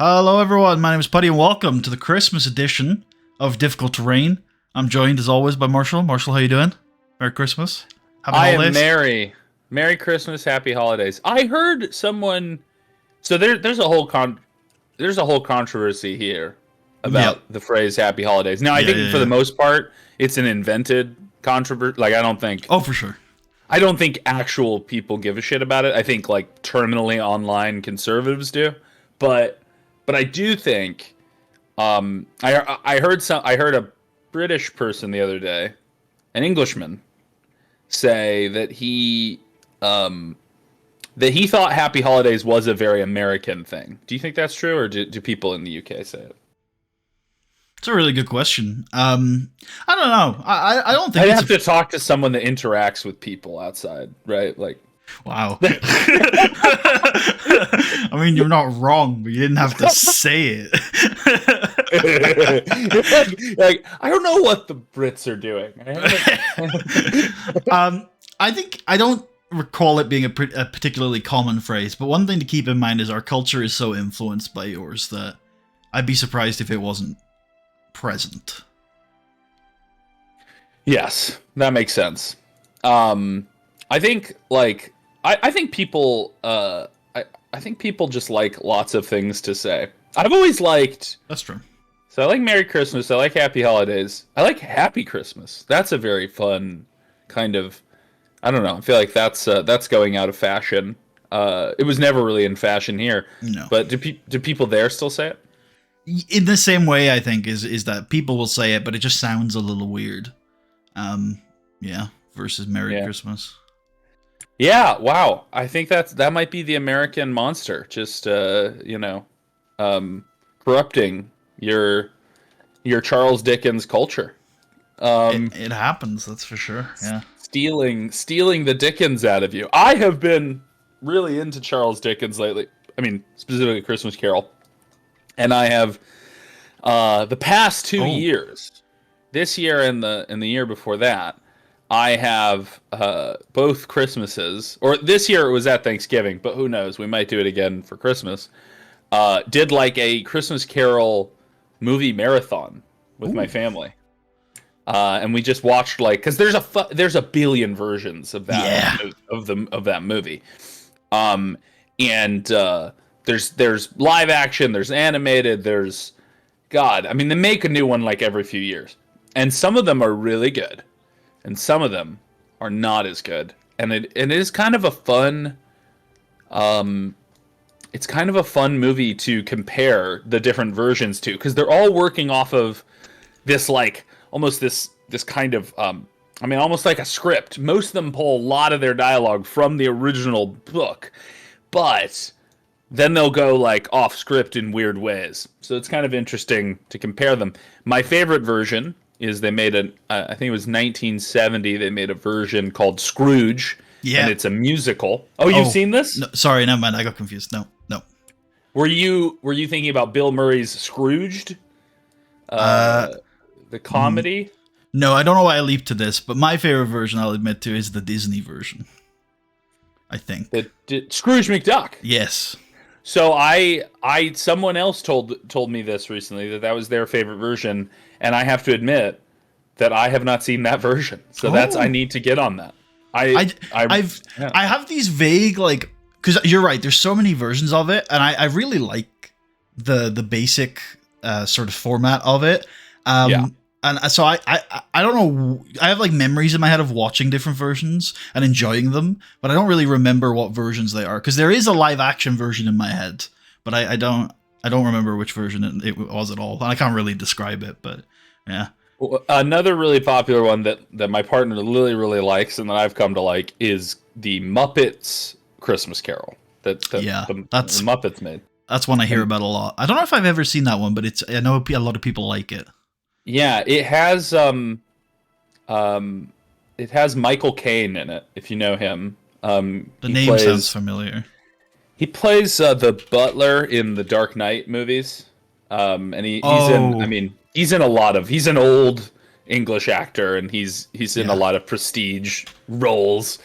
Hello, everyone. My name is Putty, and welcome to the Christmas edition of Difficult Terrain. I'm joined, as always, by Marshall. Marshall, how you doing? Merry Christmas. Happy I holidays. am merry. Merry Christmas, Happy Holidays. I heard someone. So there's a whole controversy here Yep. about the phrase Happy Holidays. Now, I Yeah, think yeah, for the yeah. most part, it's an invented controversy. Like Oh, for sure. I don't think actual people give a shit about it. I think like terminally online conservatives do, but I do think. I heard a British person the other day, an Englishman, say that he thought Happy Holidays was a very American thing. Do you think that's true, or do people in the UK say it? It's a really good question. I don't know. I don't think I'd it's have to talk to someone that interacts with people outside, right? Like, Wow. I mean, you're not wrong, but you didn't have to say it. like I don't know what the Brits are doing. I think I don't recall it being a particularly common phrase, but one thing to keep in mind is our culture is so influenced by yours that I'd be surprised if it wasn't present. Yes, that makes sense. I think like I think people I think people just like lots of things to say. I've always liked. That's true. So I like Merry Christmas. I like Happy Holidays. I like Happy Christmas. That's a very fun kind of. I don't know. I feel like that's going out of fashion. It was never really in fashion here. No. But do people there still say it? In the same way, I think is that people will say it, but it just sounds a little weird. Yeah. Versus Merry Christmas. Yeah. Wow. I think that might be the American monster. Just corrupting your Charles Dickens culture. It happens. That's for sure. Yeah. Stealing the Dickens out of you. I have been really into Charles Dickens lately. I mean, specifically Christmas Carol. And I have the past 2 years, this year and the year before that, I have both Christmases, or this year it was at Thanksgiving, but who knows? We might do it again for Christmas. Did like a Christmas Carol movie marathon with my family. And we just watched because there's a billion versions of that of that movie, and there's live action, there's animated, there's I mean they make a new one like every few years, and some of them are really good, and some of them are not as good, and it is kind of a fun, it's kind of a fun movie to compare the different versions to because they're all working off of this almost this kind of I mean almost like a script. Most of them pull a lot of their dialogue from the original book, but then they'll go off script in weird ways. So it's kind of interesting to compare them. My favorite version is they made I think it was 1970, they made a version called Scrooge. Yeah. And it's a musical. Oh, you've seen this? No, sorry, never mind. I got confused. No. Were you thinking about Bill Murray's Scrooged? The comedy? No, I don't know why I leaped to this, but my favorite version, I'll admit to, is the Disney version. I think. Scrooge McDuck. Yes. So someone else told me this recently that was their favorite version, and I have to admit that I have not seen that version. So I need to get on that. I have these vague because you're right. There's so many versions of it, and I really like the basic sort of format of it. And so I don't know. I have memories in my head of watching different versions and enjoying them, but I don't really remember what versions they are because there is a live action version in my head, but I don't remember which version it was at all, and I can't really describe it. But yeah. Another really popular one that my partner really likes and that I've come to like is the Muppets Christmas Carol. The Muppets made. That's one I hear about a lot. I don't know if I've ever seen that one, but I know a lot of people like it. Yeah, it has Michael Caine in it, if you know him. The name sounds familiar. He plays the butler in the Dark Knight movies. And he's in a lot of, he's an old English actor, and he's in a lot of prestige roles.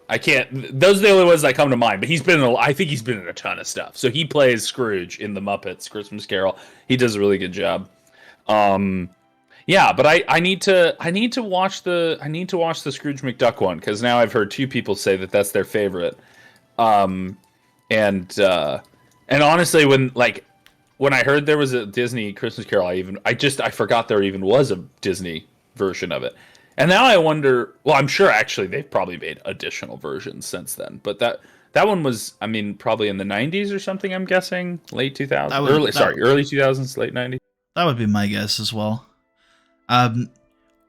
I can't. Those are the only ones that come to mind. But I think he's been in a ton of stuff. So he plays Scrooge in the Muppets Christmas Carol. He does a really good job. Yeah, but I need to watch the Scrooge McDuck one, because now I've heard two people say that that's their favorite. And honestly, when I heard there was a Disney Christmas Carol, I forgot there even was a Disney version of it. And now I wonder, well, I'm sure actually they've probably made additional versions since then, but that one was, I mean, probably in the 90s or something, I'm guessing, late 2000s, early 2000s, late 90s. That would be my guess as well.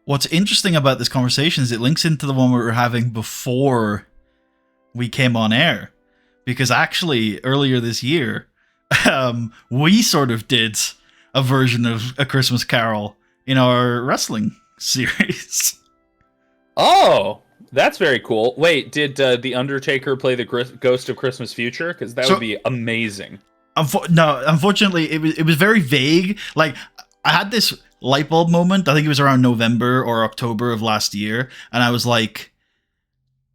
What's interesting about this conversation is it links into the one we were having before we came on air, because actually earlier this year, we sort of did a version of A Christmas Carol in our wrestling series. Oh, that's very cool. Wait, did The Undertaker play the Ghost of Christmas Future? Because that would be amazing. No, unfortunately, it was very vague. Like, I had this light bulb moment. I think it was around November or October of last year, and I was like,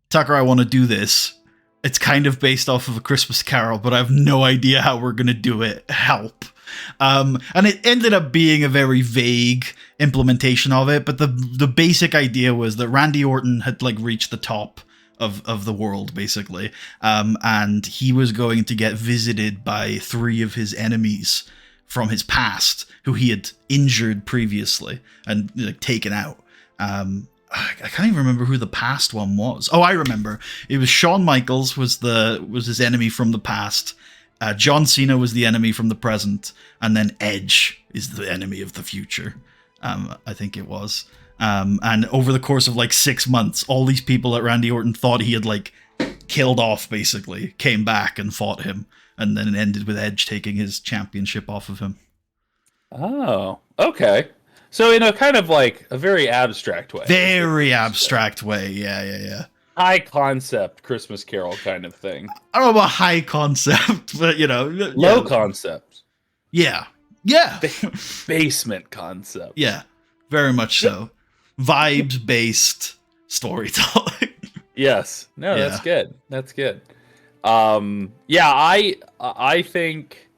Tucker, I want to do this. It's kind of based off of A Christmas Carol, but I have no idea how we're going to do it. Help. And it ended up being a very vague implementation of it, but the basic idea was that Randy Orton had reached the top of the world, basically, and he was going to get visited by 3 of his enemies from his past, who he had injured previously and taken out. I can't even remember who the past one was. Oh, I remember. It was Shawn Michaels was his enemy from the past. John Cena was the enemy from the present, and then Edge is the enemy of the future. I think it was. And over the course of 6 months, all these people that Randy Orton thought he had killed off basically came back and fought him, and then it ended with Edge taking his championship off of him. Oh, okay. So in a kind of a very abstract way. Very abstract way, yeah. High concept Christmas Carol kind of thing. I don't know about high concept, but low concept. Yeah. Basement concept. Yeah, very much so. Vibes based storytelling. Yes. No, yeah. That's good. I think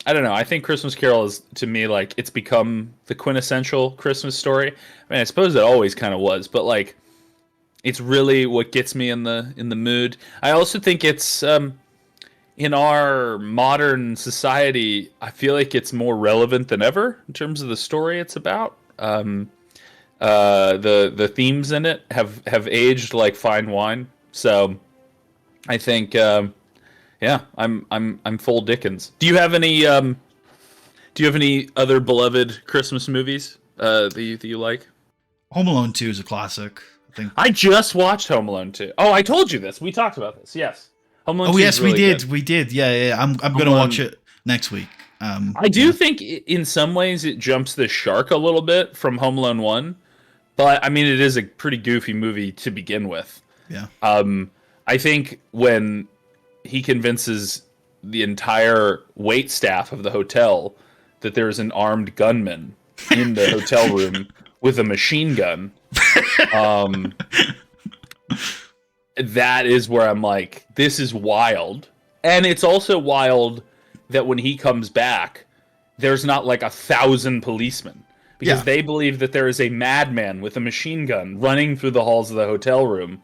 I don't know. I think Christmas Carol is, to me, it's become the quintessential Christmas story. I mean, I suppose it always kind of was, but it's really what gets me in the mood. I also think it's in our modern society, I feel like it's more relevant than ever in terms of the story it's about. The themes in it have aged like fine wine. So I think yeah, I'm full Dickens. Do you have any other beloved Christmas movies that you like? Home Alone 2 is a classic. I just watched Home Alone 2. Oh, I told you this. We talked about this. Yes. Home Alone 2 yes, is really we did. good. We did. Yeah. I'm going to watch it next week. I do think in some ways it jumps the shark a little bit from Home Alone 1, but I mean, it is a pretty goofy movie to begin with. Yeah. I think when he convinces the entire wait staff of the hotel that there's an armed gunman in the hotel room with a machine gun, that is where I'm like, this is wild. And it's also wild that when he comes back, there's not 1,000 policemen, because they believe that there is a madman with a machine gun running through the halls of the hotel room,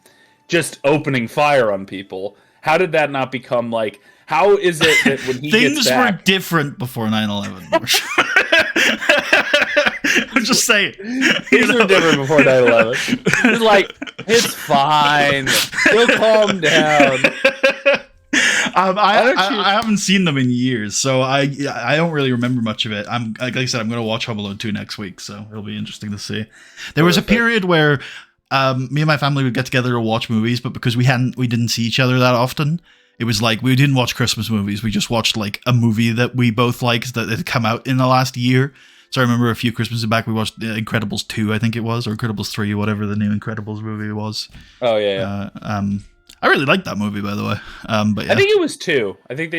just opening fire on people. How did that not become how is it that when he things gets back... were different before 9/11? I'm just saying. Things were different before 9/11. It's it's fine. He'll calm down. I haven't seen them in years, so I don't really remember much of it. Like I said, I'm going to watch Home Alone 2 next week, so it'll be interesting to see. There was a period where me and my family would get together to watch movies, but because we didn't see each other that often, it was we didn't watch Christmas movies. We just watched a movie that we both liked that had come out in the last year. So I remember a few Christmases back we watched Incredibles 2, I think it was, or Incredibles 3, whatever the new Incredibles movie was. Oh yeah. I really liked that movie, by the way. But yeah. I think it was 2. I think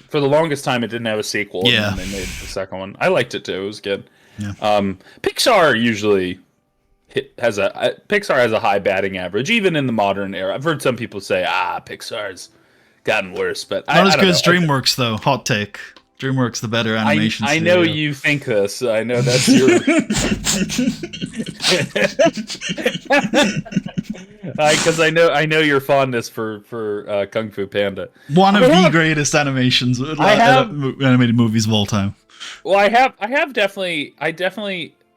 for the longest time it didn't have a sequel. Yeah. And then they made the second one. I liked it too. It was good. Yeah. Pixar usually Pixar has a high batting average, even in the modern era. I've heard some people say, Pixar's gotten worse, but Not as I don't good as know. DreamWorks though. Hot take. DreamWorks the better animation I studio. know you think this. I know that's your. Because I know your fondness for Kung Fu Panda. One of the greatest animations, animated movies of all time. Well, I definitely.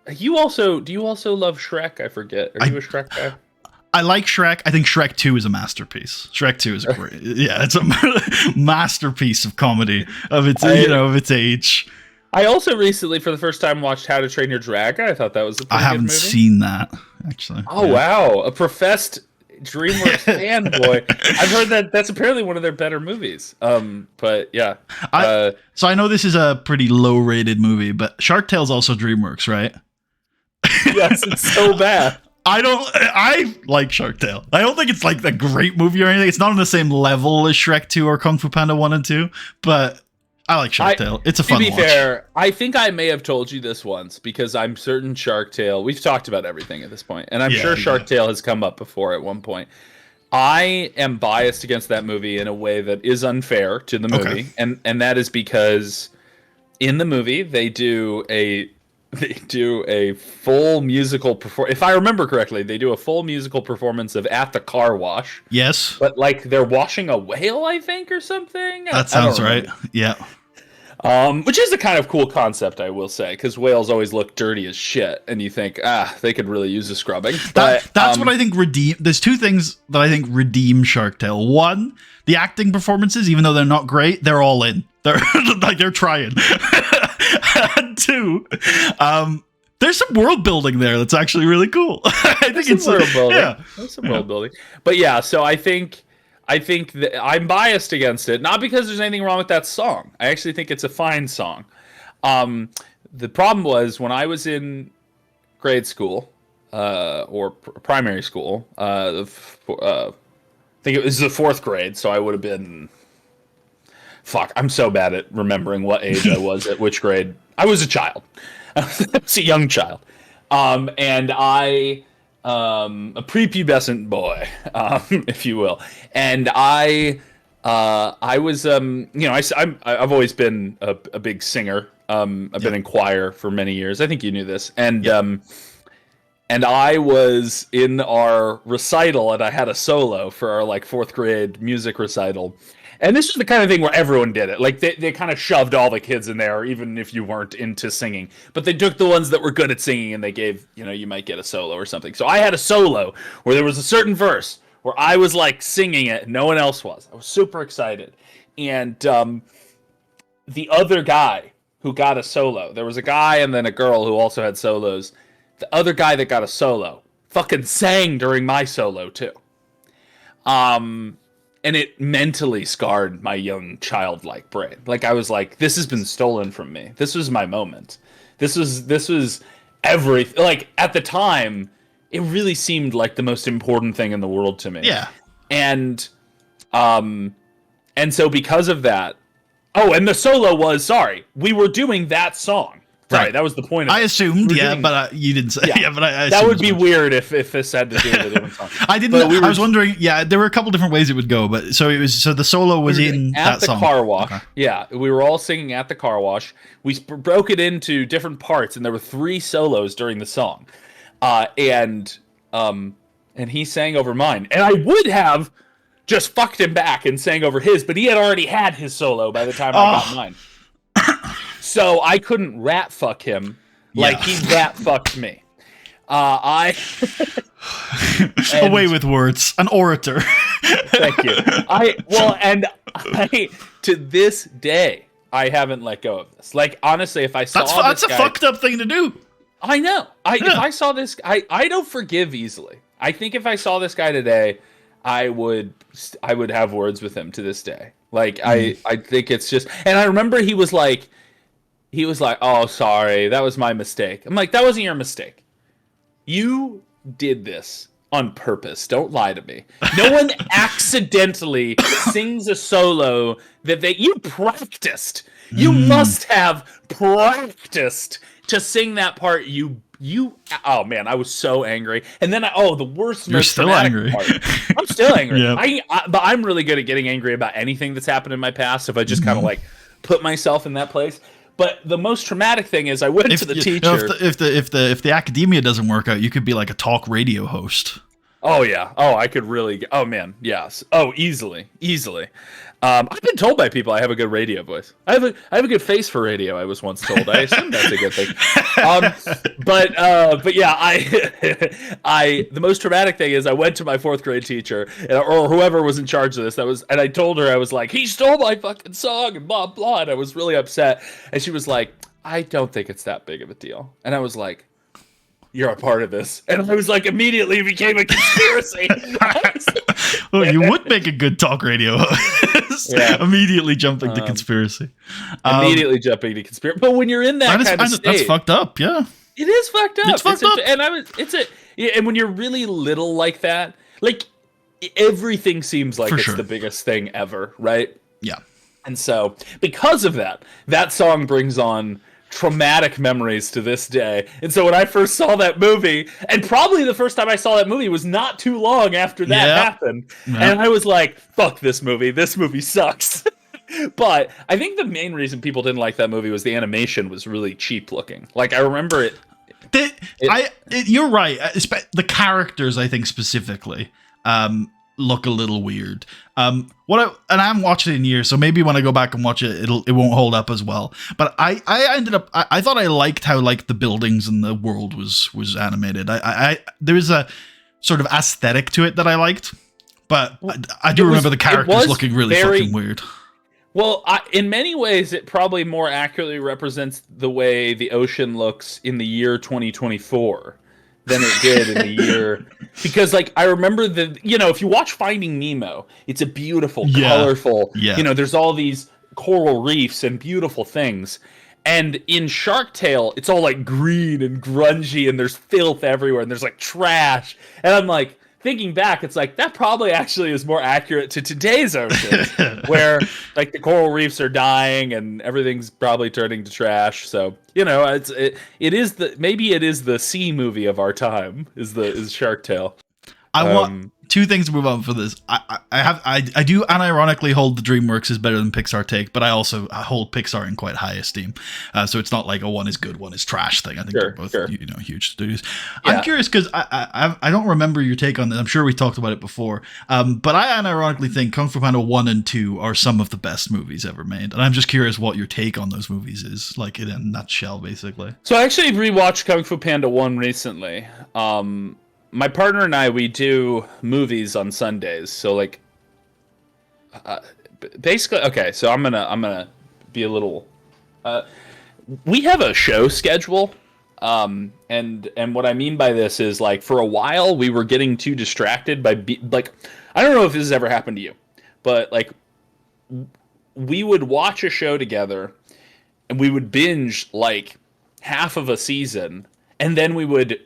Do you also love Shrek? I forget. Are you a Shrek guy? I like Shrek. I think Shrek 2 is a masterpiece. Shrek 2 is a great, it's a masterpiece of comedy of its, of its age. I also recently, for the first time, watched How to Train Your Dragon. I thought that was a pretty good movie. I haven't seen that, actually. Oh, wow. A professed DreamWorks fanboy. I've heard that that's apparently one of their better movies. But yeah. So I know this is a pretty low-rated movie, but Shark Tale's also DreamWorks, right? Yes, it's so bad. I like Shark Tale. I don't think it's like the great movie or anything. It's not on the same level as Shrek 2 or Kung Fu Panda 1 and 2, but I like Shark Tale. It's a fun watch. To be fair, I think I may have told you this once because I'm certain Shark Tale, we've talked about everything at this point, and I'm sure Shark Tale has come up before at one point. I am biased against that movie in a way that is unfair to the movie, and that is because in the movie they do a full musical performance. If I remember correctly, they do a full musical performance of At the Car Wash. Yes. But like they're washing a whale, I think, or something. That sounds right. Yeah. Which is a kind of cool concept, I will say, because whales always look dirty as shit, and you think, they could really use a scrubbing. That's what I think There's two things that I think redeem Shark Tale. One, the acting performances, even though they're not great, they're all in. They're they're trying. And two, there's some world building there that's actually really cool. I think it's world building. Yeah, there's some world building. But yeah, so I think that I'm biased against it, not because there's anything wrong with that song. I actually think it's a fine song. The problem was when I was in grade school or primary school. I think it was the 4th grade, so I would have been. Fuck, I'm so bad at remembering what age I was at which grade. I was a child. I was a young child. And I, a prepubescent boy, if you will. And I was, I've always been a big singer. I've been in choir for many years. I think you knew this. And I was in our recital, and I had a solo for our 4th grade music recital. And this was the kind of thing where everyone did it. Like, they kind of shoved all the kids in there, even if you weren't into singing. But they took the ones that were good at singing, and they gave, you might get a solo or something. So I had a solo where there was a certain verse where I was, singing it, and no one else was. I was super excited. And the other guy who got a solo, there was a guy and then a girl who also had solos. The other guy that got a solo fucking sang during my solo, too. And it mentally scarred my young childlike brain. I was like, this has been stolen from me. This was my moment. This was everything. At the time, it really seemed like the most important thing in the world to me. Yeah. And so because of that, and the solo was, we were doing that song. Sorry, that was the point of it. I assumed, but you didn't say. Yeah, but I that would be weird if this had to do with a different song. I didn't. I was wondering. Yeah, there were a couple different ways it would go, but the solo was in that song. At the car wash. Okay. Yeah, we were all singing At the Car Wash. We broke it into different parts, and there were 3 solos during the song, and he sang over mine, and I would have just fucked him back and sang over his, but he had already had his solo by the time I got mine. So I couldn't rat fuck him like he rat fucked me. Away with words, an orator. Thank you. To this day, I haven't let go of this. Honestly, if I saw that's a fucked up thing to do. I know. If I saw this, I don't forgive easily. I think if I saw this guy today, I would have words with him to this day. I think it's just, and I remember he was like, oh, sorry, that was my mistake. I'm like, that wasn't your mistake. You did this on purpose. Don't lie to me. No one accidentally sings a solo that you practiced. You must have practiced to sing that part, you oh man, I was so angry. And then the worst, You're most still traumatic angry. part. I'm still angry. Yeah. But I'm really good at getting angry about anything that's happened in my past if I just kind of like put myself in that place. But the most traumatic thing is I went to the teacher. If the academia doesn't work out, you could be like a talk radio host. Oh yeah. Oh, I could really. Oh man. Yes. Oh, easily. I've been told by people I have a good radio voice. I have a good face for radio. I was once told. I assume that's a good thing. But yeah, I the most traumatic thing is I went to my 4th grade teacher or whoever was in charge of this. And I told her, I was like, he stole my fucking song and blah blah. And I was really upset. And she was like, I don't think it's that big of a deal. And I was like, you're a part of this. And I was like, immediately became a conspiracy. Well, you would make a good talk radio host. Yeah. Immediately jumping to conspiracy. Immediately jumping to conspiracy. But when you're in that kind of state, that's fucked up. Yeah, it is fucked up. It's fucked up. And when you're really little like that, like everything seems like it's the biggest thing ever, right? Yeah. And so because of that, that song brings on traumatic memories to this day. And so when I first saw that movie, and probably the first time I saw that movie was not too long after that happened, and I was like, fuck this movie sucks. But I think the main reason people didn't like that movie was the animation was really cheap looking. Like, I remember you're right. The characters, I think specifically, look a little weird. And I'm watching it in years, so maybe when I go back and watch it, it won't hold up as well. But I ended up I thought I liked how like the buildings and the world was animated. There was a sort of aesthetic to it that I liked, but I do remember the characters looking really fucking weird. Well, in many ways, it probably more accurately represents the way the ocean looks in the year 2024 than it did in the year. Because, like, I remember if you watch Finding Nemo, it's a beautiful, colorful, there's all these coral reefs and beautiful things. And in Shark Tale, it's all, like, green and grungy, and there's filth everywhere, and there's, like, trash. And I'm like, thinking back, it's like, that probably actually is more accurate to today's ocean, where, like, the coral reefs are dying and everything's probably turning to trash. So, it is the sea movie of our time, is Shark Tale. I want two things to move on for this. I do unironically hold the DreamWorks is better than Pixar take, but I also hold Pixar in quite high esteem. So it's not like a one is good, one is trash thing. I think they're both huge studios. Yeah. I'm curious because I don't remember your take on this. I'm sure we talked about it before. But I unironically think Kung Fu Panda 1 and 2 are some of the best movies ever made. And I'm just curious what your take on those movies is, like in a nutshell, basically. So I actually rewatched Kung Fu Panda 1 recently. My partner and I, we do movies on Sundays. So like, basically, okay. So I'm gonna be a little. We have a show schedule, and what I mean by this is like for a while we were getting too distracted by like, I don't know if this has ever happened to you, but like, we would watch a show together, and we would binge like half of a season, and then we would.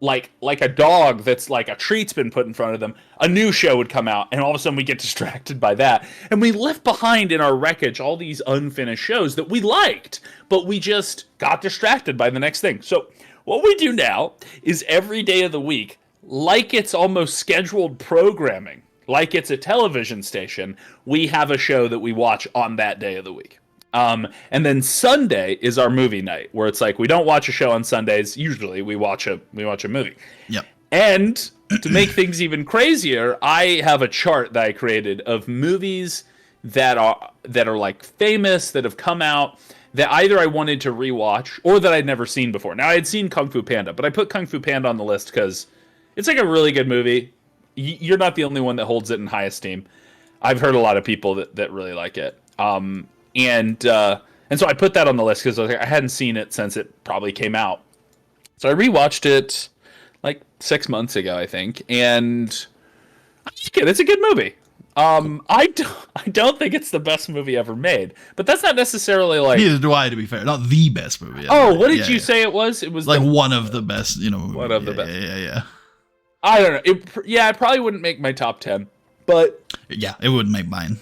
Like a dog that's like a treat's been put in front of them, a new show would come out, and all of a sudden we get distracted by that. And we left behind in our wreckage all these unfinished shows that we liked, but we just got distracted by the next thing. So what we do now is every day of the week, like it's almost scheduled programming, like it's a television station, we have a show that we watch on that day of the week. And then Sunday is our movie night, where it's like we don't watch a show on Sundays. Usually, we watch a movie. Yep. And to make things even crazier, I have a chart that I created of movies that are like famous, that have come out, that either I wanted to rewatch or that I'd never seen before. Now I had seen Kung Fu Panda, but I put Kung Fu Panda on the list because it's like a really good movie. You're not the only one that holds it in high esteem. I've heard a lot of people that really like it. And so I put that on the list because I hadn't seen it since it probably came out. So I rewatched it like 6 months ago, I think, and it's a good movie. I don't think it's the best movie ever made, but that's not necessarily like. Neither do I, to be fair. Not the best movie ever. Oh, what did you say it was? It was like one of the best. One of the best. Yeah. I don't know. It probably wouldn't make my top 10, but yeah, it wouldn't make mine.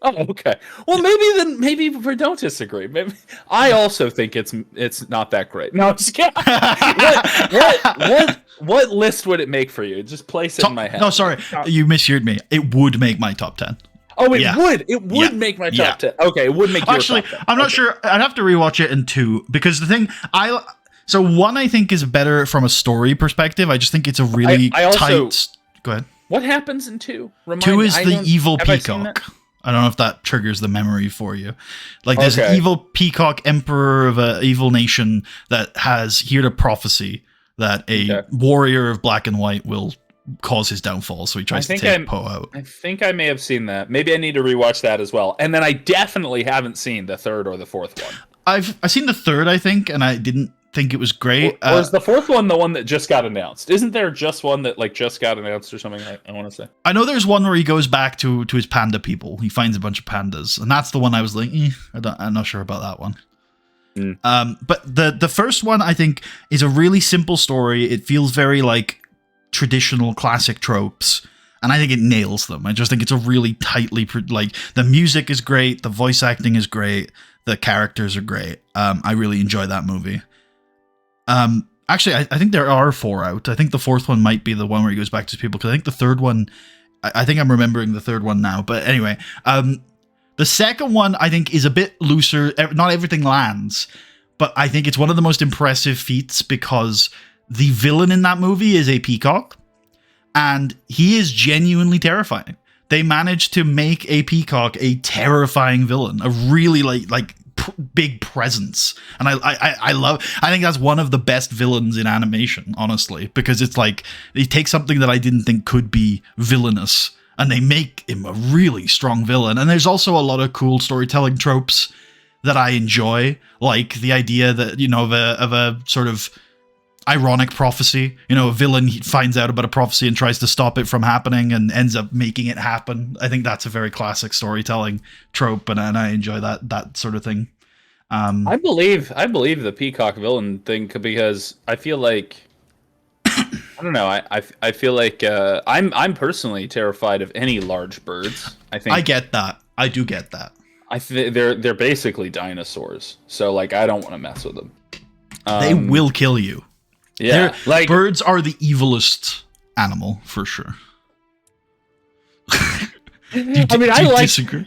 Oh, okay. Well, maybe we don't disagree. Maybe I also think it's not that great. No, I'm just kidding. What list would it make for you? Just place it in my head. No, sorry, you misheard me. It would make my top 10. Oh, it Yeah. would. It would make my top 10. Okay, it would make your Actually, top 10. I'm not sure. I'd have to rewatch it in 2 because the thing so 1 I think is better from a story perspective. I just think it's a really I also, tight. Go ahead. What happens in 2? 2 is the evil peacock. I don't know if that triggers the memory for you. Like there's an evil peacock emperor of an evil nation that has heard a prophecy that a warrior of black and white will cause his downfall. So he tries to take Poe out. I think I may have seen that. Maybe I need to rewatch that as well. And then I definitely haven't seen the 3rd or the 4th one. I've seen the 3rd, I think, and I didn't think it was great. Or is the 4th one the one that just got announced? Isn't there just one that like just got announced or something? I want to say. I know there's one where he goes back to his panda people. He finds a bunch of pandas, and that's the one I was like, I'm not sure about that one. But the first one I think is a really simple story. It feels very like traditional classic tropes, and I think it nails them. I just think it's a really tightly like the music is great, the voice acting is great, the characters are great. I really enjoy that movie. Actually, I think there are 4 out. I think the 4th one might be the one where he goes back to his people, because I think the 3rd one, I think I'm remembering the 3rd one now. But anyway, the second one I think is a bit looser. Not everything lands, but I think it's one of the most impressive feats because the villain in that movie is a peacock, and he is genuinely terrifying. They managed to make a peacock a terrifying villain, a really like big presence, and I think that's one of the best villains in animation, honestly, because it's like they take something that I didn't think could be villainous and they make him a really strong villain. And there's also a lot of cool storytelling tropes that I enjoy, like the idea that, you know, of a sort of ironic prophecy. You know, a villain finds out about a prophecy and tries to stop it from happening and ends up making it happen. I think that's a very classic storytelling trope, and I enjoy that sort of thing. I believe the peacock villain thing because I feel like I don't know. I feel like I'm personally terrified of any large birds. I think I get that. I do get that. They're basically dinosaurs, so like I don't want to mess with them. They will kill you. Yeah, like birds are the evilest animal for sure. I disagree.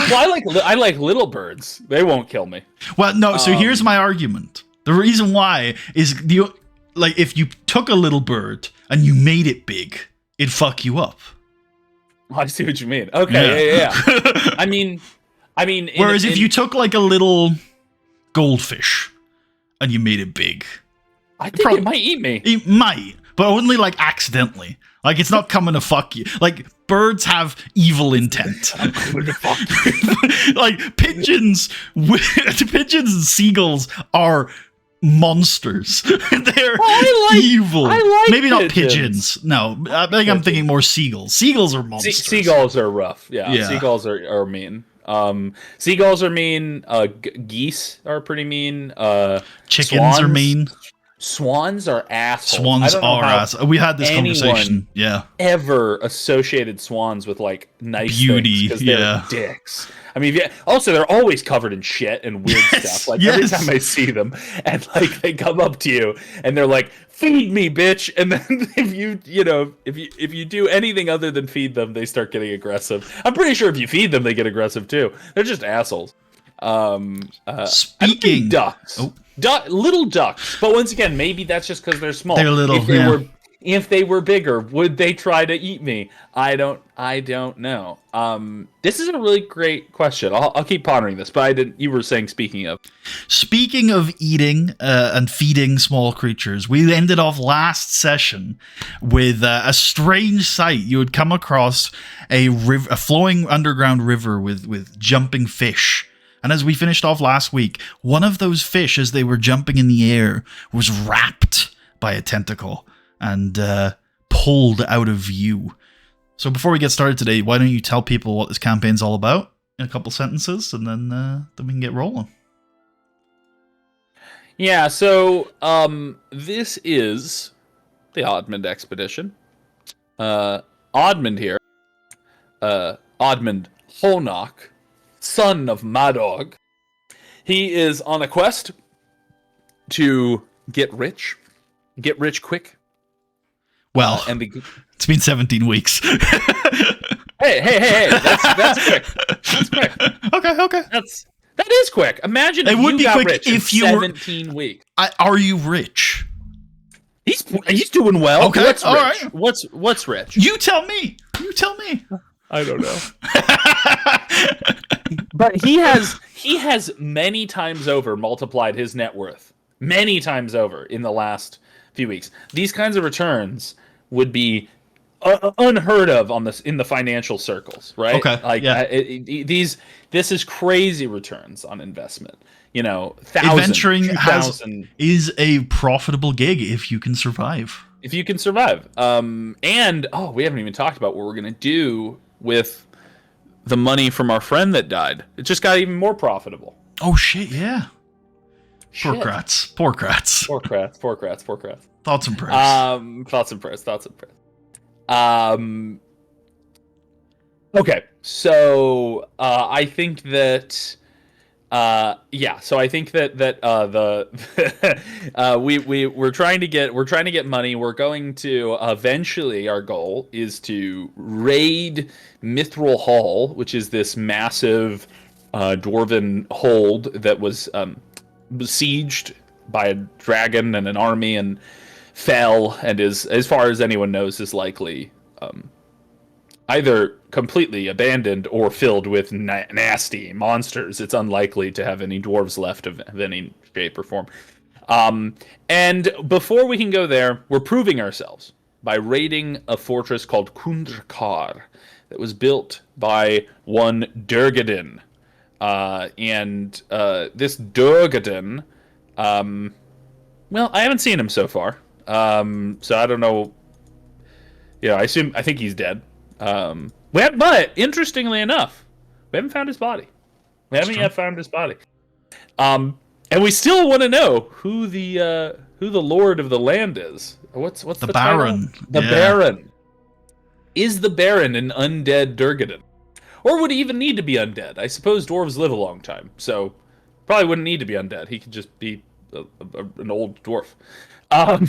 Well, I like little birds. They won't kill me. Well, no. So here's my argument. The reason why is if you took a little bird and you made it big, it'd fuck you up. I see what you mean. Okay, yeah. I mean. Whereas if you took like a little goldfish and you made it big, I think it might eat me. It might, but only like accidentally. Like it's not coming to fuck you. Like birds have evil intent. I'm coming to fuck you. Like pigeons and seagulls are monsters. They're evil. I like maybe not pigeons. No, I think I'm thinking more seagulls. Seagulls are monsters. Seagulls are rough. Yeah. Seagulls are mean. Seagulls are mean. Geese are pretty mean. Chickens are mean. Swans are assholes. Swans are assholes. We had this conversation. Yeah. Ever associated swans with like nice beauty? Because they're dicks. I mean, also they're always covered in shit and weird stuff. Like every time I see them, and like they come up to you and they're like, "Feed me, bitch!" And then if you do anything other than feed them, they start getting aggressive. I'm pretty sure if you feed them, they get aggressive too. They're just assholes. Speaking ducks. Oh. Little ducks, but once again, maybe that's just because they're small. They're little. If they were bigger, would they try to eat me? I don't know. This is a really great question. I'll keep pondering this, but you were saying speaking of eating and feeding small creatures, we ended off last session with a strange sight. You would come across a flowing underground river with jumping fish. And as we finished off last week, one of those fish, as they were jumping in the air, was wrapped by a tentacle and pulled out of view. So before we get started today, why don't you tell people what this campaign's all about in a couple sentences, and then we can get rolling. Yeah, so this is the Admand expedition. Admand here. Admand Honok, son of Madog. He is on a quest to get rich quick. Well, and it's been 17 weeks. Hey! That's quick. That's quick. Okay. That is quick. Imagine it if would you be got quick rich if in you 17 weeks. Are you rich? He's doing well. Okay, What's all rich? right. What's rich? You tell me. I don't know. But he has many times over multiplied his net worth. Many times over in the last few weeks. These kinds of returns would be unheard of in the financial circles, right? Okay. Like yeah. This is crazy returns on investment. You know, 1,000, adventuring 2,000 is a profitable gig if you can survive. If you can survive. And we haven't even talked about what we're gonna do with the money from our friend that died. It just got even more profitable. Oh shit! Yeah. Shit. Poor Kratz. Poor Kratz. Thoughts and prayers. Thoughts and prayers. Okay, so I think that so I think that we're trying to get money. We're going to eventually, our goal is to raid Mithril Hall, which is this massive dwarven hold that was besieged by a dragon and an army and fell, and is, as far as anyone knows, is likely either completely abandoned or filled with nasty monsters. It's unlikely to have any dwarves left of any shape or form. And before we can go there, we're proving ourselves by raiding a fortress called Kundrakar that was built by one Durgadin. And this Durgadin, well, I haven't seen him so far. So I don't know. Yeah, I think he's dead. But interestingly enough, we haven't found his body. We haven't yet found his body. And we still want to know who the lord of the land is. What's the Baron? Title? The Baron. Is the Baron an undead Durgadin? Or would he even need to be undead? I suppose dwarves live a long time, so probably wouldn't need to be undead. He could just be an old dwarf.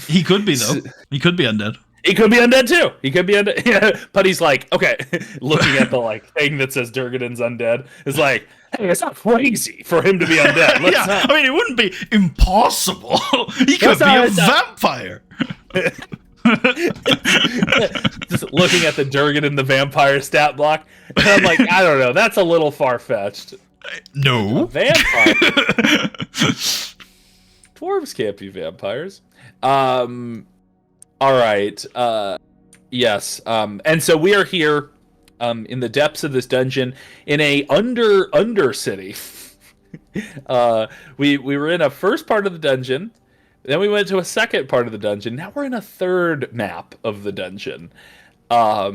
He could be, though. He could be undead. He could be undead too. He could be undead. Yeah. But he's like, okay, looking at the thing that says Durgadin's undead, is like, hey, it's not crazy for him to be undead. Yeah, I mean, it wouldn't be impossible. He could be a vampire. Just looking at the Durgadin the vampire stat block, and I'm like, I don't know, that's a little far fetched. No, a vampire. Dwarves can't be vampires. All right. Yes. And so we are here, in the depths of this dungeon, in a under city. We were in a first part of the dungeon, then we went to a second part of the dungeon. Now we're in a third map of the dungeon. Are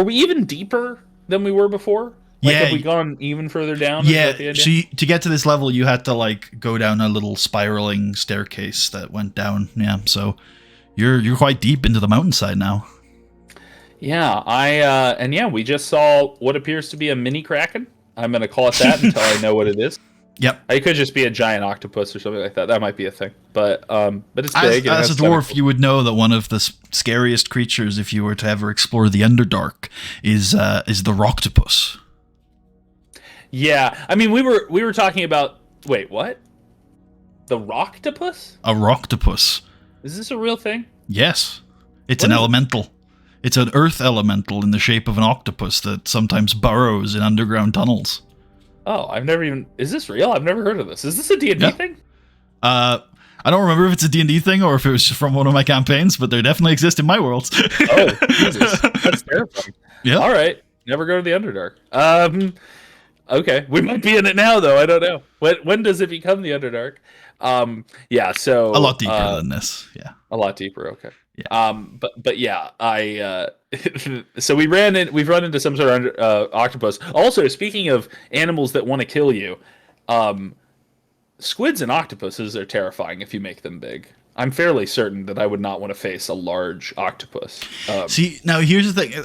we even deeper than we were before? Have we gone even further down? Yeah, so to get to this level, you had to go down a little spiraling staircase that went down. Yeah, so you're quite deep into the mountainside now. Yeah, we just saw what appears to be a mini kraken. I'm gonna call it that until I know what it is. Yep, it could just be a giant octopus or something like that. That might be a thing, but it's big. As a dwarf, you would know that one of the scariest creatures, if you were to ever explore the Underdark, is the Rocktopus. Yeah, I mean, we were talking about. Wait, what? The Rocktopus? A Rocktopus. Is this a real thing? Yes, it's an elemental. It's an earth elemental in the shape of an octopus that sometimes burrows in underground tunnels. Oh, I've never even. Is this real? I've never heard of this. Is this a D&D thing? I don't remember if it's a D&D thing or if it was just from one of my campaigns, but they definitely exist in my worlds. Oh, Jesus, that's terrifying. Yeah. All right, never go to the Underdark. Okay, we might be in it now, though. I don't know. When does it become the Underdark? Yeah, so a lot deeper than this. Yeah, a lot deeper. Okay. Yeah. But yeah, so we've run into some sort of octopus. Also, speaking of animals that want to kill you, squids and octopuses are terrifying if you make them big. I'm fairly certain that I would not want to face a large octopus. See, now here's the thing.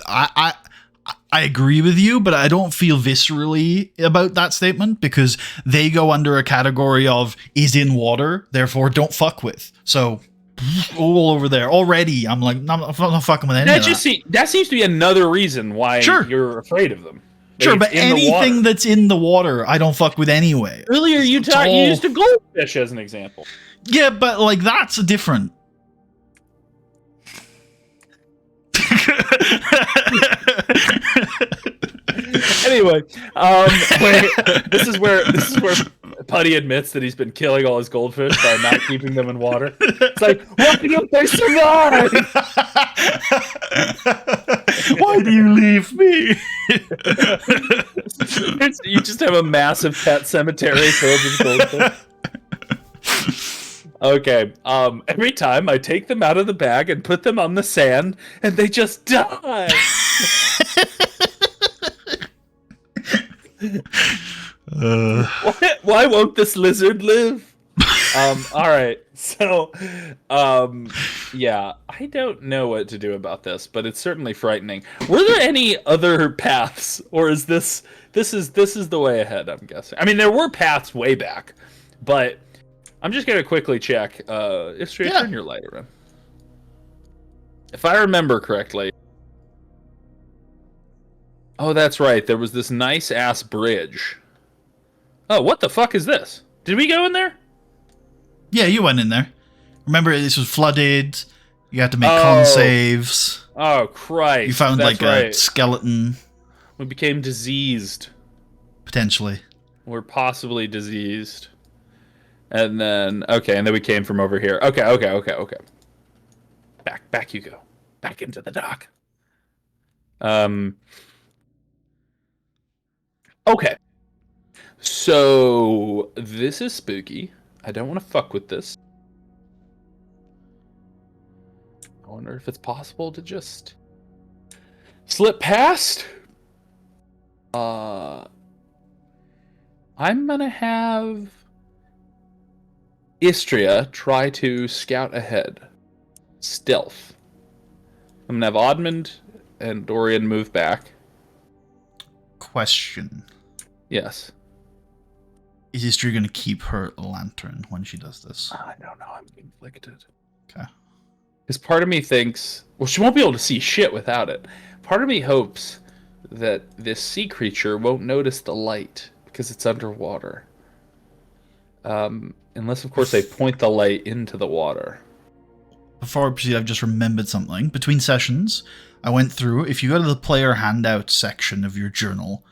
I agree with you, but I don't feel viscerally about that statement because they go under a category of is in water, therefore don't fuck with. So all over there already. I'm like, I'm not fucking with any of that. That seems to be another reason why Sure. you're afraid of them. Sure, It's but in the water. anything that's in the water, I don't fuck with anyway. Earlier, you used a goldfish as an example. Yeah, but like that's different. Anyway, this is where Putty admits that he's been killing all his goldfish by not keeping them in water. It's like, why don't they survive? Why do you leave me? You just have a massive pet cemetery filled with goldfish. Okay. Every time I take them out of the bag and put them on the sand, and they just die. Why won't this lizard live? All right. So, yeah, I don't know what to do about this, but it's certainly frightening. Were there any other paths, or is this is the way ahead? I'm guessing. I mean, there were paths way back, but I'm just gonna quickly check. Turn your light around. If I remember correctly. Oh, that's right. There was this nice ass bridge. Oh, what the fuck is this? Did we go in there? Yeah, you went in there. Remember, this was flooded. You had to make con saves. Oh, Christ. You found a skeleton. We became diseased. Potentially. We're possibly diseased. And then, and then we came from over here. Okay. Back you go. Back into the dock. Okay. So, this is spooky. I don't want to fuck with this. I wonder if it's possible to just slip past. I'm gonna have Istria try to scout ahead. Stealth. I'm gonna have Admand and Dorian move back. Question. Yes. Is Istria going to keep her lantern when she does this? I don't know. I'm conflicted. Okay. Because part of me thinks, well, she won't be able to see shit without it. Part of me hopes that this sea creature won't notice the light because it's underwater. Unless, of course, they point the light into the water. Before I proceed, I've just remembered something. Between sessions, I went through, if you go to the player handout section of your journal,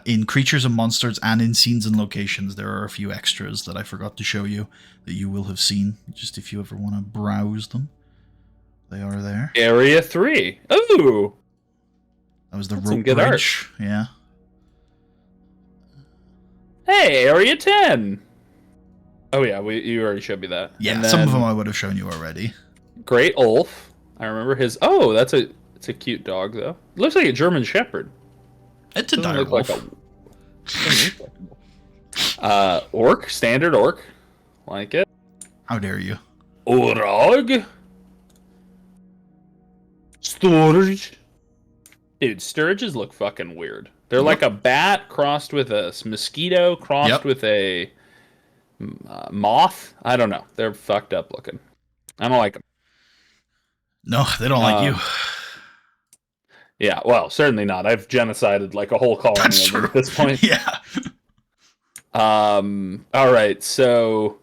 in Creatures and Monsters and in Scenes and Locations, there are a few extras that I forgot to show you that you will have seen, just if you ever want to browse them. They are there. Area 3. Ooh! That was the rope bridge. Yeah. Hey, Area 10! Oh yeah, you already showed me that. Yeah, some of them I would have shown you already. Great Ulf. I remember his... Oh, it's a cute dog, though. It looks like a German Shepherd. It's a dire wolf. Orc, standard orc, like it. How dare you? Orog. Sturge. Dude, sturges look fucking weird. They're like a bat crossed with a mosquito crossed with a moth. I don't know. They're fucked up looking. I don't like them. No, they don't like you. Yeah, well, certainly not. I've genocided like a whole colony of them at this point. Yeah. All right, so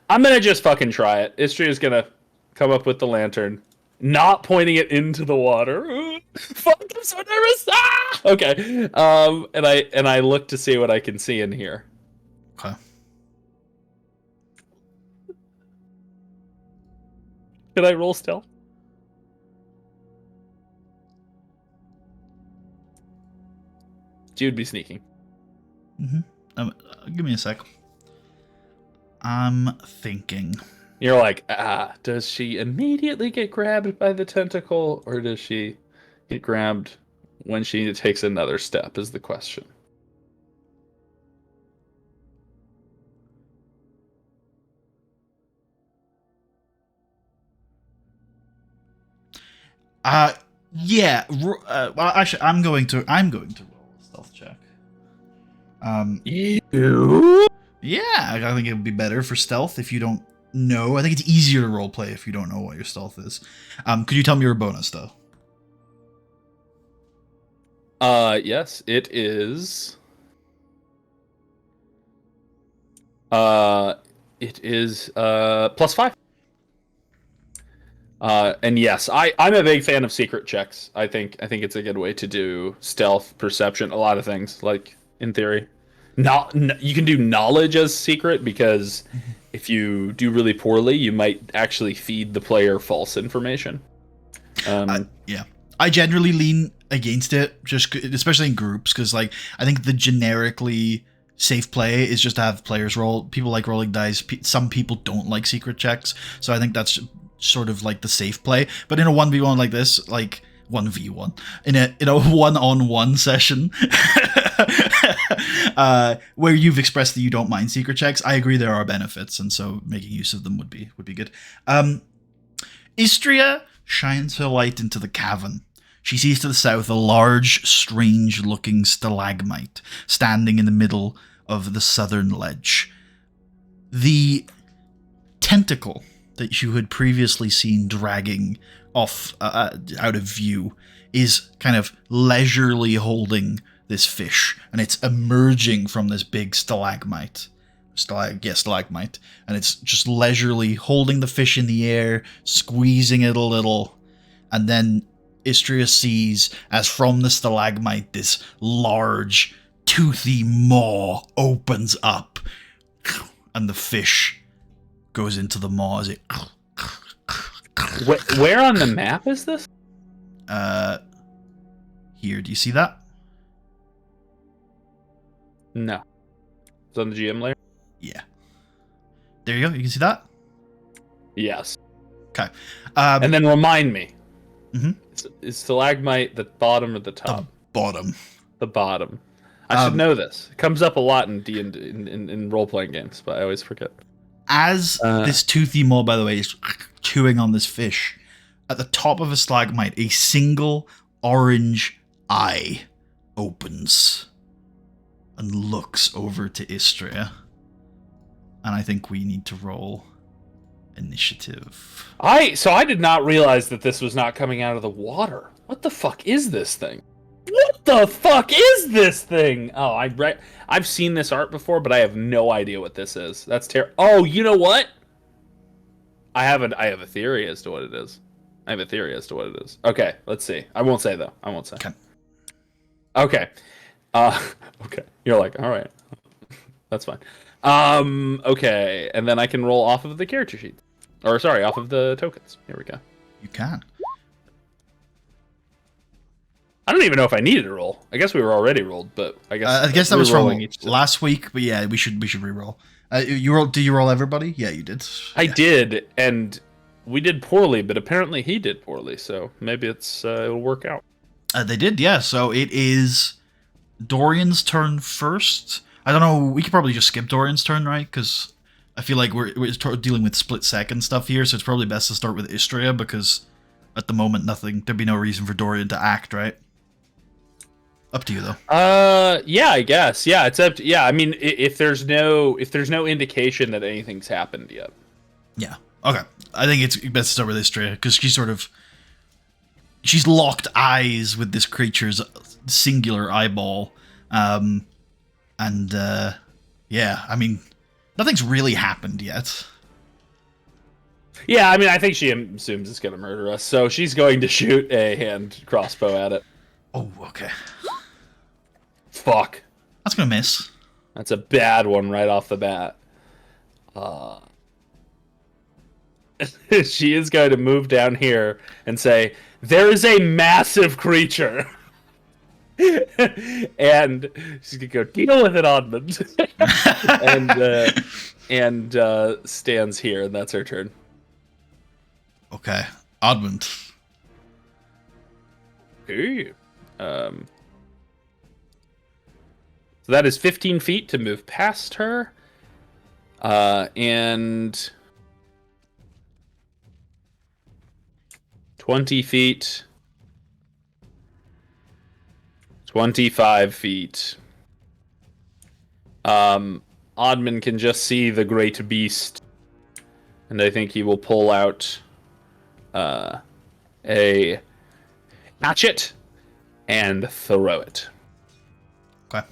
I'm gonna just fucking try it. Istria's gonna come up with the lantern, not pointing it into the water. Fuck! I'm so nervous. Ah! Okay. And I look to see what I can see in here. Okay. Could I roll stealth? You'd be sneaking. Mm-hmm. Give me a sec. I'm thinking. You're like, does she immediately get grabbed by the tentacle, or does she get grabbed when she takes another step, is the question. Yeah. Well, actually, I'm going to roll a stealth check. You? Yeah, I think it would be better for stealth if you don't know. I think it's easier to roleplay if you don't know what your stealth is. Could you tell me your bonus though? Yes, it is. Uh, it is +5. And yes, I'm a big fan of secret checks. I think it's a good way to do stealth, perception, a lot of things. Like in theory, not you can do knowledge as secret because if you do really poorly, you might actually feed the player false information. Yeah, I generally lean against it, especially in groups, because like I think the generically safe play is just to have players roll. People like rolling dice. Some people don't like secret checks, so I think that's sort of like the safe play. But in a 1v1 like this, like 1v1 in a one-on-one session, where you've expressed that you don't mind secret checks, I agree there are benefits, and so making use of them would be good. Istria shines her light into the cavern. She sees to the south a large, strange-looking stalagmite standing in the middle of the southern ledge. The tentacle that you had previously seen dragging off out of view is kind of leisurely holding this fish, and it's emerging from this big stalagmite. Stalagmite, and it's just leisurely holding the fish in the air, squeezing it a little, and then Istria sees as from the stalagmite this large, toothy maw opens up, and the fish goes into the maw as it. Where on the map is this? Here, do you see that? No, it's on the GM layer. Yeah. There you go. You can see that? Yes. Okay. And then remind me. Mm-hmm. Is stalagmite the bottom or the top? The bottom. The bottom. I should know this. It comes up a lot in in role playing games, but I always forget. As this toothy maw, by the way, is chewing on this fish, at the top of a stalagmite, a single orange eye opens and looks over to Istria. And I think we need to roll initiative. I did not realize that this was not coming out of the water. What the fuck is this thing? What the fuck is this thing? Oh, I've seen this art before, but I have no idea what this is. That's terrible. Oh, you know what? I have a theory as to what it is. Okay, let's see. I won't say though. I won't say. Okay. Okay. You're like, all right. That's fine. Okay, and then I can roll off of the character sheet. Or sorry, off of the tokens. Here we go. You can. I don't even know if I needed to roll. I guess we were already rolled, but I guess that was from last week. But yeah, we should re-roll. You roll? Did you roll everybody? Yeah, you did. I did, and we did poorly. But apparently he did poorly, so maybe it'll work out. They did, yeah. So it is Dorian's turn first. I don't know. We could probably just skip Dorian's turn, right? Because I feel like we're dealing with split second stuff here, so it's probably best to start with Istria because at the moment there'd be no reason for Dorian to act, right? Up to you though. Yeah, I guess. Yeah, it's up to, yeah, I mean if there's no indication that anything's happened yet. Yeah. Okay. I think it's best to start with Istria because she's locked eyes with this creature's singular eyeball. Yeah, I mean, nothing's really happened yet. Yeah, I mean, I think she assumes it's gonna murder us, so she's going to shoot a hand crossbow at it. Oh, okay. Fuck. That's gonna miss. That's a bad one right off the bat. She is going to move down here and say, "There is a massive creature." And she's gonna go deal with it, Admand. and stands here, and that's her turn. Okay, Admand. Hey. So that is 15 feet to move past her, and 20 feet 25 feet. Admand can just see the great beast, and I think he will pull out a hatchet and throw it. Okay.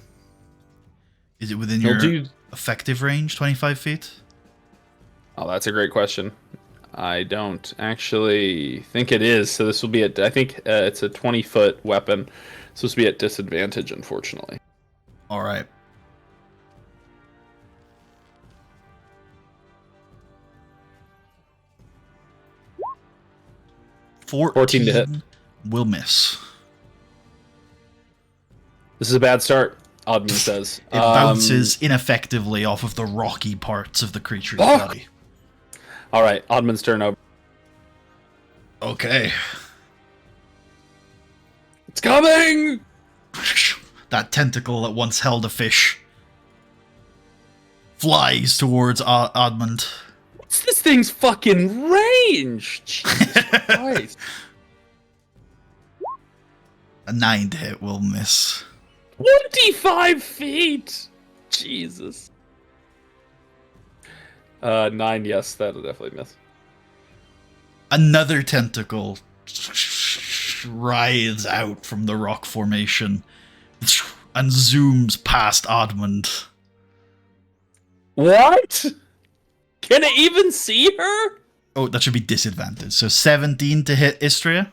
Is it within your do... effective range, 25 feet? Oh, that's a great question. I don't actually think it is. So this will be at, I think it's a 20-foot weapon. It's supposed to be at disadvantage, unfortunately. All right. Fourteen to hit. Will miss. This is a bad start, Admand says. It bounces ineffectively off of the rocky parts of the creature's body. All right, Admand's turn over. Okay. It's coming! That tentacle that once held a fish flies towards Admand. What's this thing's fucking range? Jesus Christ. A 9 to hit will miss. 25 feet! Jesus. 9, yes, that'll definitely miss. Another tentacle writhes out from the rock formation and zooms past Admand. What? Can it even see her? Oh, that should be disadvantage. So 17 to hit Istria.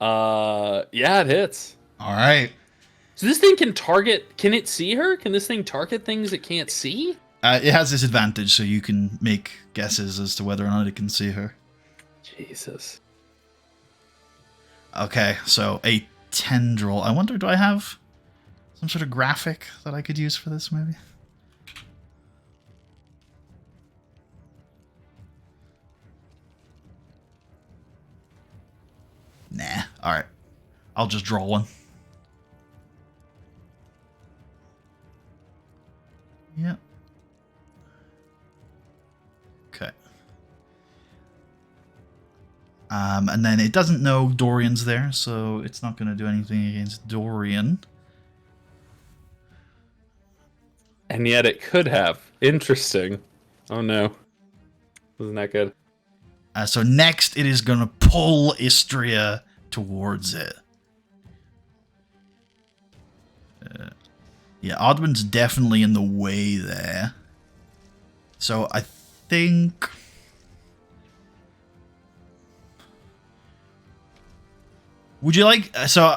Yeah, it hits. All right. So this thing can target... Can it see her? Can this thing target things it can't see? It has disadvantage, so you can make guesses as to whether or not it can see her. Jesus. Okay, so a tendril. I wonder, do I have some sort of graphic that I could use for this, maybe? Nah. Alright. I'll just draw one. Yep. Okay. And then it doesn't know Dorian's there, so it's not going to do anything against Dorian. And yet it could have. Interesting. Oh no. Wasn't that good? So next it is going to pull Istria towards it. Yeah, Admand's definitely in the way there. So I think... Would you like... So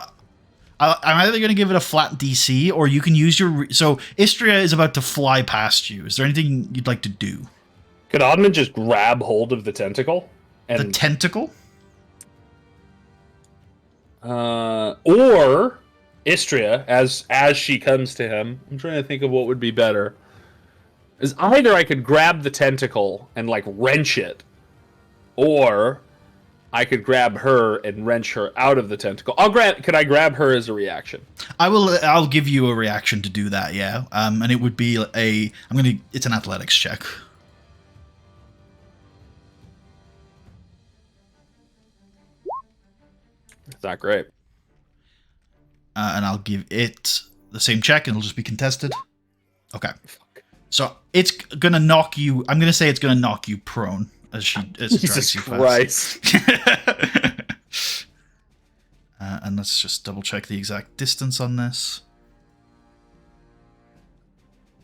I'm either going to give it a flat DC, or you can use your... So Istria is about to fly past you. Is there anything you'd like to do? Could Admand just grab hold of the tentacle? And... The tentacle? Or Istria, as she comes to him, I'm trying to think of what would be better. Is either I could grab the tentacle and like wrench it, or I could grab her and wrench her out of the tentacle. Could I grab her as a reaction? I'll give you a reaction to do that, yeah. And it would be it's an athletics check. It's not great. And I'll give it the same check, and it'll just be contested. Okay. Fuck. So it's gonna knock you. I'm gonna say it's gonna knock you prone as it Jesus drags you Christ. fast. And let's just double check the exact distance on this.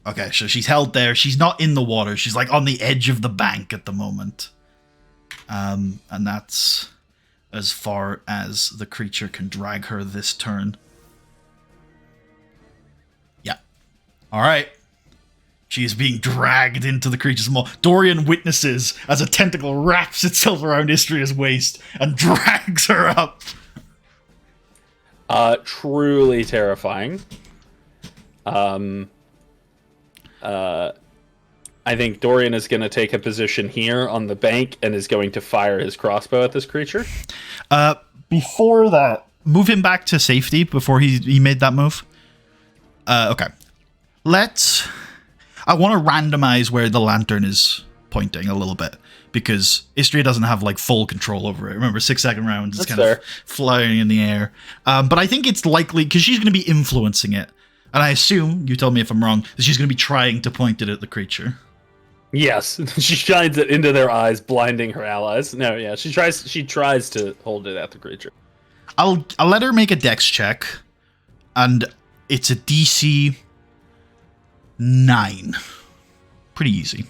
Okay, so she's held there. She's not in the water. She's like on the edge of the bank at the moment. And that's as far as the creature can drag her this turn. Yeah. All right. She is being dragged into the creature's maw. Dorian witnesses as a tentacle wraps itself around Istria's waist and drags her up. Truly terrifying. I think Dorian is going to take a position here on the bank and is going to fire his crossbow at this creature. Before that, move him back to safety before he made that move. Okay. I want to randomize where the lantern is pointing a little bit, because Istria doesn't have like full control over it. Remember, 6-second rounds is That's kind fair. of flying in the air. But I think it's likely because she's going to be influencing it, and I assume, you tell me if I'm wrong, that she's going to be trying to point it at the creature. Yes, she shines it into their eyes, blinding her allies. No, yeah, she tries to hold it at the creature. I'll let her make a dex check, and it's a DC 9. Pretty easy.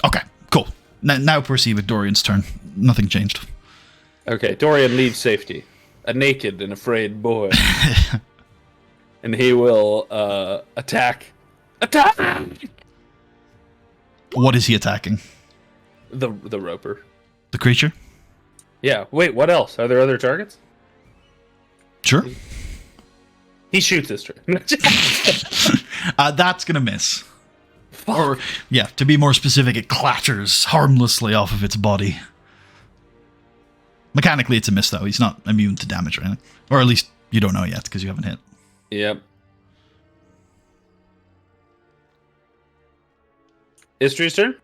Okay, cool. Now proceed with Dorian's turn. Nothing changed. Okay, Dorian leaves safety. A naked and afraid boy. And he will attack. Attack! What is he attacking? The roper. The creature? Yeah, wait, what else? Are there other targets? Sure. He shoots his turn. That's gonna miss. Or, yeah, to be more specific, it clatters harmlessly off of its body. Mechanically, it's a miss, though. He's not immune to damage or anything. Or at least you don't know yet, because you haven't hit. Yep. Istria's turn?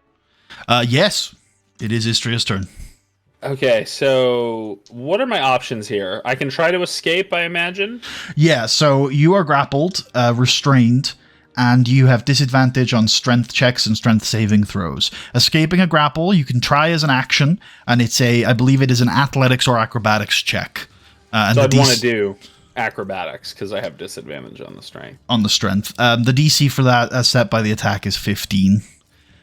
Yes, it is Istria's turn. Okay, so what are my options here? I can try to escape, I imagine? Yeah, so you are grappled, restrained, and you have disadvantage on strength checks and strength saving throws. Escaping a grapple, you can try as an action, and it's I believe it is an athletics or acrobatics check. And So I'd want to do acrobatics, because I have disadvantage on the strength. On the strength. The DC for that, as set by the attack, is 15.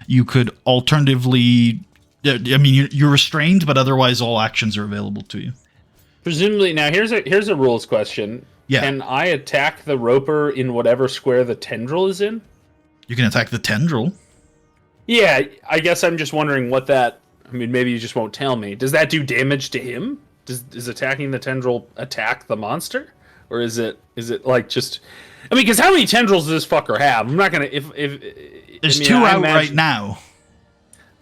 You could alternatively... I mean, you're restrained, but otherwise all actions are available to you. Presumably, now here's a rules question. Yeah. Can I attack the roper in whatever square the tendril is in? You can attack the tendril. Yeah, I guess I'm just wondering what that... I mean, maybe you just won't tell me. Does that do damage to him? Is attacking the tendril attack the monster? Or is it like just... I mean, because how many tendrils does this fucker have? I'm not going to... There's two out right now.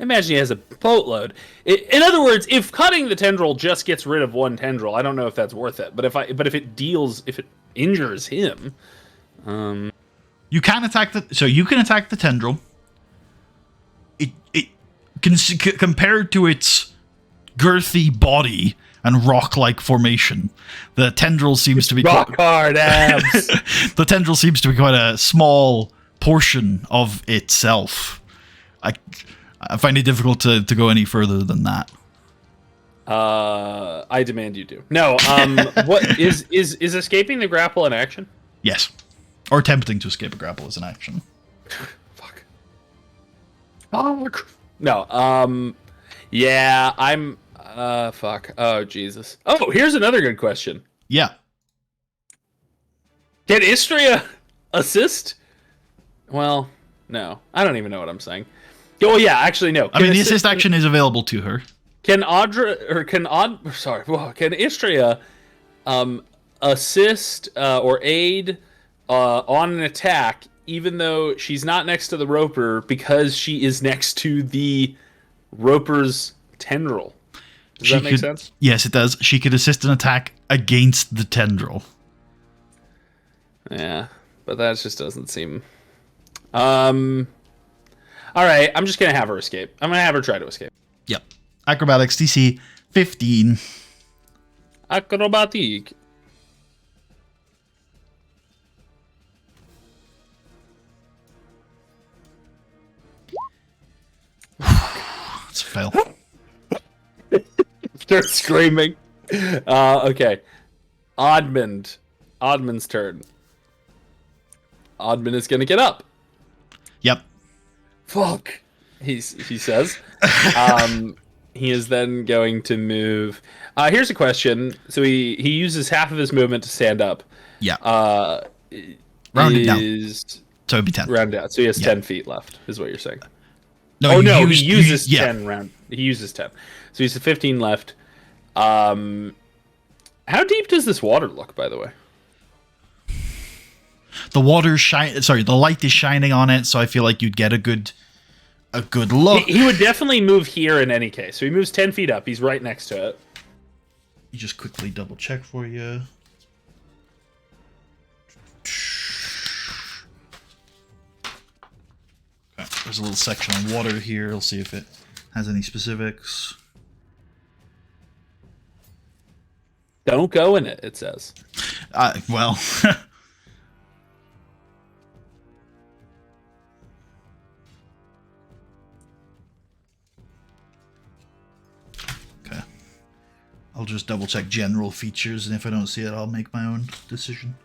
I imagine he has a boatload. In other words, if cutting the tendril just gets rid of one tendril, I don't know if that's worth it. But if it injures him, you can attack you can attack the tendril. It can, compared to its girthy body and rock-like formation, the tendril seems to be rock hard abs. The tendril seems to be quite a small portion of itself. I find it difficult to go any further than that. I demand you do. No, what is escaping the grapple an action? Yes. Or attempting to escape a grapple is an action. Fuck. Oh, no, yeah, I'm, fuck. Oh, Jesus. Oh, here's another good question. Yeah. Can Istria assist? Well, no. I don't even know what I'm saying. Oh yeah, actually no. I mean, the assist action is available to her. Can Istria assist or aid on an attack even though she's not next to the roper because she is next to the roper's tendril? Does that make sense? Yes, it does. She could assist an attack against the tendril. Yeah, but that just doesn't seem... All right, I'm just going to have her escape. I'm going to have her try to escape. Yep. Acrobatics DC 15. Acrobatic. It's a fail. Start screaming. Okay. Admand. Admand's turn. Admand is going to get up. Yep. Fuck, he says. He is then going to move. Here's a question. So he uses half of his movement to stand up. Yeah. Round it down. So it'd be 10. Round down. So he has 10 feet left, is what you're saying. No, he uses 10 round. He uses 10. So he's 15 left. How deep does this water look, by the way? The the light is shining on it, so I feel like you'd get a good look. He would definitely move here in any case. So he moves 10 feet up. He's right next to it. You just quickly double check for you. Okay. There's a little section on water here. We'll see if it has any specifics. Don't go in it, it says. Well... I'll just double check general features, and if I don't see it, I'll make my own decision.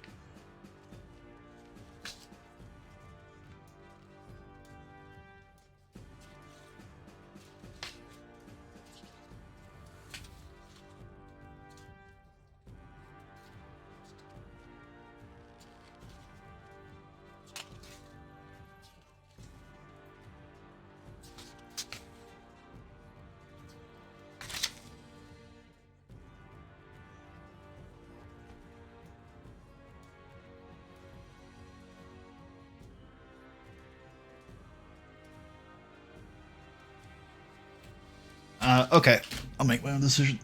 Okay, I'll make my own decision.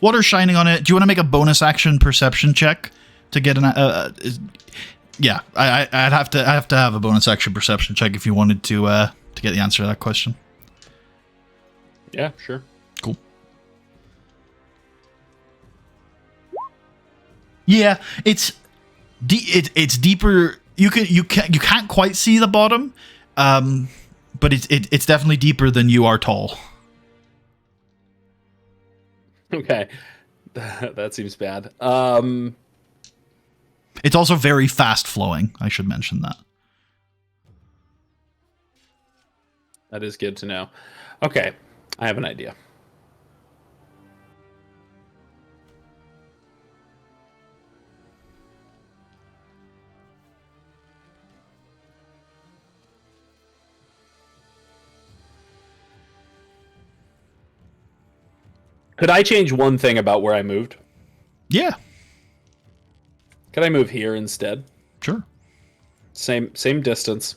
Water's shining on it. Do you want to make a bonus action perception check to get an? Yeah, I'd have to have a bonus action perception check if you wanted to get the answer to that question. Yeah, sure. Cool. Yeah, it's deeper. You can't quite see the bottom, but it's definitely deeper than you are tall. Okay, that seems bad. It's also very fast flowing. I should mention that. That is good to know. Okay, I have an idea. Could I change one thing about where I moved? Yeah. Could I move here instead? Sure. Same distance.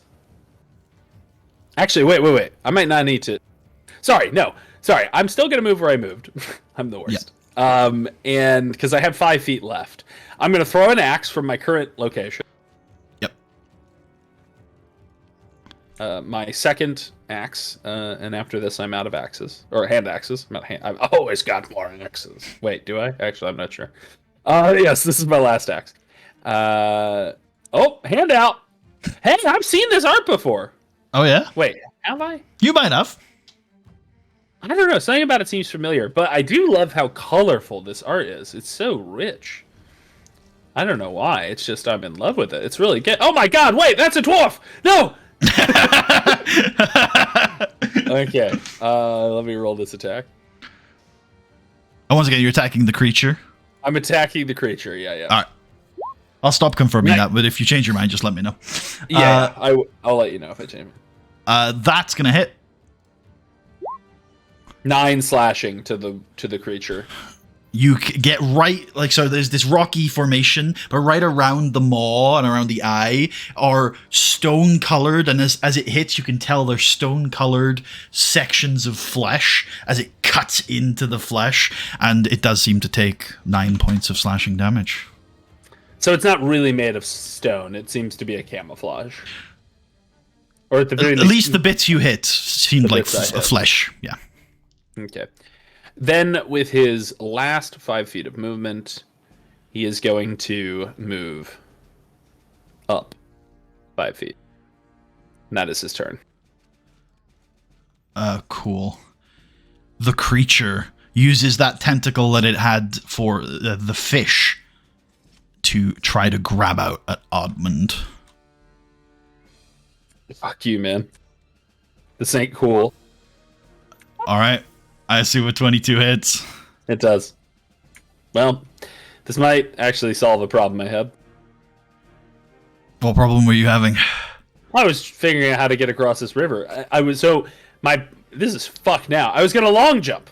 Actually, wait. I might not need to. Sorry. I'm still gonna move where I moved. I'm the worst. Yeah. And because I have 5 feet left, I'm gonna throw an axe from my current location. Yep. My second axe, and after this, I'm out of axes or hand axes. I've always got more axes. Wait, do I? Actually, I'm not sure. Yes, this is my last axe. Hand out. Hey, I've seen this art before. Oh yeah. Wait, have I? You might have. I don't know. Something about it seems familiar, but I do love how colorful this art is. It's so rich. I don't know why. It's just I'm in love with it. It's really good. Oh my god! Wait, that's a dwarf. No. Okay. Let me roll this attack. Oh, once again, you're attacking the creature. I'm attacking the creature. Yeah. All right. I'll stop confirming that, but if you change your mind, just let me know. Yeah, I'll let you know if I change. That's gonna hit. 9 slashing to the creature. You get right, like, so there's this rocky formation, but right around the maw and around the eye are stone colored, and as it hits, you can tell they're stone colored sections of flesh as it cuts into the flesh, and it does seem to take 9 points of slashing damage. So it's not really made of stone. It seems to be a camouflage. Or at the very least the bits you hit seemed like flesh. Yeah. Okay. Then with his last 5 feet of movement, he is going to move up 5 feet. And that is his turn. Cool. The creature uses that tentacle that it had for the fish to try to grab out at Admand. Fuck you, man. This ain't cool. Alright. I assume a 22 hits. It does. Well, this might actually solve a problem I had. What problem were you having? I was figuring out how to get across this river. This is fucked now. I was gonna long jump.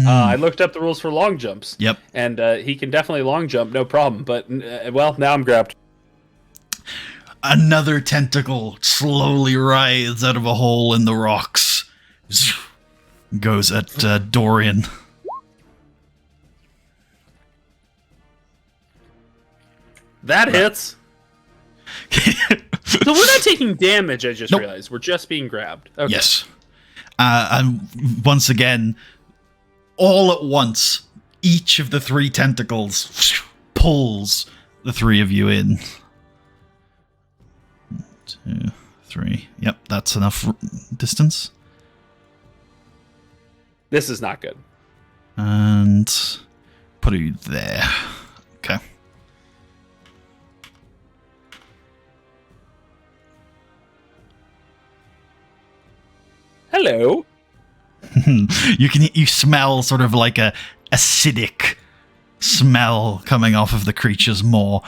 I looked up the rules for long jumps. Yep. And he can definitely long jump, no problem. But, well, now I'm grabbed. Another tentacle slowly writhes out of a hole in the rocks. Goes at Dorian. That hits. So we're not taking damage, I just Nope. realized. We're just being grabbed. Okay. Yes. And once again, all at once, each of the 3 tentacles pulls the 3 of you in. 1, 2, 3. Yep, that's enough distance. This is not good. And put you there. Okay. Hello. You smell sort of like a acidic smell coming off of the creature's maw.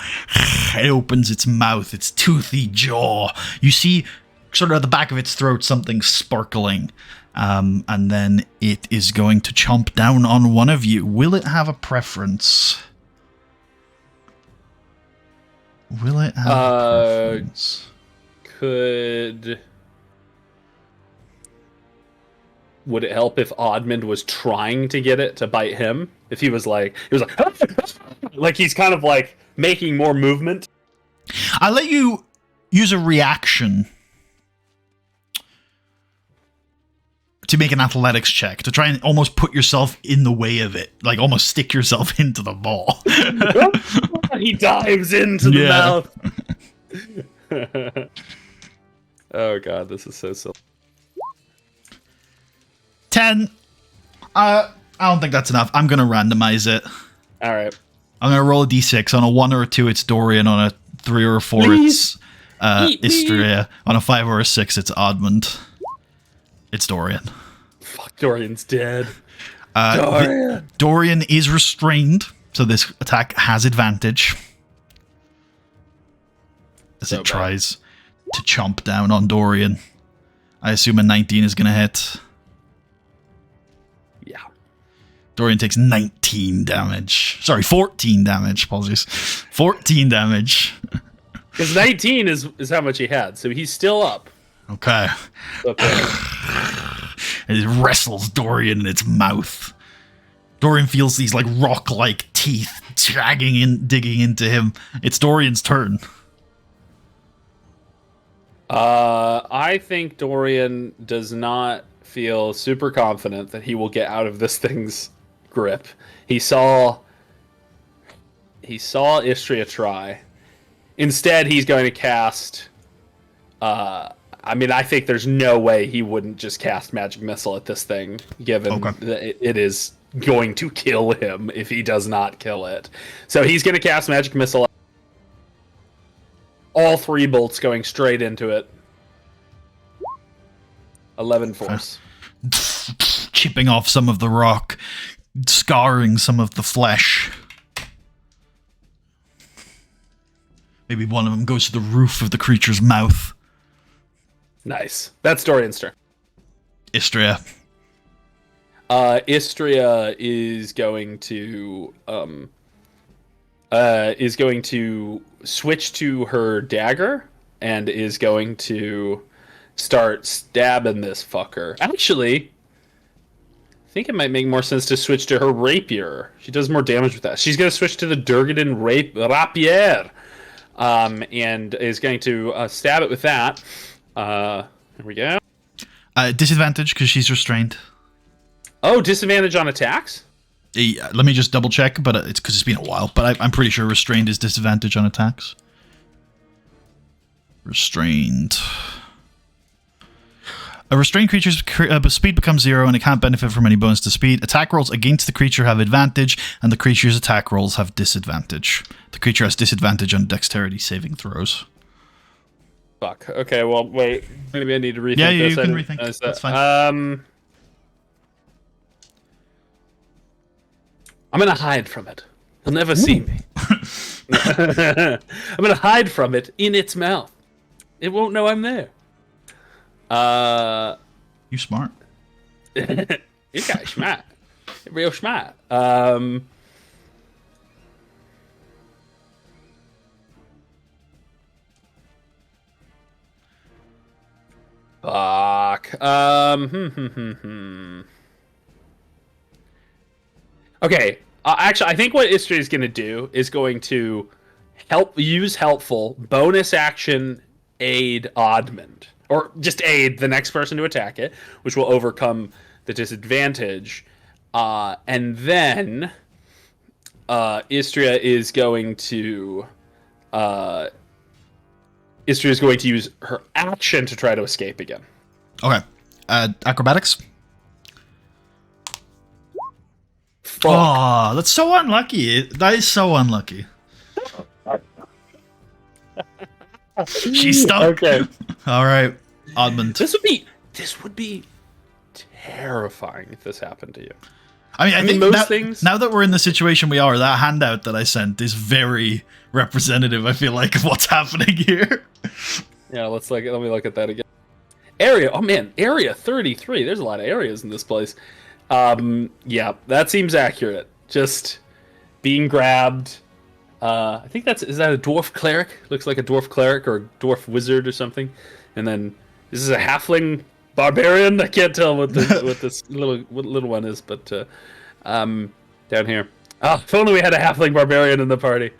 It opens its mouth, its toothy jaw. You see sort of at the back of its throat something sparkling. And then it is going to chomp down on one of you. Will it have a preference? Will it have a preference? Would it help if Admand was trying to get it to bite him? If he was like like he's kind of like making more movement? I'll let you use a reaction to make an athletics check, to try and almost put yourself in the way of it. Like almost stick yourself into the ball. He dives into the mouth. Oh god, this is so silly. 10. I don't think that's enough. I'm going to randomize it. All right. I'm going to roll a d6. On a 1 or a 2, it's Dorian. On a 3 or a 4, Please. it's Istria. On a 5 or a 6, it's Admand. It's Dorian. Fuck, Dorian's dead. Dorian is restrained, so this attack has advantage. As So it tries to chomp down on Dorian. I assume a 19 is going to hit. Yeah. Dorian takes 19 damage. Sorry, 14 damage. Apologies. 14 damage. Because 19 is how much he had, so he's still up. Okay. It wrestles Dorian in its mouth. Dorian feels these like rock-like teeth digging into him. It's Dorian's turn. I think Dorian does not feel super confident that he will get out of this thing's grip. He saw Istria try. Instead, he's going to cast. I think there's no way he wouldn't just cast Magic Missile at this thing, given that it is going to kill him if he does not kill it. So he's going to cast Magic Missile. All 3 bolts going straight into it. 11 force. Chipping off some of the rock, scarring some of the flesh. Maybe one of them goes to the roof of the creature's mouth. Nice. That's Dorian's turn. Istria. Istria is going to switch to her dagger and is going to start stabbing this fucker. Actually, I think it might make more sense to switch to her rapier. She does more damage with that. She's going to switch to the Durgadin rapier, and is going to stab it with that. Here we go. Disadvantage because she's restrained. Oh, disadvantage on attacks? Let me just double check, but it's because it's been a while. But I'm pretty sure restrained is disadvantage on attacks. Restrained. A restrained creature's speed becomes 0 and it can't benefit from any bonus to speed. Attack rolls against the creature have advantage, and the creature's attack rolls have disadvantage. The creature has disadvantage on dexterity saving throws. Fuck. Okay, well, wait. Maybe I need to rethink Yeah, this. you can rethink. That's fine. I'm gonna hide from it. He'll never see me. I'm gonna hide from it in its mouth. It won't know I'm there. You smart. You guys smart. Real smart. Fuck. Okay. Actually, I think what Istria is going to do is going to use helpful, bonus action, aid Admand. Or just aid the next person to attack it, which will overcome the disadvantage. And then Istria is going to use her action to try to escape again. Okay. Acrobatics. Fuck. Oh, that's so unlucky. That is so unlucky. She's stuck. Okay. All right, Admand. This would be terrifying if this happened to you. I mean, I think most things. Now that we're in the situation we are, that handout that I sent is very representative. I feel like of what's happening here. Yeah, let me look at that again. Area. Oh man, area 33. There's a lot of areas in this place. Yeah, that seems accurate. Just being grabbed. I think is that a dwarf cleric? Looks like a dwarf cleric or a dwarf wizard or something. And then this is a halfling barbarian. I can't tell what this little one is, but down here. Oh, if only we had a halfling barbarian in the party.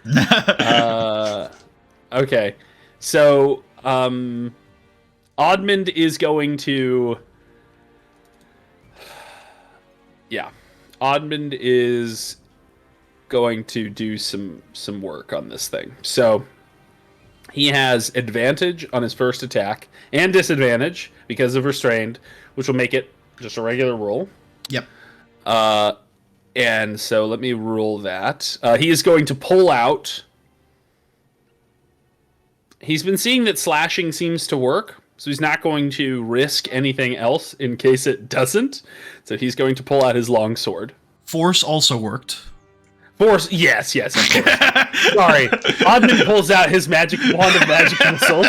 Okay, so Admand is going to. Yeah, Admand is going to do some work on this thing. So he has advantage on his first attack and disadvantage because of restrained, which will make it just a regular roll. Yep. And so let me rule that. He is going to pull out. He's been seeing that slashing seems to work, so he's not going to risk anything else in case it doesn't. So he's going to pull out his longsword. Force also worked. Force, yes, of course. Sorry, Admand pulls out his magic wand of magic missiles.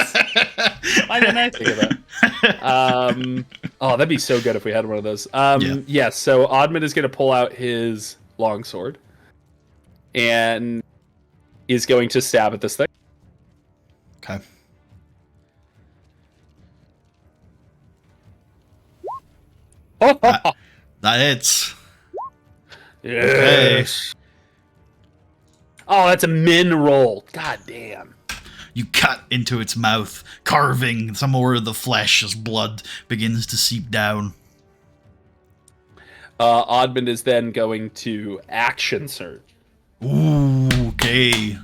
Why didn't I think of that? Oh, that'd be so good if we had one of those. Yes, so Admand is going to pull out his longsword and is going to stab at this thing. Okay. That hits. Yes. Okay. Oh, that's a min roll. God damn. You cut into its mouth, carving some more of the flesh as blood begins to seep down. Admand is then going to action surge. Ooh, okay.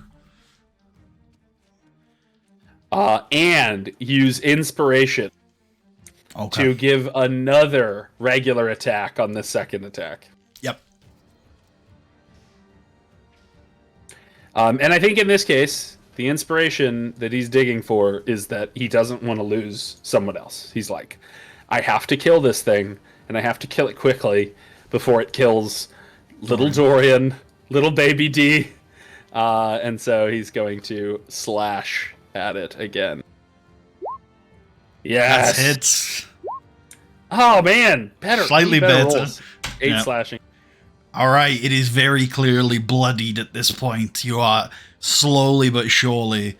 And use inspiration to give another regular attack on the second attack. Yep. And I think in this case, the inspiration that he's digging for is that he doesn't want to lose someone else. He's like, I have to kill this thing, and I have to kill it quickly before it kills little Dorian, little baby D. And so he's going to slash at it again. Yes. That hits. Oh, man. Better. Slightly better. Rolls. 8 slashing. All right, it is very clearly bloodied at this point. You are slowly but surely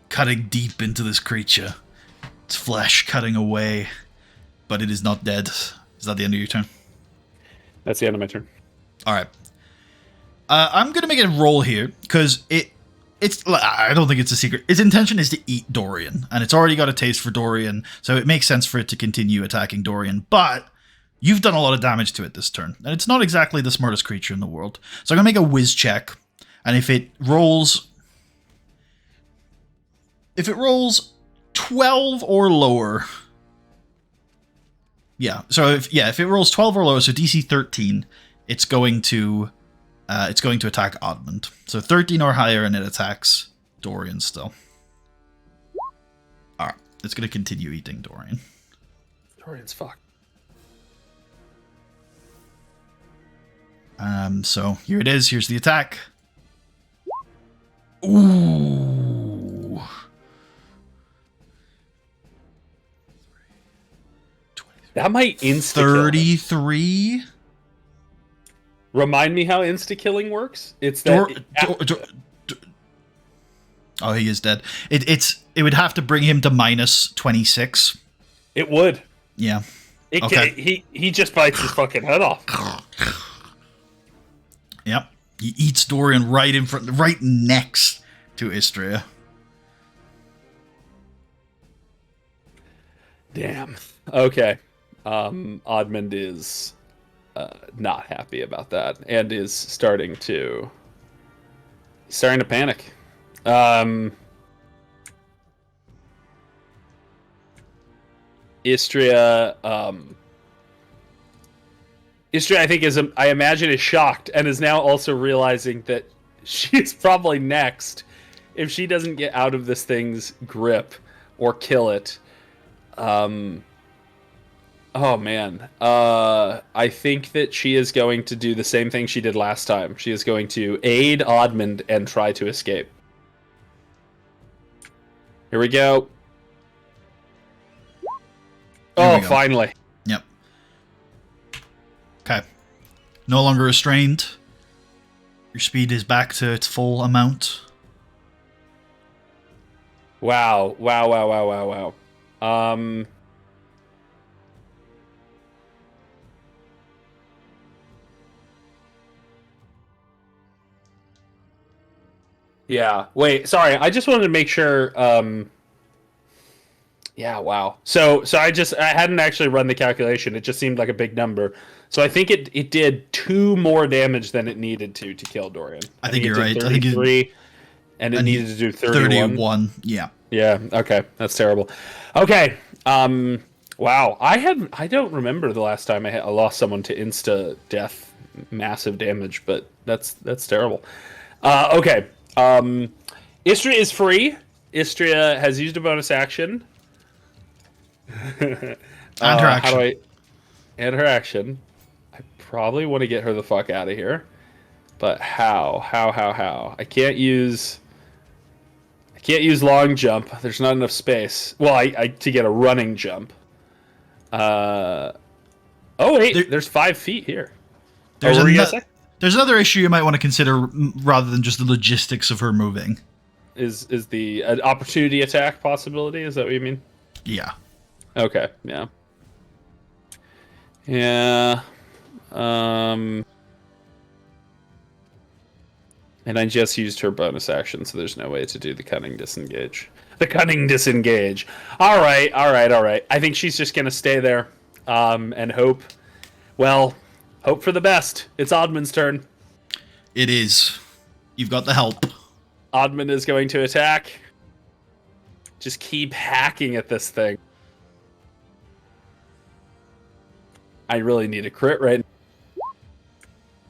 cutting deep into this creature. Its flesh cutting away, but it is not dead. Is that the end of your turn? That's the end of my turn. All right. I'm going to make a roll here, because it's. I don't think it's a secret. Its intention is to eat Dorian, and it's already got a taste for Dorian, so it makes sense for it to continue attacking Dorian, but you've done a lot of damage to it this turn, and it's not exactly the smartest creature in the world. So I'm going to make a whiz check, and if it rolls 12 or lower, if it rolls 12 or lower, so DC 13, it's going to attack Admand. So 13 or higher, and it attacks Dorian still. All right, it's going to continue eating Dorian. Dorian's fucked. So here it is. Here's the attack. Ooh. That might insta-kill. 33. Remind me how insta-killing works? It's that... Oh, he is dead. It would have to bring him to minus 26. It would. Yeah. He just bites his fucking head off. Yep. He eats Dorian right next to Istria. Damn. Okay. Admand is not happy about that and is starting to panic. Istria, I think I imagine is shocked and is now also realizing that she's probably next if she doesn't get out of this thing's grip or kill it. Oh man. I think that she is going to do the same thing she did last time. She is going to aid Admand and try to escape. Here we go. Oh, finally. Yep. Okay. No longer restrained. Your speed is back to its full amount. Wow. Wow. Yeah. Wait, sorry. I just wanted to make sure yeah, wow. So I hadn't actually run the calculation. It just seemed like a big number. So I think it did 2 more damage than it needed to kill Dorian. I think you're right. 33 and it needed to do 31. Yeah. Yeah, okay. That's terrible. Okay. Wow. I don't remember the last time I lost someone to insta death, massive damage, but that's terrible. Okay. Istria is free. Istria has used a bonus action. And her action. And her action. I probably want to get her the fuck out of here. But how? I can't use long jump. There's not enough space. Well, I to get a running jump. Oh wait, there's 5 feet here. There's another issue you might want to consider rather than just the logistics of her moving. Is the opportunity attack possibility? Is that what you mean? Yeah. Okay. Yeah. Yeah. And I just used her bonus action, so there's no way to do the cunning disengage. The cunning disengage. All right. I think she's just gonna stay there, and hope. Well, hope for the best. It's Admand's turn. It is. You've got the help. Admand is going to attack. Just keep hacking at this thing. I really need a crit right now.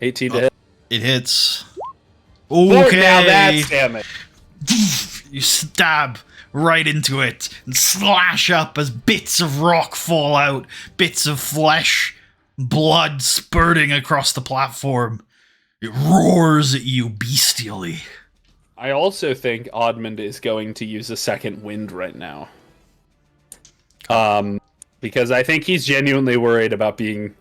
18 to hit. It hits. Okay. Now that's damage. You stab right into it and slash up as bits of rock fall out, bits of flesh, blood spurting across the platform. It roars at you bestially. I also think Admand is going to use a second wind right now. Because I think he's genuinely worried about being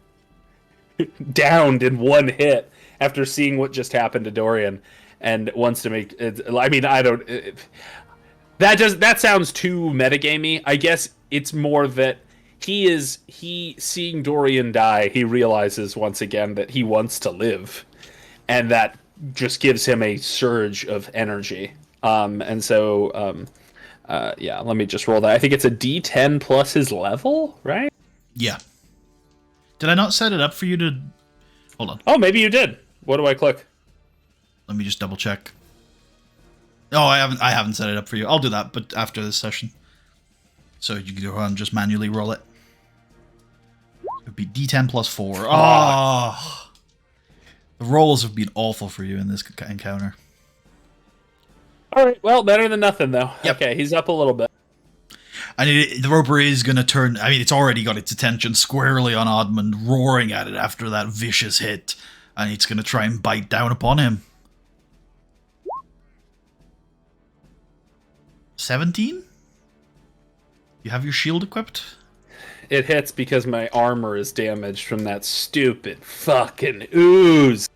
downed in one hit after seeing what just happened to Dorian, and wants to make it. I mean, I don't. That sounds too metagamey. I guess it's more that he seeing Dorian die, he realizes once again that he wants to live, and that just gives him a surge of energy. And so. Yeah, let me just roll that. I think it's a D10 plus his level, right? Yeah. Did I not set it up for you to... Hold on. Oh, maybe you did. What do I click? Let me just double check. Oh, I haven't set it up for you. I'll do that, but after this session. So you can go ahead and just manually roll it. It would be D10 plus 4. Oh! The rolls have been awful for you in this encounter. All right, well, better than nothing, though. Yep. Okay, he's up a little bit. And the roper is going to turn... I mean, it's already got its attention squarely on Admand, roaring at it after that vicious hit. And it's going to try and bite down upon him. 17? You have your shield equipped? It hits because my armor is damaged from that stupid fucking ooze.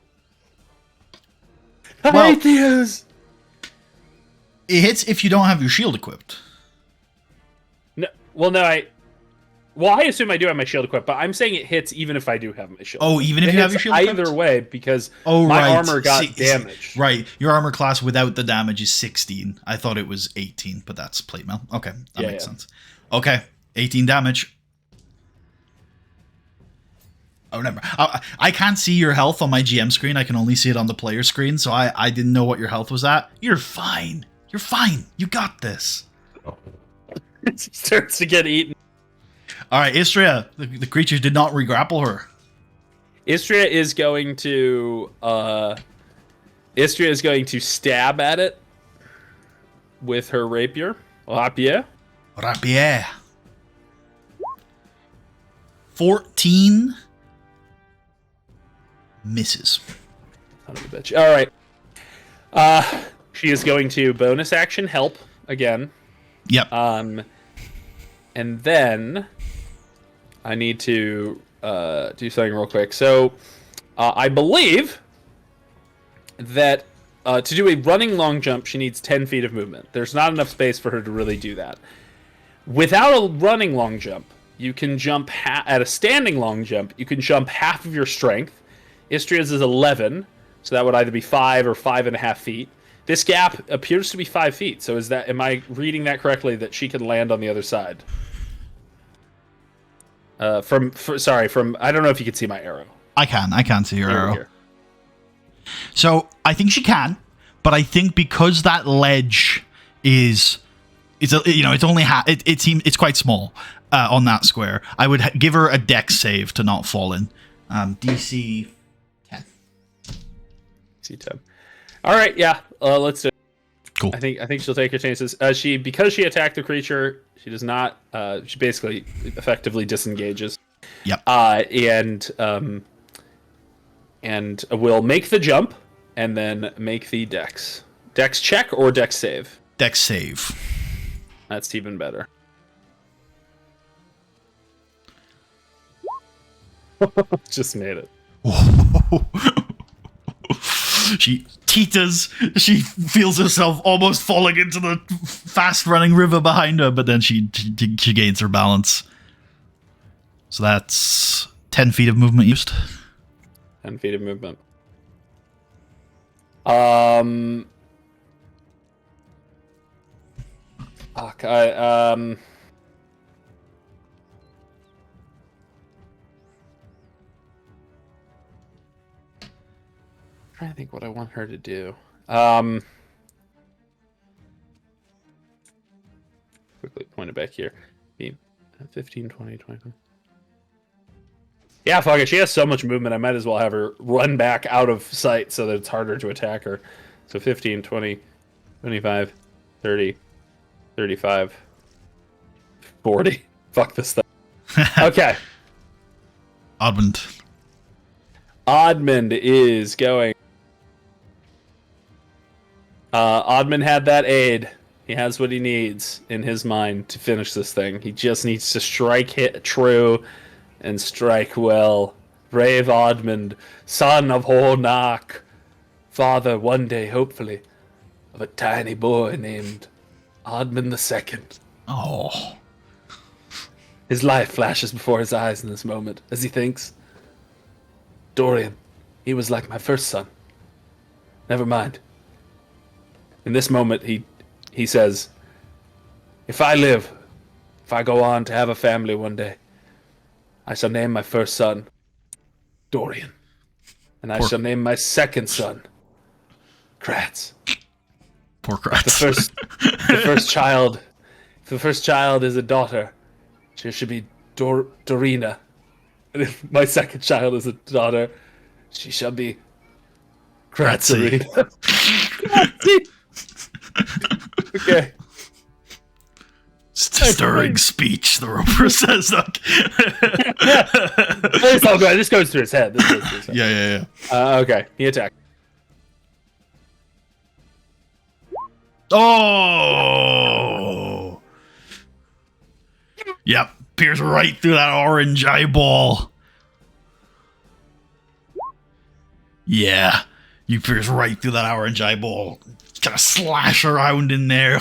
I hate the ooze! It hits if you don't have your shield equipped. No, well, no, Well, I assume I do have my shield equipped, but I'm saying it hits even if I do have my shield. Oh, even if it you have your hits shield either equipped? way, because Oh, my right. armor got damaged. Right. Your armor class without the damage is 16. I thought it was 18, but that's plate mail. Okay, that makes sense. Okay, 18 damage. Oh, never. I can't see your health on my GM screen. I can only see it on the player screen, so I didn't know what your health was at. You're fine. You're fine. You got this. It starts to get eaten. All right, Istria. The creatures did not re-grapple her. Istria is going to stab at it with her rapier. Rapier. 14 misses. Son of a bitch. All right. She is going to bonus action help again. Yep. And then I need to do something real quick. So I believe that to do a running long jump, she needs 10 feet of movement. There's not enough space for her to really do that. Without a running long jump, you can jump at a standing long jump. You can jump half of your strength. Istria's is 11, so that would either be 5 or 5.5 feet. This gap appears to be 5 feet. So am I reading that correctly? That she can land on the other side? From I don't know if you can see my arrow. I can see your arrow. Here. So I think she can, but I think because that ledge it's only it's quite small on that square. I would give her a dex save to not fall in. DC 10. C10. All right, yeah, let's do it. Cool. I think she'll take her chances. Because she attacked the creature, she does not. She basically effectively disengages. Yep. And will make the jump and then make the dex check or dex save. Dex save. That's even better. Just made it. She teeters. She feels herself almost falling into the fast-running river behind her, but then she gains her balance. So that's 10 feet of movement used. 10 feet of movement. Fuck, I'm trying to think what I want her to do. Quickly point it back here. 15, 20, 25. Yeah, fuck it. She has so much movement, I might as well have her run back out of sight so that it's harder to attack her. So 15, 20, 25, 30, 35, 40. Fuck this thing. Okay. Admand is going. Admand had that aid. He has what he needs in his mind to finish this thing. He just needs to strike hit true and strike well. Brave Admand, son of Hornak, father one day, hopefully, of a tiny boy named Admand II. Oh. His life flashes before his eyes in this moment as he thinks, Dorian, he was like my first son. Never mind. In this moment, he says, if I live, if I go on to have a family one day, I shall name my first son Dorian. And I shall name my second son Kratz. Poor Kratz. The first child is a daughter. She should be Dorina. And if my second child is a daughter, she shall be Kratzarina. Okay. Stirring speech, the Roper says that. It's all good. This goes through his head. Yeah. Okay, he attacked. Oh! Yep, pierce right through that orange eyeball. Yeah, you pierce right through that orange eyeball. Kind of slash around in there.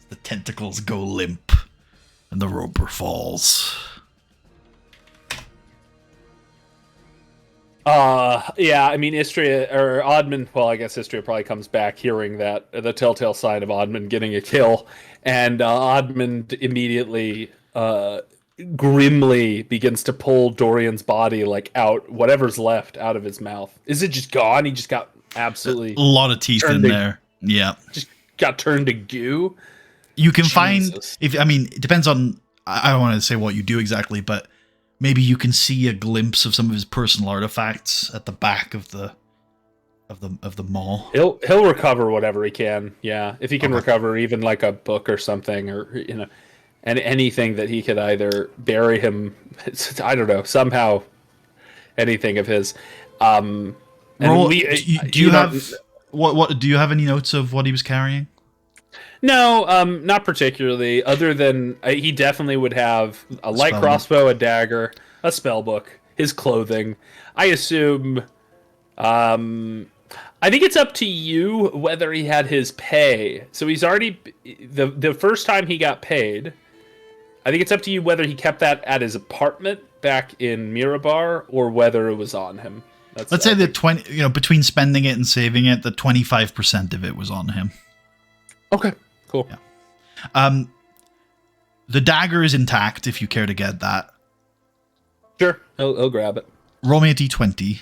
The tentacles go limp. and the roper falls. Yeah, I mean, Istria, or Admand, well, I guess Istria probably comes back hearing that, the telltale sign of Admand getting a kill, and Admand immediately, grimly begins to pull Dorian's body, like, out, whatever's left, out of his mouth. Is it just gone? He just got absolutely... A lot of teeth in there. Yeah. Just got turned to goo? You can Jesus. find, it depends on, I don't want to say what you do exactly, but maybe you can see a glimpse of some of his personal artifacts at the back of the maw. He'll recover whatever he can. Yeah, if he can recover even like a book or something, or and anything that he could either bury him. I don't know, somehow anything of his. Do you have what? Do you have any notes of what he was carrying? No, not particularly. Other than he definitely would have a light crossbow, a dagger, a spell book, his clothing. I assume. I think it's up to you whether he had his pay. So he's already the first time he got paid. I think it's up to you whether he kept that at his apartment back in Mirabar or whether it was on him. Let's say the 20. Between spending it and saving it, the 25% of it was on him. Okay. Cool. Yeah. The dagger is intact if you care to get that. Sure. He'll grab it. Roll me a d20.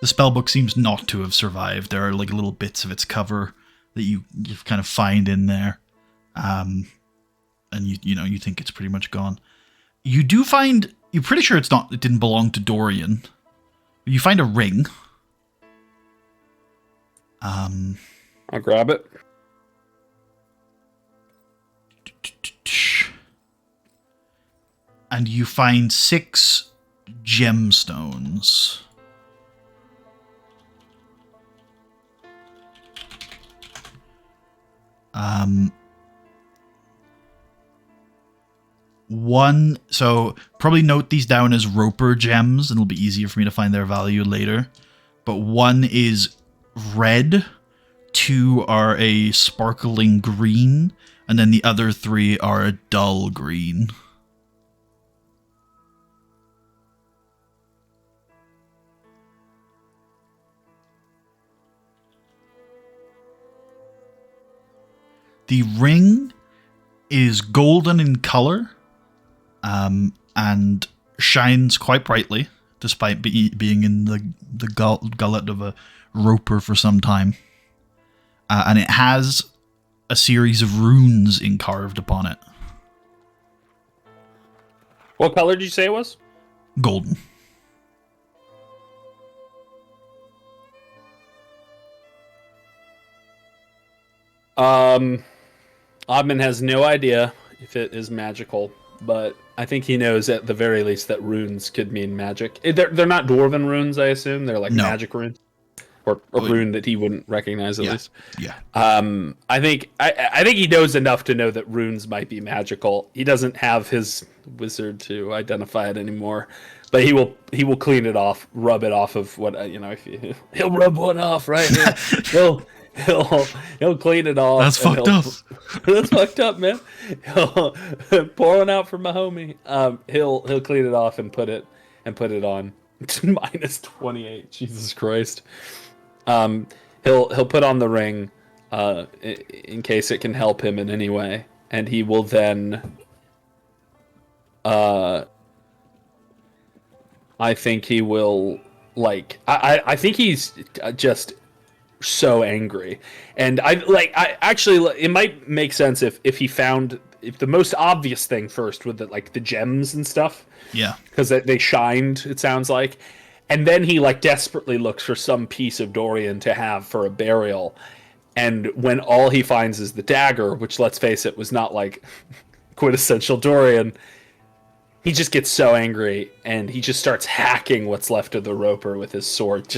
The spellbook seems not to have survived. There are like little bits of its cover that you kind of find in there. And you think it's pretty much gone. You do find, you're pretty sure it didn't belong to Dorian. You find a ring. I'll grab it. And you find 6 gemstones. One, so probably note these down as roper gems, and it'll be easier for me to find their value later. But one is red, 2 are a sparkling green, and then the other 3 are a dull green. The ring is golden in color, and shines quite brightly, despite being in the gullet of a roper for some time. And it has a series of runes carved upon it. What color did you say it was? Golden. Admand has no idea if it is magical, but I think he knows at the very least that runes could mean magic. They're not dwarven runes, I assume. They're like magic runes, or a rune that he wouldn't recognize at least. Yeah. I think he knows enough to know that runes might be magical. He doesn't have his wizard to identify it anymore, but he will clean it off, rub it off of what he'll rub one off, right? He'll clean it off. That's fucked up. That's fucked up, man. He'll pour one out for my homie. He'll clean it off and put it on minus 28. Jesus Christ. He'll put on the ring, in case it can help him in any way, and he will then. I think he will I think he's just so angry, and I actually it might make sense if the most obvious thing first with the gems and stuff, because they shined, it sounds like, and then he desperately looks for some piece of Dorian to have for a burial, and when all he finds is the dagger, which, let's face it, was not quintessential Dorian, he just gets so angry and he just starts hacking what's left of the roper with his sword.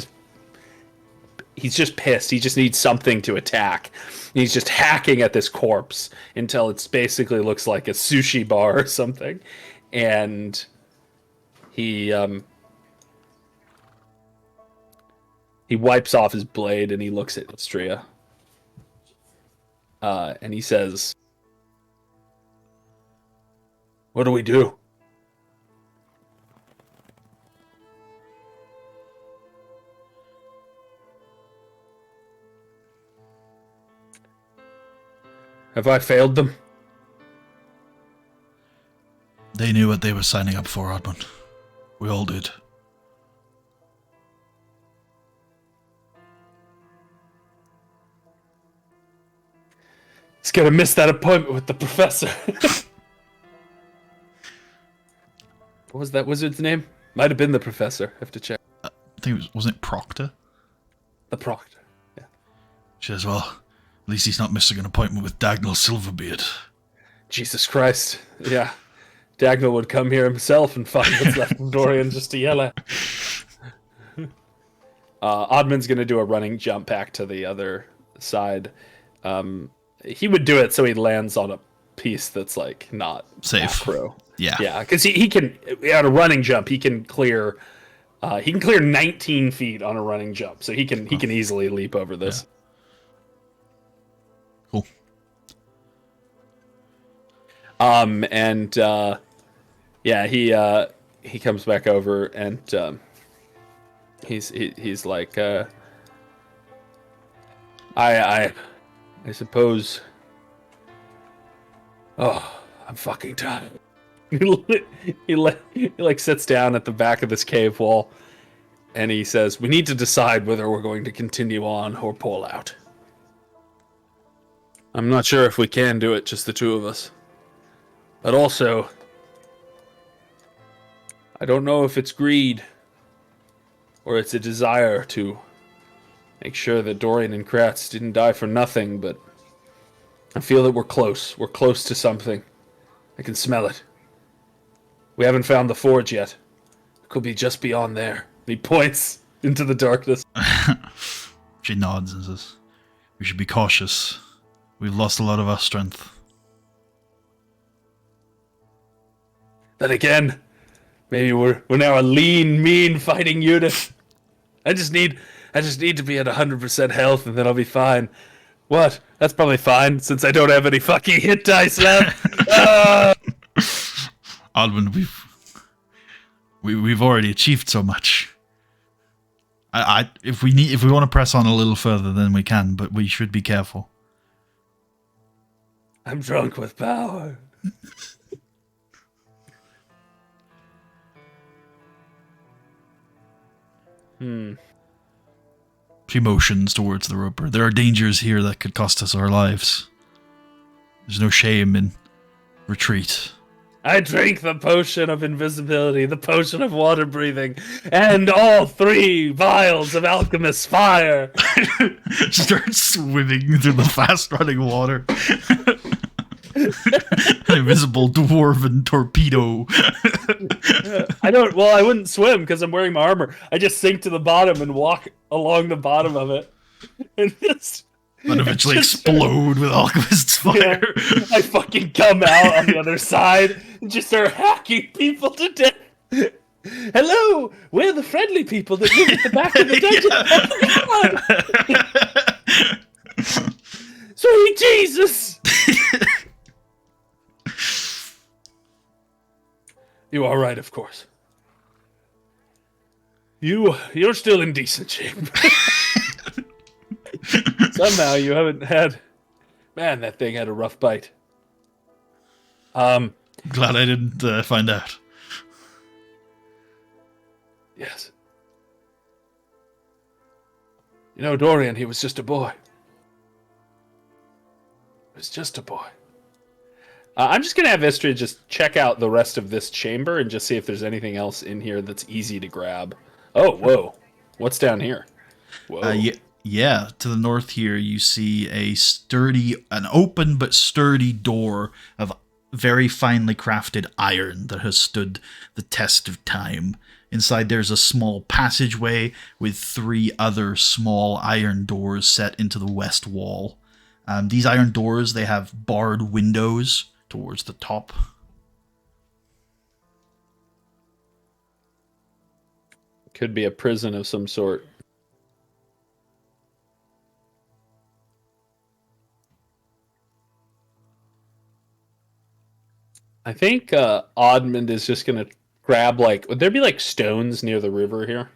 He's just pissed. He just needs something to attack. He's just hacking at this corpse until it basically looks like a sushi bar or something. And he He wipes off his blade and he looks at Istria. And he says, "What do we do?" Have I failed them? They knew what they were signing up for, Admand. We all did. He's gonna miss that appointment with the professor. What was that wizard's name? Might have been the professor. I have to check. I think wasn't it Proctor? The proctor. Yeah. She says, well, at least he's not missing an appointment with Dagnall Silverbeard. Jesus Christ. Yeah. Dagnall would come here himself and find what's left of Dorian just to yell at. Admand's gonna do a running jump back to the other side. He would do it so he lands on a piece that's like not safe. Macro. Yeah. Yeah, because he can, on a running jump, he can clear 19 feet on a running jump, so he can easily leap over this. Yeah. Cool. He comes back over and he's like, I suppose. Oh, I'm fucking tired. He like sits down at the back of this cave wall, and he says, "We need to decide whether we're going to continue on or pull out. I'm not sure if we can do it, just the two of us. But also, I don't know if it's greed or it's a desire to make sure that Dorian and Kratz didn't die for nothing, but I feel that we're close. We're close to something. I can smell it. We haven't found the forge yet. It could be just beyond there." He points into the darkness. She nods and says, we should be cautious. We've lost a lot of our strength. Then again, maybe we're now a lean, mean fighting unit. I just need to be at 100% health and then I'll be fine. What? That's probably fine since I don't have any fucking hit dice left. Admand, we've already achieved so much. If we want to press on a little further, then we can, but we should be careful. I'm drunk with power. She motions towards the roper. There are dangers here that could cost us our lives. There's no shame in retreat. I drank the potion of invisibility, the potion of water breathing, and all 3 vials of alchemist's fire. She starts swimming through the fast-running water. An invisible dwarven torpedo. I wouldn't swim because I'm wearing my armor. I just sink to the bottom and walk along the bottom of it. And eventually explode with alchemist's fire. Yeah, I fucking come out on the other side and just start hacking people to death. Hello, we're the friendly people that live at the back of the dungeon. Oh my god! Sweet Jesus! You are right, of course. You're still in decent shape. Somehow you haven't had... Man, that thing had a rough bite. Glad I didn't find out. Yes. You know, Dorian, he was just a boy. He was just a boy. I'm just going to have Istria just check out the rest of this chamber and just see if there's anything else in here that's easy to grab. Oh, whoa. What's down here? Whoa. Yeah, to the north here you see an open but sturdy door of very finely crafted iron that has stood the test of time. Inside there's a small passageway with 3 other small iron doors set into the west wall. These iron doors, they have barred windows towards the top. Could be a prison of some sort. I think Admand is just gonna grab would there be stones near the river here?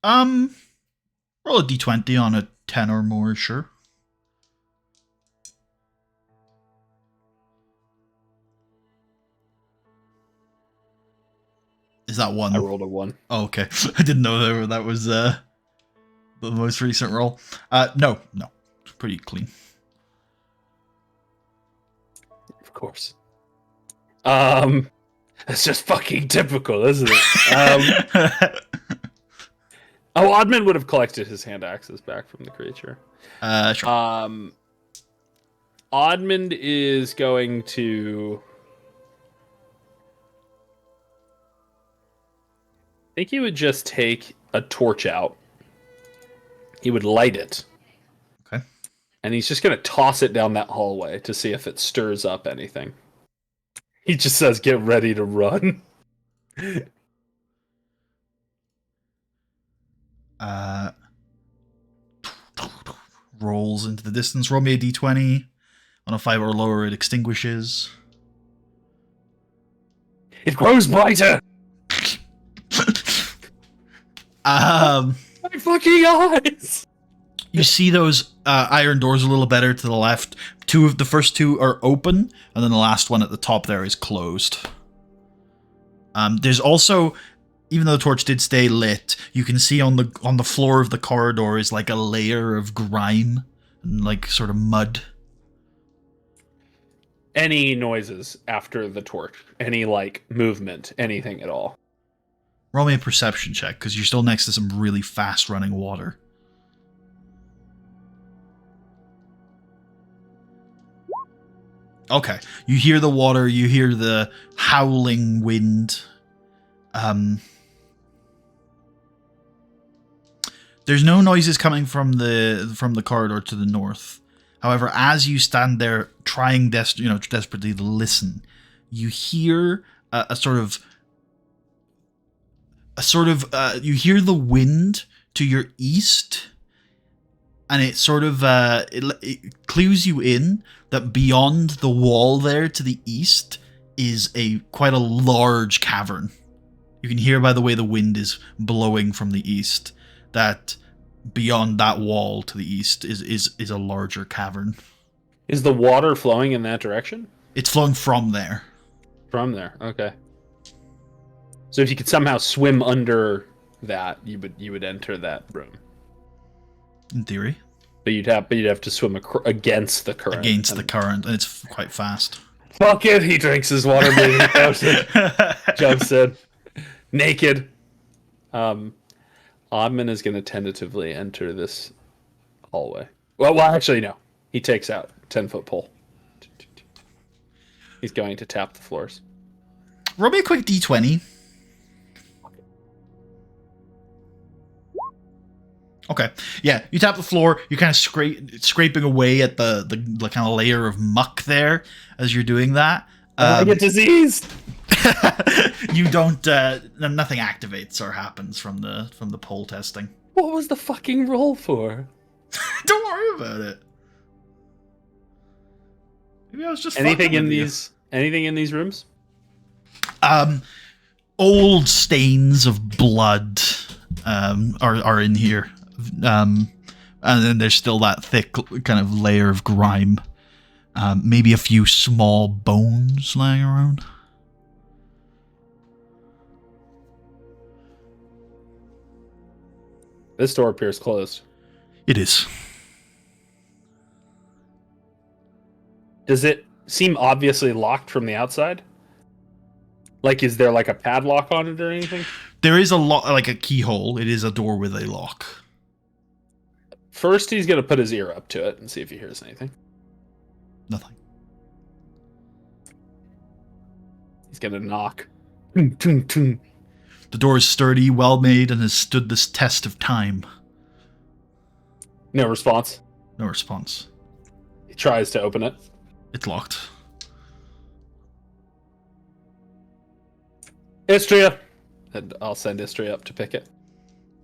Roll a d20 on a 10 or more, sure. Is that one? I rolled a 1. Oh, okay. I didn't know that was the most recent roll. No. It's pretty clean. Of course. That's just fucking typical, isn't it? Admand would have collected his hand axes back from the creature. Sure. Admand is going to. I think he would just take a torch out. He would light it. Okay. And he's just going to toss it down that hallway to see if it stirs up anything. He just says, "Get ready to run." Rolls into the distance. Roll me a d20. On a 5 or lower, it extinguishes. It grows brighter. My fucking eyes. You see those iron doors a little better to the left. The first two are open, and then the last one at the top there is closed. There's also, even though the torch did stay lit, you can see on the floor of the corridor is like a layer of grime and like sort of mud. Any noises after the torch? Any movement? Anything at all? Roll me a perception check, because you're still next to some really fast running water. Okay, you hear the water, you hear the howling wind. There's no noises coming from the corridor to the north. However, as you stand there trying desperately to listen, you hear you hear the wind to your east, and it sort of it clues you in that beyond the wall there to the east is quite a large cavern. You can hear by the way the wind is blowing from the east that beyond that wall to the east is a larger cavern. Is the water flowing in that direction? It's flowing from there. From there, okay. So if you could somehow swim under that, you would enter that room. In theory. But you'd have to swim against the current. Against the current, and it's quite fast. Fuck it, he drinks his water breathing potion. Jumps in. Naked. Admand is going to tentatively enter this hallway. Well, actually, no. He takes out 10-foot pole. He's going to tap the floors. Roll me a quick d20. Okay, yeah, you tap the floor, you're kind of scraping away at the kind of layer of muck there as you're doing that. I get diseased! You don't, nothing activates or happens from the pole testing. What was the fucking roll for? Don't worry about it. Maybe I was just anything in these rooms? Old stains of blood are in here. And then there's still that thick kind of layer of grime. Maybe a few small bones lying around. This door appears closed. It is. Does it seem obviously locked from the outside? Is there a padlock on it or anything? There is a keyhole. It is a door with a lock. First, he's going to put his ear up to it and see if he hears anything. Nothing. He's going to knock. Tung, tung, tung. The door is sturdy, well made, and has stood this test of time. No response. No response. He tries to open it. It's locked. Istria! And I'll send Istria up to pick it.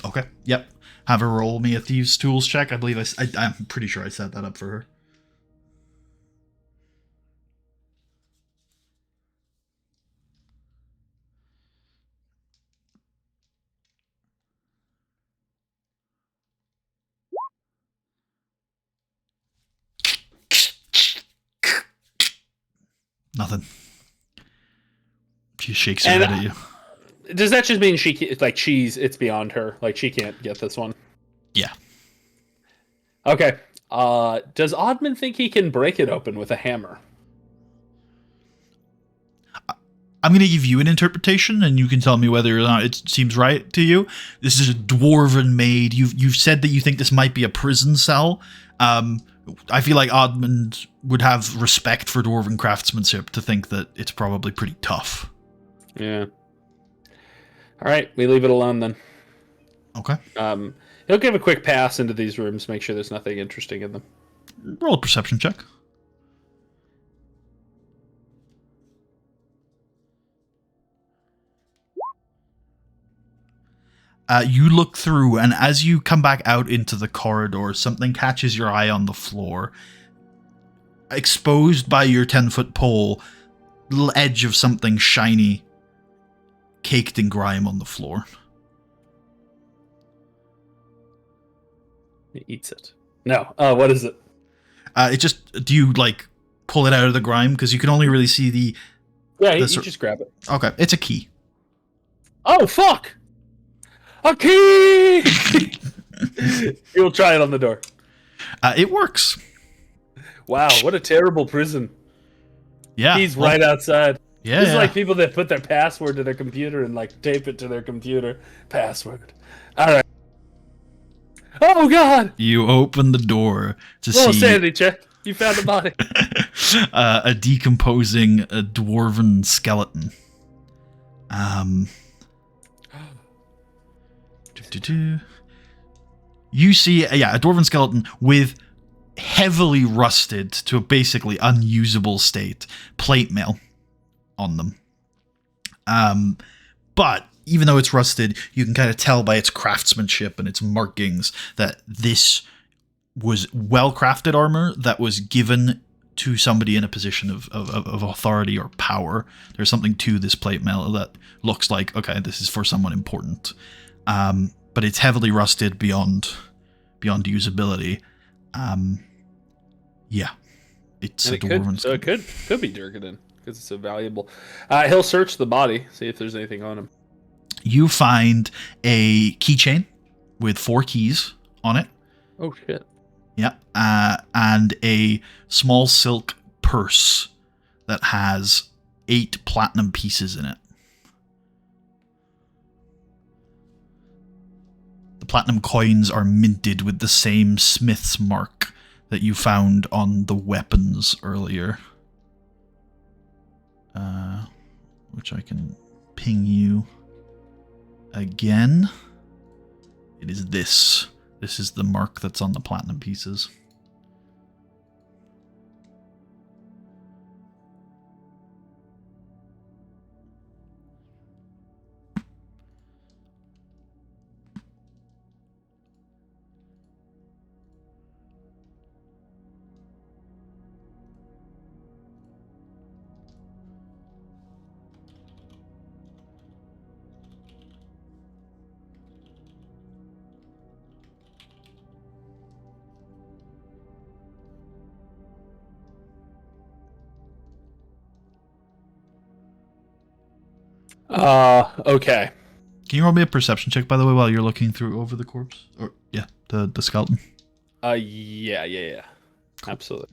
Okay, yep. Have her roll me a Thieves' Tools check. I believe I'm pretty sure I set that up for her. Nothing. She shakes her head at you. Does that just mean it's beyond her? Like, she can't get this one? Yeah. Okay. Does Admand think he can break it open with a hammer? I'm going to give you an interpretation, and you can tell me whether or not it seems right to you. This is a dwarven maid. You've said that you think this might be a prison cell. I feel like Admand would have respect for dwarven craftsmanship to think that it's probably pretty tough. Yeah. All right, we leave it alone then. Okay. He'll give a quick pass into these rooms, make sure there's nothing interesting in them. Roll a perception check. You look through, and as you come back out into the corridor, something catches your eye on the floor. Exposed by your 10-foot pole, little edge of something shiny, caked in grime on the floor. He eats it. No. What is it? Do you, like, pull it out of the grime? Because you can only really see the... Yeah, you just grab it. Okay, it's a key. Oh, fuck! A key! You'll try it on the door. It works. Wow, what a terrible prison. Yeah. He's right outside. Yeah. This is like people that put their password to their computer and like tape it to their computer. Password. Alright. Oh god! You open the door to Roll see... sanity check. You found a body. A decomposing dwarven skeleton. You see, a dwarven skeleton with heavily rusted to a basically unusable state plate mail on them. But even though it's rusted, you can kind of tell by its craftsmanship and its markings that this was well-crafted armor that was given to somebody in a position of authority or power. There's something to this plate mail that looks like, okay, this is for someone important. But it's heavily rusted beyond usability. Yeah, it's a dwarven. So it could be Durgaden because it's so valuable. He'll search the body, see if there's anything on him. You find a keychain with 4 keys on it. Oh shit. Yeah, and a small silk purse that has 8 platinum pieces in it. The platinum coins are minted with the same smith's mark that you found on the weapons earlier. Which I can ping you again. It is this. This is the mark that's on the platinum pieces. Okay. Can you roll me a perception check, by the way, while you're looking through over the corpse? Or yeah, the skeleton. Yeah. Cool. Absolutely.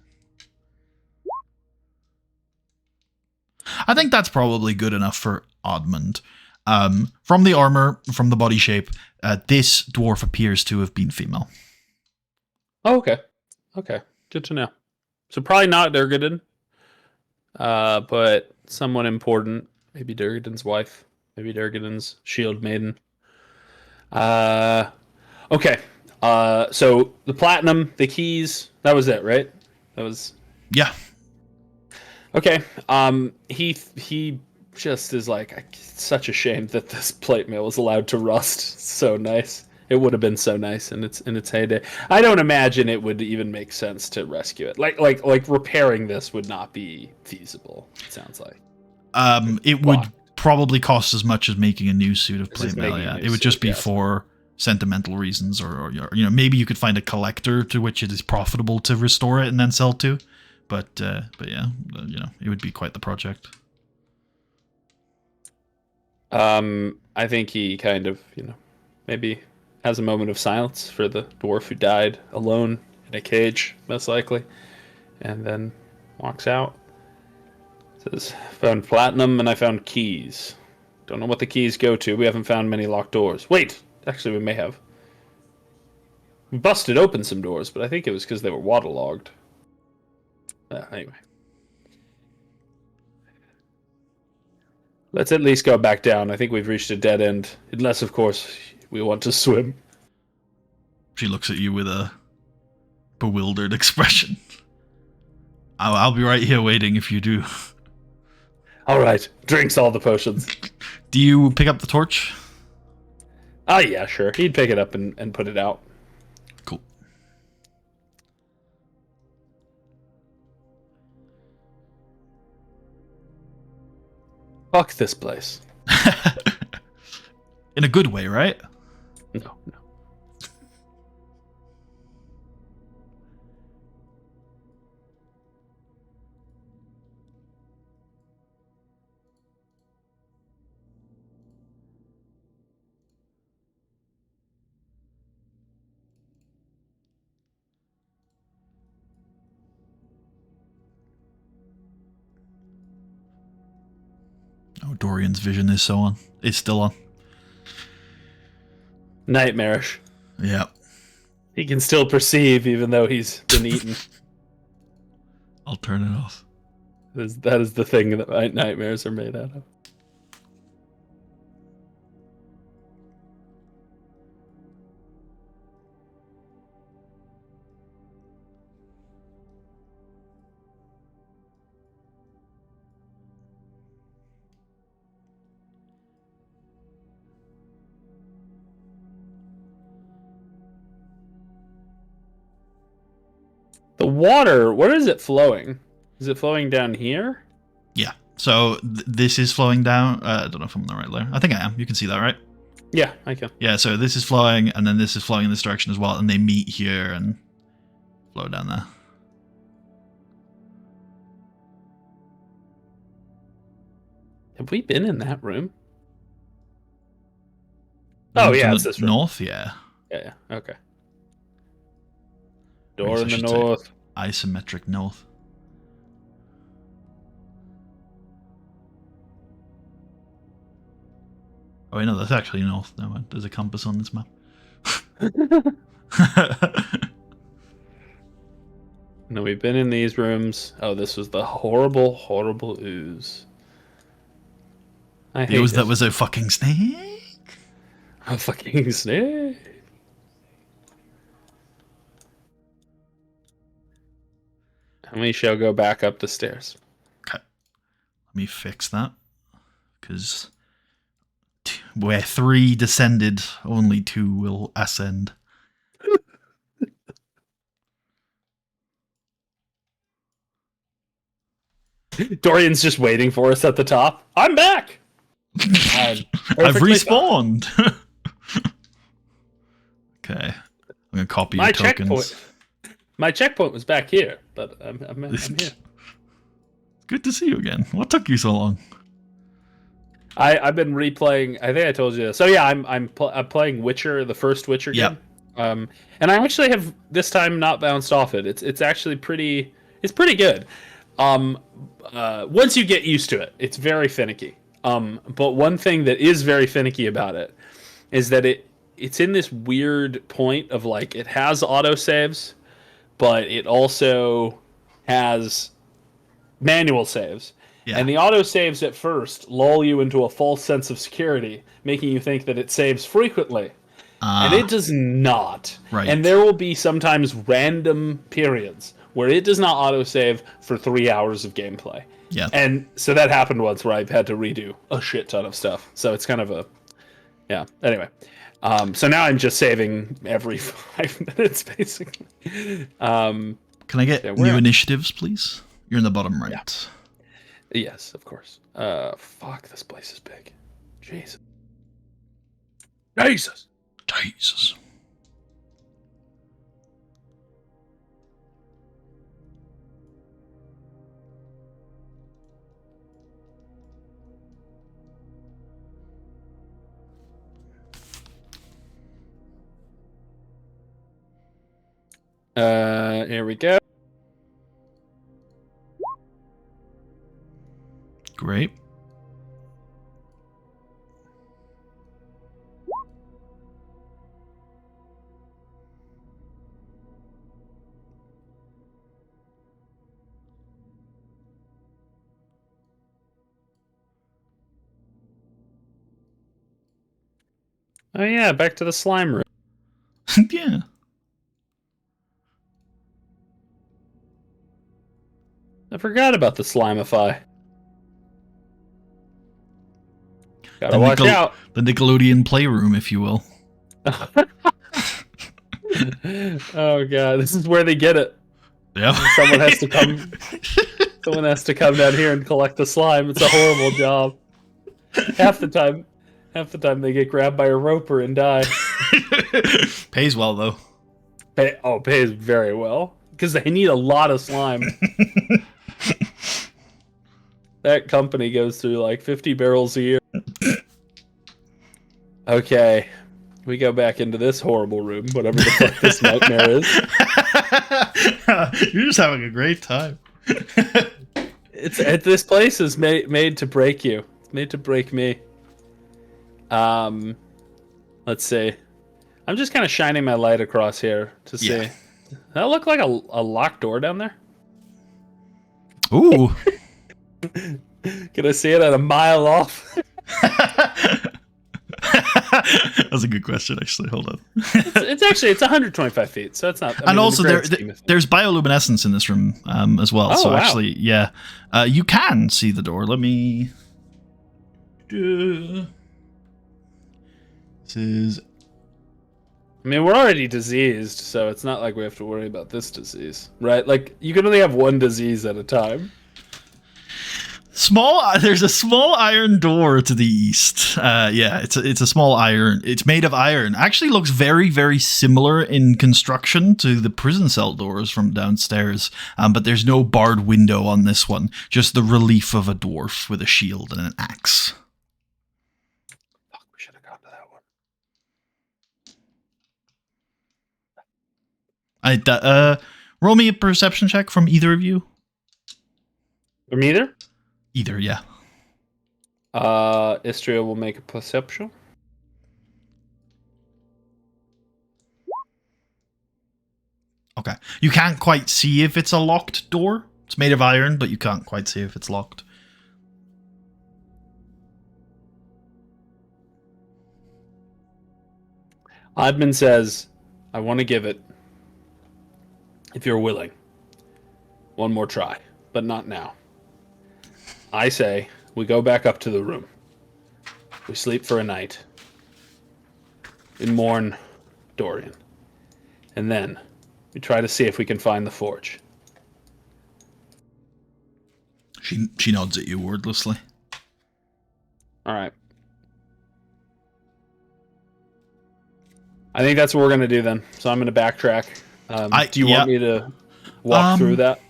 I think that's probably good enough for Admand. From the armor, from the body shape, this dwarf appears to have been female. Oh, okay. Okay. Good to know. So probably not Durgaden. But someone important. Maybe Durgaden's wife. Maybe Durgaden's shield maiden. Okay. So the platinum, the keys, that was it, right? That was... Yeah. Okay. He just is like, it's such a shame that this plate mail was allowed to rust. So nice. It would have been so nice in its heyday. I don't imagine it would even make sense to rescue it. Like repairing this would not be feasible. It sounds like. It would probably cost as much as making a new suit of plate mail. Yeah, it would just be for sentimental reasons, or maybe you could find a collector to which it is profitable to restore it and then sell to. But yeah, it would be quite the project. I think he kind of, maybe has a moment of silence for the dwarf who died alone in a cage, most likely, and then walks out. Says, found platinum and I found keys. Don't know what the keys go to. We haven't found many locked doors. Wait! Actually, we may have. We busted open some doors, but I think it was because they were waterlogged. Anyway. Let's at least go back down. I think we've reached a dead end. Unless, of course, we want to swim. She looks at you with a bewildered expression. I'll be right here waiting if you do. Alright. Drinks all the potions. Do you pick up the torch? Ah, yeah, sure. He'd pick it up and put it out. Cool. Fuck this place. In a good way, right? No. Oh, Dorian's vision is so on. It's still on. Nightmarish. Yeah. He can still perceive even though he's been eaten. I'll turn it off. That is the thing that nightmares are made out of. The water, where is it flowing? Is it flowing down here? Yeah. So this is flowing down. I don't know if I'm in the right layer. I think I am. You can see that, right? Yeah, I can. Yeah, so this is flowing, and then this is flowing in this direction as well, and they meet here and flow down there. Have we been in that room? Oh, yeah, it's this room. North, yeah. Yeah, okay. Door in the north. Isometric north. Oh, wait, no, that's actually north. No, there's a compass on this map. No, we've been in these rooms. Oh, this was the horrible, horrible ooze. I hate that was a fucking snake. A fucking snake. And we shall go back up the stairs. Okay. Let me fix that. Because where 3 descended, only 2 will ascend. Dorian's just waiting for us at the top. I'm back! I've respawned! Okay. I'm going to copy your tokens. My checkpoint was back here, but I'm here. Good to see you again. What took you so long? I've been replaying. I think I told you this. So yeah, I'm playing Witcher, the first Witcher game. And I actually have this time not bounced off it. It's actually pretty. It's pretty good. Once you get used to it, it's very finicky. But one thing that is very finicky about it is that it's in this weird point of like it has autosaves, but it also has manual saves. Yeah. And the autosaves at first lull you into a false sense of security, making you think that it saves frequently. And it does not. Right. And there will be sometimes random periods where it does not autosave for 3 hours of gameplay. Yeah. And so that happened once where I've had to redo a shit ton of stuff. So it's kind of a... Yeah. Anyway. So now I'm just saving every 5 minutes, basically. Can I get new initiatives, please? You're in the bottom right. Yeah. Yes, of course. Fuck, this place is big. Jesus. Jesus. Jesus. Here we go. Great. Oh yeah, back to the slime room. Yeah. I forgot about the Slimify. Gotta The watch out. The Nickelodeon playroom, if you will. Oh god, this is where they get it. Yeah. Someone has to come. Someone has to come down here and collect the slime. It's a horrible job. Half the time they get grabbed by a roper and die. Pays well though. Pays very well because they need a lot of slime. That company goes through like 50 barrels a year. Okay, we go back into this horrible room, whatever the fuck this nightmare is. You're just having a great time. This place is made to break you. It's made to break me. Let's see. I'm just kind of shining my light across here to see. Yeah. Does that look like a locked door down there? Ooh. Can I see it at a mile off? That's a good question, actually. Hold on. It's 125 feet, so it's not. And also, there's bioluminescence in this room as well. Oh, so wow. actually, yeah, you can see the door. Let me. This is. I mean, we're already diseased, so it's not like we have to worry about this disease, right? Like, you can only have one disease at a time. There's a small iron door to the east. Yeah, it's a small iron. It's made of iron. Actually looks very, very similar in construction to the prison cell doors from downstairs. But there's no barred window on this one. Just the relief of a dwarf with a shield and an axe. Fuck, we should have gone to that one. Roll me a perception check from either of you. From either? Either, yeah. Istria will make a perception. Okay. You can't quite see if it's a locked door. It's made of iron, but you can't quite see if it's locked. Admand says, I want to give it, if you're willing, one more try, but not now. I say, we go back up to the room. We sleep for a night. We mourn Dorian. And then, we try to see if we can find the forge. She nods at you wordlessly. Alright. I think that's what we're going to do then. So I'm going to backtrack. Do you want me to walk through that?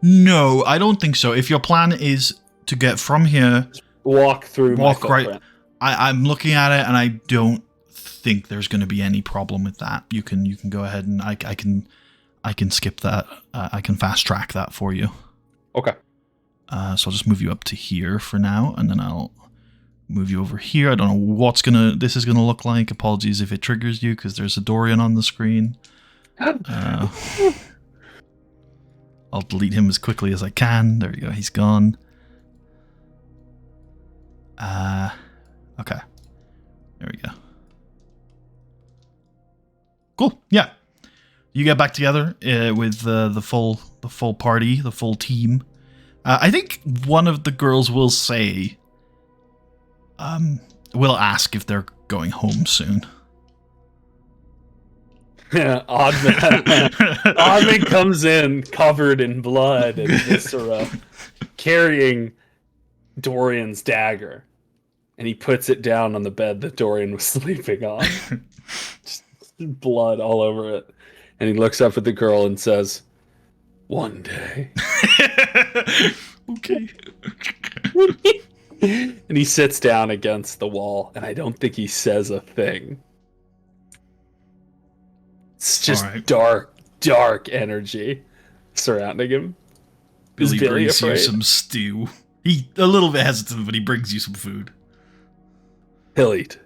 No, I don't think so. If your plan is to get from here, walk through my right. footprint. I'm looking at it, and I don't think there's going to be any problem with that. You can go ahead, and I can skip that. I can fast track that for you. Okay. So I'll just move you up to here for now, and then I'll move you over here. I don't know what this is gonna look like. Apologies if it triggers you, because there's a Dorian on the screen. I'll delete him as quickly as I can. There you go, he's gone. Okay. There we go. Cool. Yeah. You get back together with the full party, the full team. I think one of the girls will say, will ask if they're going home soon. Admand comes in covered in blood and viscera, carrying Dorian's dagger, and he puts it down on the bed that Dorian was sleeping on. Just blood all over it. And he looks up at the girl and says, "One day." Okay. And he sits down against the wall, and I don't think he says a thing. It's just All right. dark energy surrounding him. Is Billy Billy brings you afraid? some stew. He a little bit hesitant, but he brings you some food. He'll eat.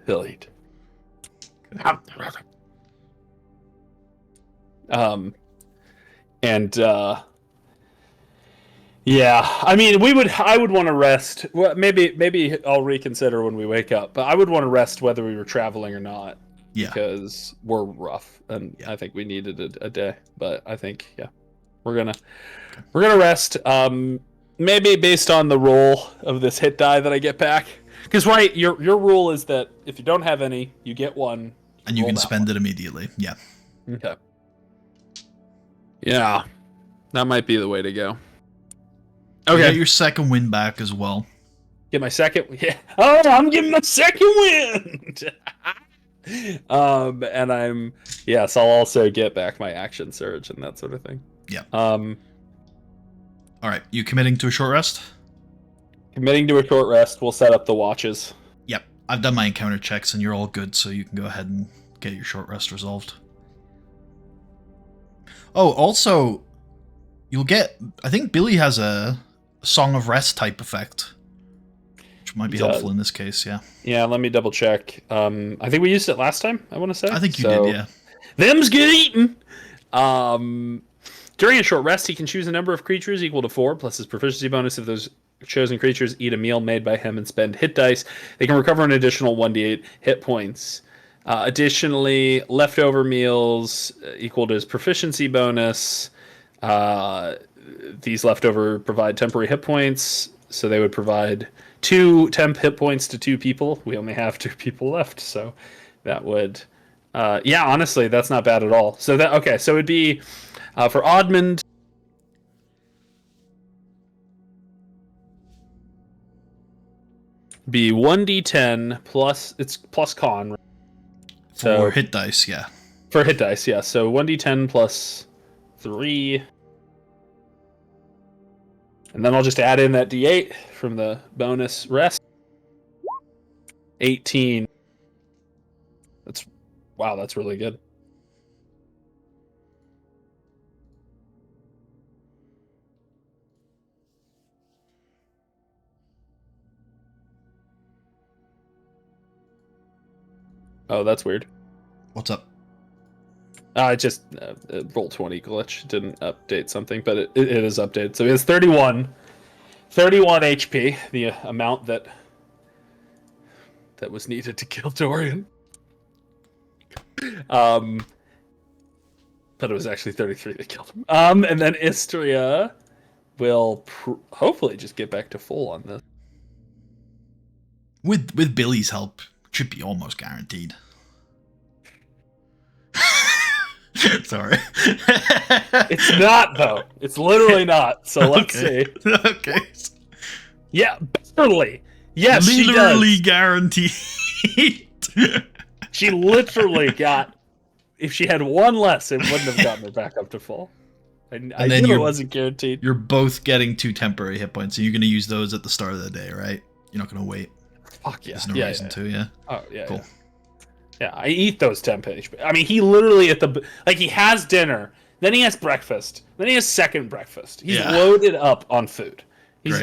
And yeah, I mean, I would want to rest. Well, maybe I'll reconsider when we wake up, but I would want to rest whether we were traveling or not. Yeah. Because we're rough, and I think we needed a day. But I think, yeah, we're gonna rest. Maybe based on the roll of this hit die that I get back. Because right, your rule is that if you don't have any, you get one, And you roll can that spend one. it immediately. Yeah. Okay. Yeah, that might be the way to go. You Okay. get your second win back as well. Get my second. Yeah. Oh, I'm getting my second win. And I'll also get back my action surge and that sort of thing. Yeah. All right. You committing to a short rest? Committing to a short rest. We'll set up the watches. Yep. I've done my encounter checks and you're all good, so you can go ahead and get your short rest resolved. Oh, also, you'll get... I think Billy has a Song of Rest type effect, which might be helpful in this case, yeah. Yeah, let me double check. I think we used it last time, I want to say. I think you did, yeah. Them's get eaten! During a short rest, he can choose a number of creatures equal to 4, plus his proficiency bonus if those chosen creatures eat a meal made by him and spend hit dice. They can recover an additional 1d8 hit points. Additionally, leftover meals equal to his proficiency bonus. These leftover provide temporary hit points, so they would provide 2 temp hit points to 2 people. We only have 2 people left, so that would... yeah, honestly, that's not bad at all. So it'd be for Admand... be 1d10 plus... It's plus con, right? For hit dice, yeah. For hit dice, yeah. So 1d10 plus 3... And then I'll just add in that d8 from the bonus rest. 18. Wow, that's really good. Oh, that's weird. What's up? It just roll 20 glitch didn't update something, but it is updated. So it's 31 HP, the amount that was needed to kill Dorian. But it was actually 33 that killed him. And then Istria will hopefully just get back to full on this. With Billy's help, it should be almost guaranteed. Sorry. It's not, though. It's literally not. So let's see. Okay. Yeah, barely. Yes, literally she does. guaranteed. She literally got... If she had one less, it wouldn't have gotten her back up to full. I knew it wasn't guaranteed. You're both getting 2 temporary hit points, so you're going to use those at the start of the day, right? You're not going to wait. Fuck yeah. There's no reason to, yeah? Oh, yeah. Cool. Yeah, I eat those temp HP. I mean, he literally he has dinner, then he has breakfast, then he has second breakfast. He's loaded up on food.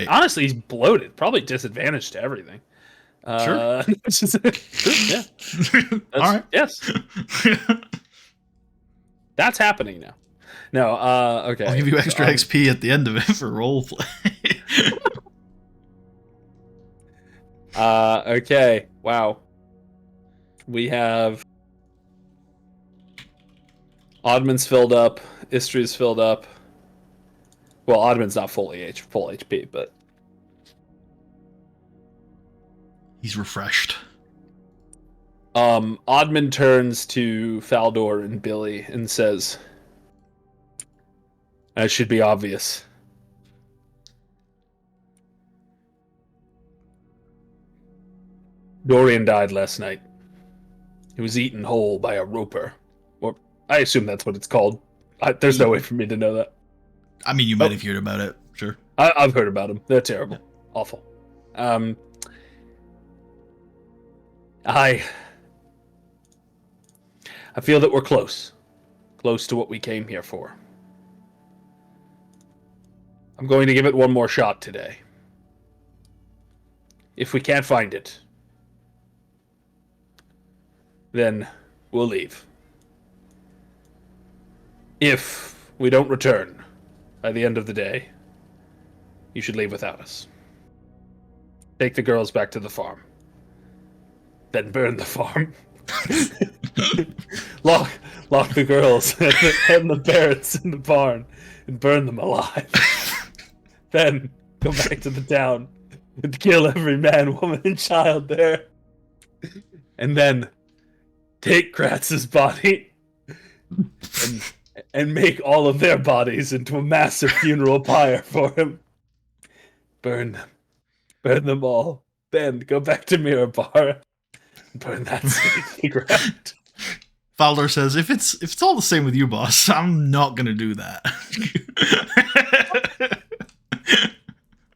Honestly, he's bloated. Probably disadvantaged to everything. Sure. Yeah. All right. Yes. That's happening now. No, okay. I'll give you extra XP at the end of it for roleplay. Okay. Wow. We have Admand's filled up, Istri's filled up. Well, Admand's not full HP, but he's refreshed. Admand turns to Faldor and Billy and says, "That should be obvious. Dorian died last night. He was eaten whole by a roper. Or I assume that's what it's called. There's no way for me to know that. I mean, you might have heard about it. Sure. I've heard about them. They're terrible. Yeah. Awful. I feel that we're close. close to what we came here for. I'm going to give it one more shot today. If we can't find it, then we'll leave. If we don't return by the end of the day, you should leave without us. Take the girls back to the farm. Then burn the farm. lock the girls and the parrots in the barn and burn them alive. Then go back to the town and kill every man, woman, and child there. And then take Kratz's body and make all of their bodies into a massive funeral pyre for him. Burn them. Burn them all. Then go back to Mirabar and burn that city to the ground. Faldor says, if it's all the same with you, boss, I'm not gonna do that.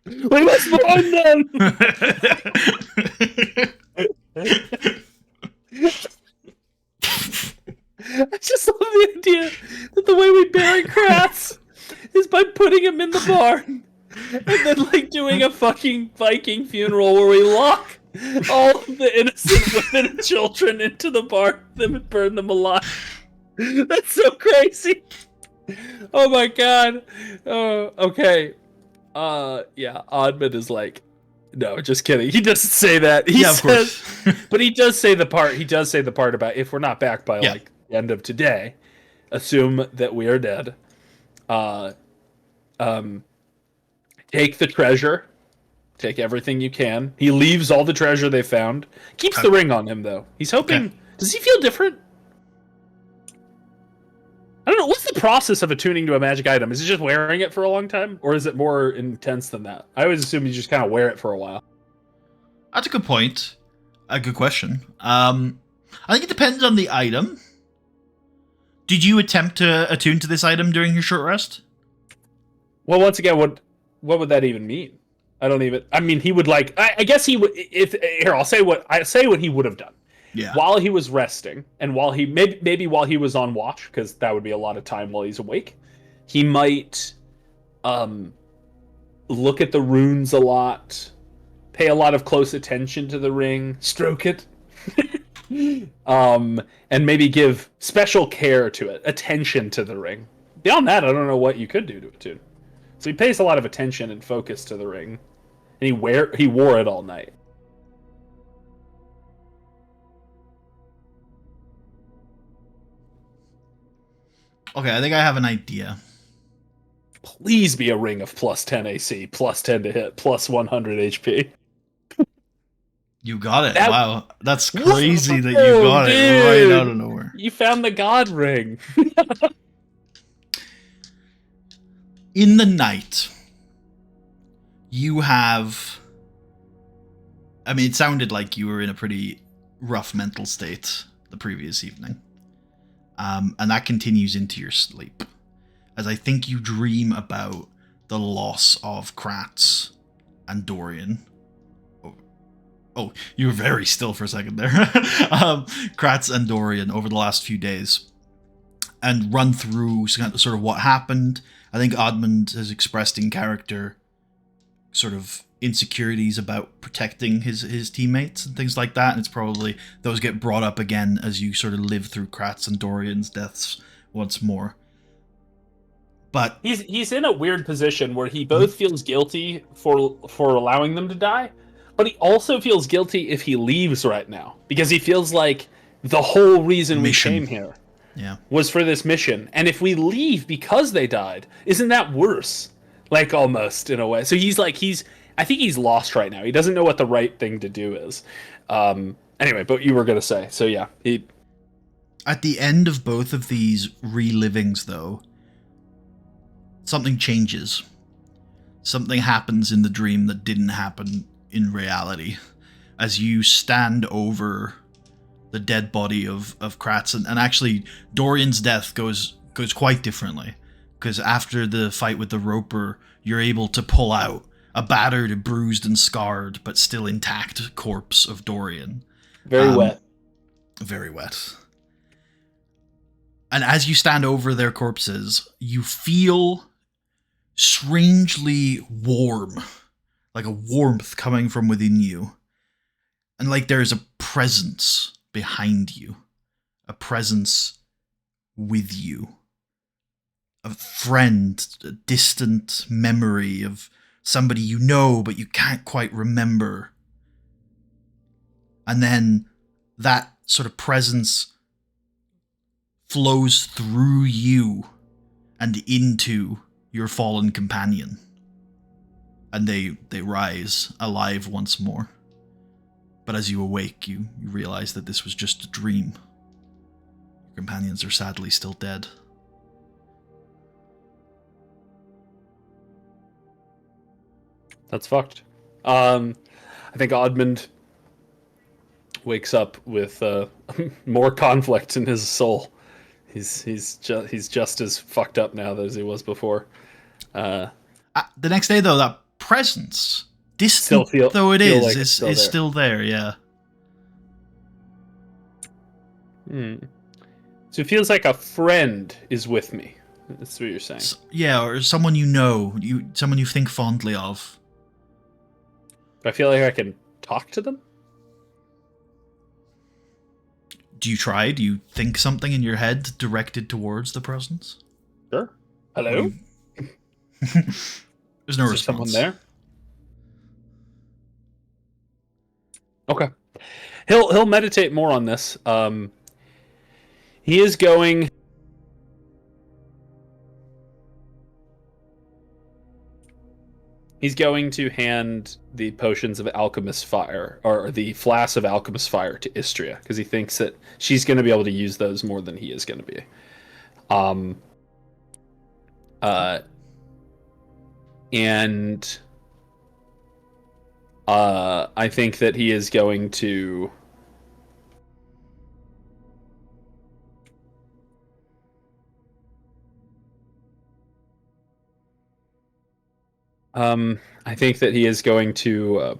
We must burn them! I just love the idea that the way we bury Kratz is by putting him in the barn and then like doing a fucking Viking funeral where we lock all of the innocent women and children into the barn and burn them alive. That's so crazy. Oh my god. Oh, okay. Yeah, Admand is like, no, just kidding. He doesn't say that. He of course. But he does say the part. He does say the part about if we're not back by like the end of today, assume that we are dead. Take the treasure. Take everything you can. He leaves all the treasure they found. Keeps the ring on him though. He's hoping. Okay. Does he feel different? I don't know. What's the process of attuning to a magic item? Is it just wearing it for a long time? Or is it more intense than that? I always assume you just kind of wear it for a while. That's a good point. A good question. I think it depends on the item. Did you attempt to attune to this item during your short rest? Well, once again, what would that even mean? I don't even... I mean, he would like... I guess he would... Here, I'll say what he would have done. Yeah. While he was resting, and while he maybe while he was on watch, because that would be a lot of time while he's awake, he might look at the runes a lot, pay a lot of close attention to the ring, stroke it, and maybe give special care to it, attention to the ring. Beyond that, I don't know what you could do to it too. So he pays a lot of attention and focus to the ring, and he wore it all night. Okay, I think I have an idea. Please be a ring of plus 10 AC, plus 10 to hit, plus 100 HP. You got it. Wow. That's crazy that you got it right out of nowhere. You found the god ring. In the night, you have... I mean, it sounded like you were in a pretty rough mental state the previous evening. And that continues into your sleep. As I think you dream about the loss of Kratz and Dorian. Oh, you were very still for a second there. Kratz and Dorian over the last few days. And run through sort of what happened. I think Admand has expressed in character sort of insecurities about protecting his teammates and things like that, and it's probably those get brought up again as you sort of live through Kratz and Dorian's deaths once more. But he's in a weird position where he both feels guilty for allowing them to die, but he also feels guilty if he leaves right now, because he feels like the whole reason we came here was for this mission, and if we leave because they died, isn't that worse? Like, almost, in a way. So I think he's lost right now. He doesn't know what the right thing to do is. Anyway, but you were going to say. So yeah. At the end of both of these relivings, though, something changes. Something happens in the dream that didn't happen in reality. As you stand over the dead body of Kratz. And actually, Dorian's death goes quite differently. Because after the fight with the Roper, you're able to pull out a battered, bruised, and scarred, but still intact corpse of Dorian. Very wet. Very wet. And as you stand over their corpses, you feel strangely warm, like a warmth coming from within you. And like there's a presence behind you, a presence with you. A friend, a distant memory of somebody you know but you can't quite remember. And then that sort of presence flows through you and into your fallen companion. And they rise alive once more. But as you awake, you realize that this was just a dream. Your companions are sadly still dead. That's fucked. I think Admand wakes up with more conflict in his soul. He's just as fucked up now as he was before. The next day, though, that presence, distant though it is, like is still there. Yeah. So it feels like a friend is with me. That's what you're saying. Yeah, or someone you know, someone you think fondly of. I feel like I can talk to them. Do you try? Do you think something in your head directed towards the presence? Sure. Hello? There's no response. Someone there? Okay. He'll meditate more on this. He is going... He's going to hand the potions of alchemist fire, or the flask of alchemist fire, to Istria, because he thinks that she's going to be able to use those more than he is going to be. And I think that he is going to... I think that he is going to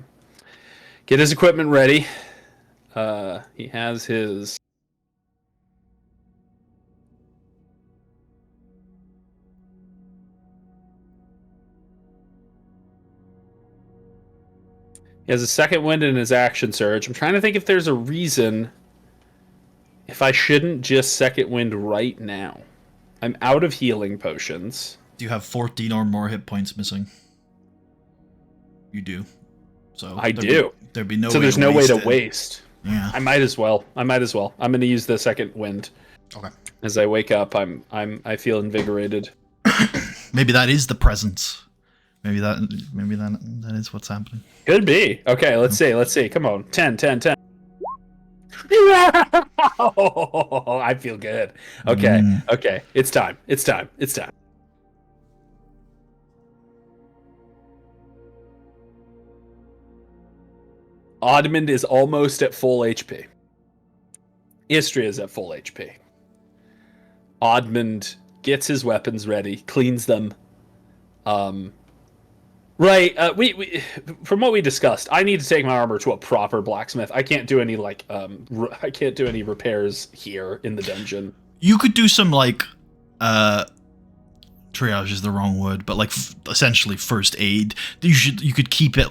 get his equipment ready. He has his... He has a second wind in his action surge. I'm trying to think if there's a reason if I shouldn't just second wind right now. I'm out of healing potions. Do you have 14 or more hit points missing? You do. So I do. There'd be no. So there's no way to waste. Yeah. I might as well. I'm going to use the second wind. Okay. As I wake up, I feel invigorated. Maybe that is the presence. Maybe that is what's happening. Could be. Okay, let's see. Come on. 10. Oh, I feel good. Okay. It's time. Admand is almost at full HP. Istria is at full HP. Admand gets his weapons ready, cleans them. Right. We from what we discussed, I need to take my armor to a proper blacksmith. I can't do any I can't do any repairs here in the dungeon. You could do some triage is the wrong word, but essentially first aid. You could keep it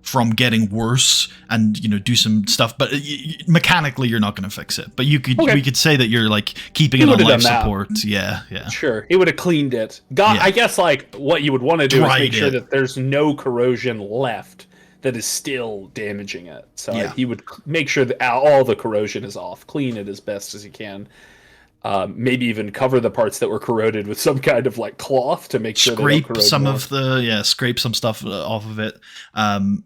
from getting worse and do some stuff, but mechanically you're not going to fix it. But we could say that you're keeping it on life support. Yeah. Sure, he would have cleaned it. I guess what you would want to do is make sure that there's no corrosion left that is still damaging it. So he would make sure that all the corrosion is off, clean it as best as he can. Maybe even cover the parts that were corroded with some kind of cloth to make sure scrape scrape some stuff off of it.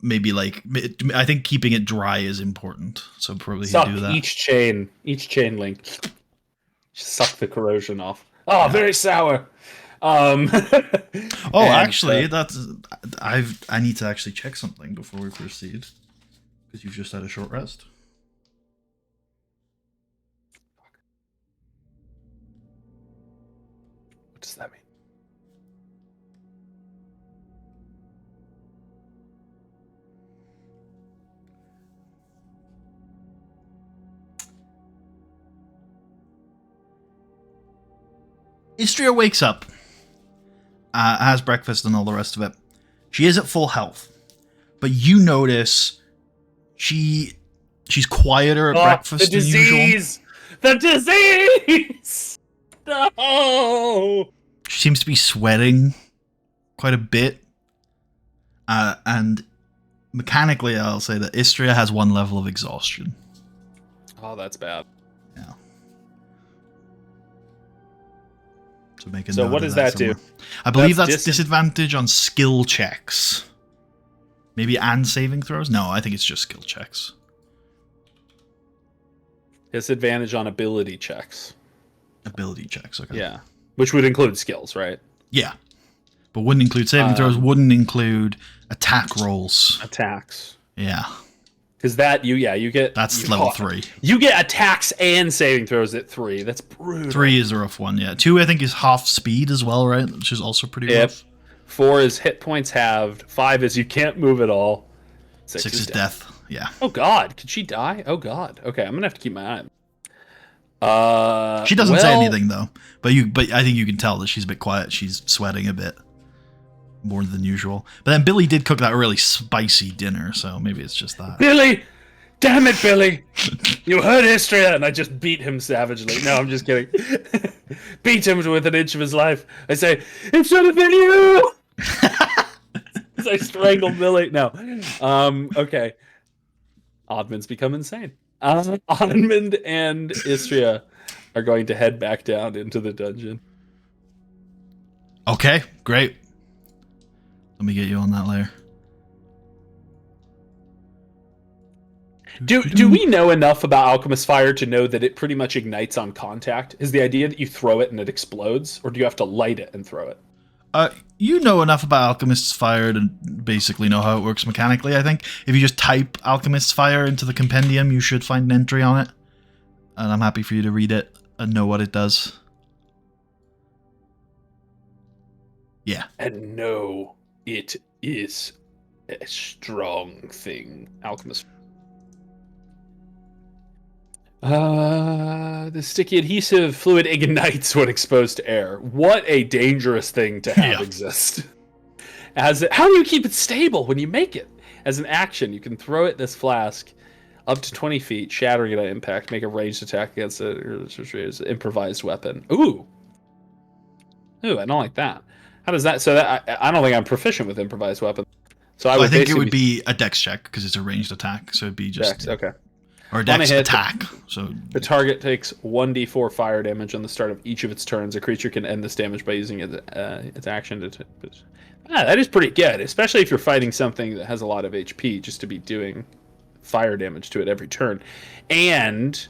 Maybe I think keeping it dry is important. So probably suck do that. Each chain link. Suck the corrosion off. Oh, very sour. Actually, I need to actually check something before we proceed because you've just had a short rest. What does that mean? Istria wakes up, has breakfast and all the rest of it. She is at full health, but you notice she's quieter at breakfast than usual. The disease! No! She seems to be sweating quite a bit. And mechanically, I'll say that Istria has 1 level of exhaustion. Oh, that's bad. Yeah. So make a So note what of does that do? somewhere. I believe That's that's disadvantage on skill checks. Maybe and saving throws? No, I think it's just skill checks. Disadvantage on ability checks. Ability checks, okay. Yeah. Which would include skills, right? Yeah. But wouldn't include saving throws, wouldn't include attack rolls. Attacks. Yeah. Because that, you get... That's level 3. You get attacks and saving throws at 3. That's brutal. 3 is a rough one, yeah. 2, I think, is half speed as well, right? Which is also pretty rough. 4 is hit points halved. 5 is you can't move at all. 6 is death. Yeah. Oh, God. Could she die? Oh, God. Okay, I'm going to have to keep my eye. She doesn't say anything, though. But I think you can tell that she's a bit quiet. She's sweating a bit more than usual. But then Billy did cook that really spicy dinner, so maybe it's just that. Billy! Damn it, Billy! You heard history, and I just beat him savagely. No, I'm just kidding. Beat him with an inch of his life. I say, it should have been you! As I strangled Billy. No. Okay. Oddman's become insane. Admand and Istria are going to head back down into the dungeon. Okay, great. Let me get you on that layer. Do we know enough about Alchemist Fire to know that it pretty much ignites on contact? Is the idea that you throw it and it explodes, or do you have to light it and throw it? You know enough about Alchemist's Fire to basically know how it works mechanically, I think. If you just type Alchemist's Fire into the compendium, you should find an entry on it. And I'm happy for you to read it and know what it does. Yeah. And no, it is a strong thing. Alchemist. The sticky adhesive fluid ignites when exposed to air. What a dangerous thing to have exist. How do you keep it stable when you make it? As an action, you can throw it this flask up to 20 feet, shattering it on impact, make a ranged attack against it, or it's an improvised weapon. Ooh, I don't like that. How does that? So that I don't think I'm proficient with improvised weapons. So I think it would be a dex check because it's a ranged attack. So it'd be just dex, okay. Or a dex attack. So the target takes 1d4 fire damage on the start of each of its turns. A creature can end this damage by using its action to. That is pretty good, especially if you're fighting something that has a lot of HP. Just to be doing fire damage to it every turn, and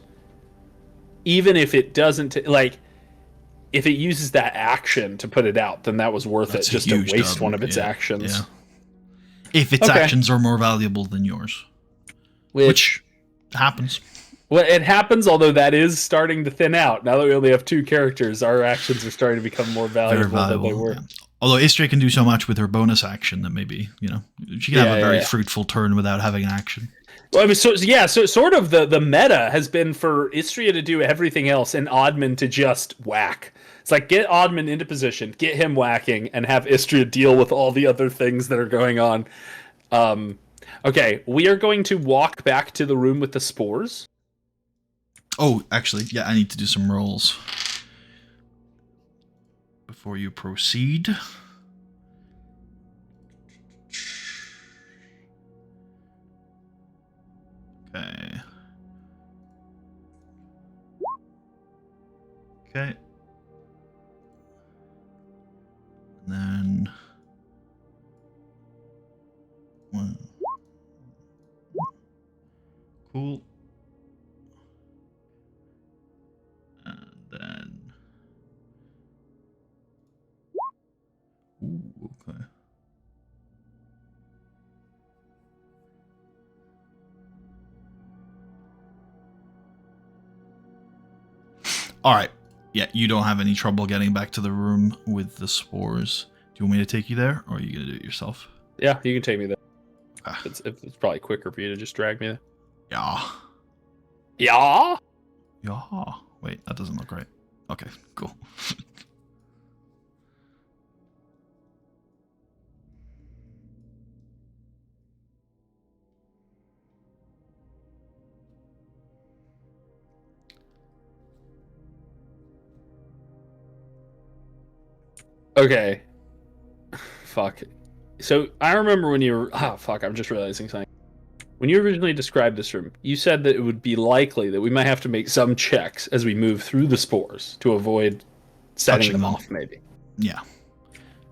even if it doesn't if it uses that action to put it out, then that was worth it just to waste one of its actions. Yeah. If its actions are more valuable than yours. Which happens. Well, it happens, although that is starting to thin out. Now that we only have 2 characters, our actions are starting to become more valuable than they were. Yeah. Although Istria can do so much with her bonus action that maybe, she can have a very fruitful turn without having an action. Well, I mean, so sort of the meta has been for Istria to do everything else and Admand to just whack. It's like, get Admand into position, get him whacking, and have Istria deal with all the other things that are going on. Okay, we are going to walk back to the room with the spores. Oh, actually, yeah, I need to do some rolls before you proceed. Okay. Okay. And then one. Cool. And then okay. All right. Yeah, you don't have any trouble getting back to the room with the spores. Do you want me to take you there, or are you going to do it yourself? Yeah, you can take me there. It's probably quicker for you to just drag me there. Yeah. Yeah? Yeah. Wait, that doesn't look right. Okay, cool. Okay. Fuck. So I remember when you were. Oh, fuck. I'm just realizing something. When you originally described this room, you said that it would be likely that we might have to make some checks as we move through the spores to avoid setting Touching them them. off, maybe. Yeah.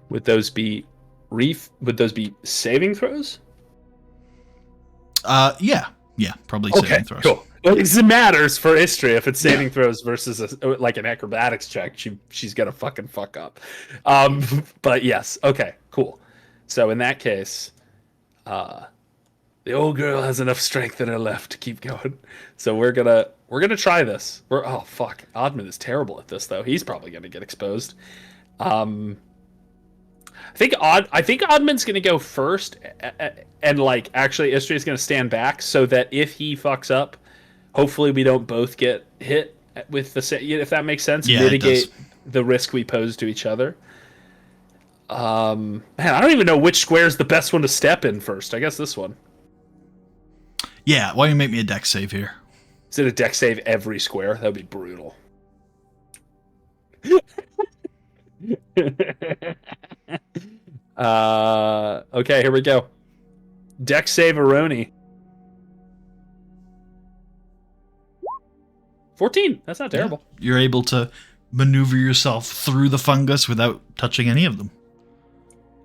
Would those be Would those be saving throws? Yeah. Yeah, probably Okay, saving throws. cool. Well, it matters for Istria if it's saving throws versus like an acrobatics check. She's gonna fucking fuck up. But yes, okay, cool. So in that case, the old girl has enough strength in her left to keep going. So we're gonna try this. Oh fuck, Admand is terrible at this though. He's probably gonna get exposed. I think Oddman's gonna go first, and like actually Istria's gonna stand back so that if he fucks up, hopefully we don't both get hit with the if that makes sense. Yeah, Mitigate the risk we pose to each other. Man, I don't even know which square is the best one to step in first. I guess this one. Yeah, why don't you make me a dex save here? Is it a dex save every square? That would be brutal. Okay, here we go. Dex save Aroni. 14. That's not terrible. Yeah. You're able to maneuver yourself through the fungus without touching any of them.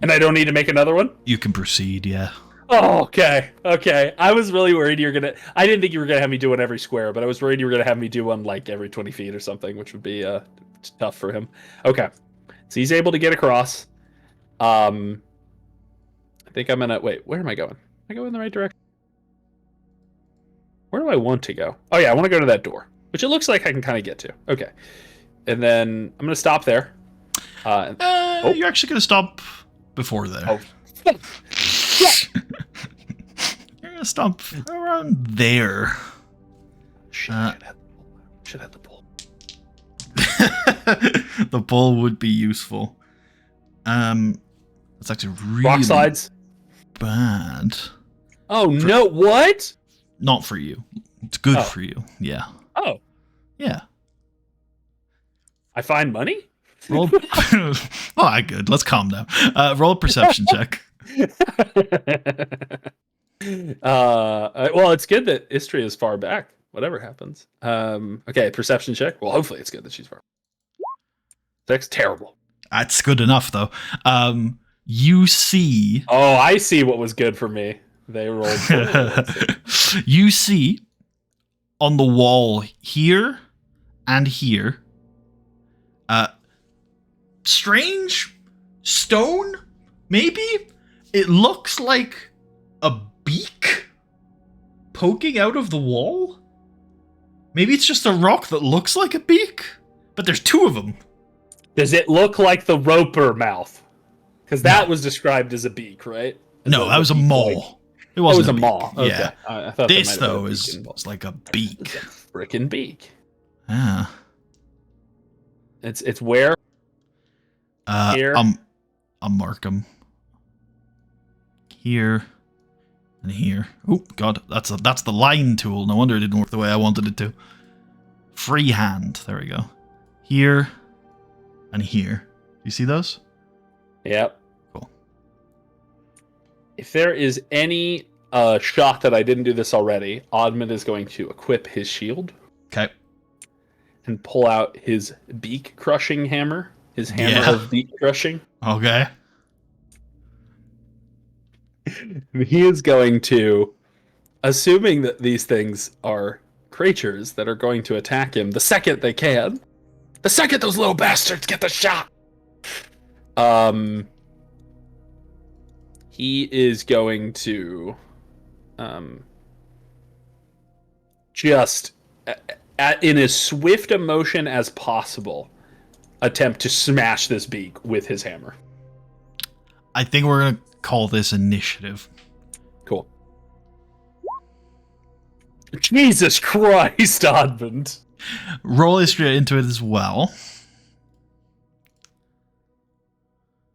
And I don't need to make another one? You can proceed, yeah. Oh, okay. Okay. I was really worried you were gonna. I didn't think you were gonna have me do one every square, but I was worried you were gonna have me do one like every 20 feet or something, which would be tough for him. Okay. So he's able to get across. I think I'm gonna wait. Where am I going? Am I going in the right direction? Where do I want to go? Oh yeah, I want to go to that door, which it looks like I can kind of get to. Okay, and then I'm gonna stop there. You're actually going to stop before there. Oh. You're going to stop around there. Should have the pole. The pole would be useful. That's actually really Rock slides. bad. Oh no! What? Not for you. It's good for you. Yeah. Oh, Yeah. I find money. Roll. Oh, good. Let's calm down. Roll a perception check. Well, it's good that Istria is far back. Whatever happens. Okay, perception check. Well, hopefully it's good that she's far. That's terrible. That's good enough, though. You see. Oh, I see what was good for me. They rolled. You see on the wall here and here. Strange stone, maybe? It looks like a beak poking out of the wall? Maybe it's just a rock that looks like a beak? But there's two of them. Does it look like the Roper mouth? Because that was described as a beak, right? No, that was a maw. It was wasn't a beak. maw. Okay. Yeah. I thought This, though, is like a beak. Frickin' beak. Ah. It's where? Here? I'll mark them. Here and here. Oh god, that's the line tool. No wonder it didn't work the way I wanted it to. Freehand. There we go. Here and here. You see those? Yep. Cool. If there is any shot that I didn't do this already, Admand is going to equip his shield. Okay. And pull out his beak crushing hammer. His hammer of beak crushing. Okay. He is going to, assuming that these things are creatures that are going to attack him the second they can, the second those little bastards get the shot, he is going to just in as swift a motion as possible attempt to smash this beak with his hammer. I think we're gonna call this initiative. Cool. Jesus Christ, Admand. Roll history into it as well.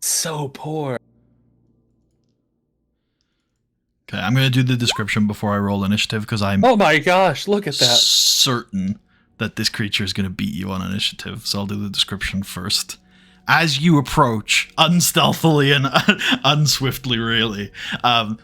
So poor. Okay, I'm gonna do the description before I roll initiative because I'm Oh my gosh, look at that. certain that this creature is gonna beat you on initiative. So I'll do the description first. as you approach, unstealthily and unswiftly, really,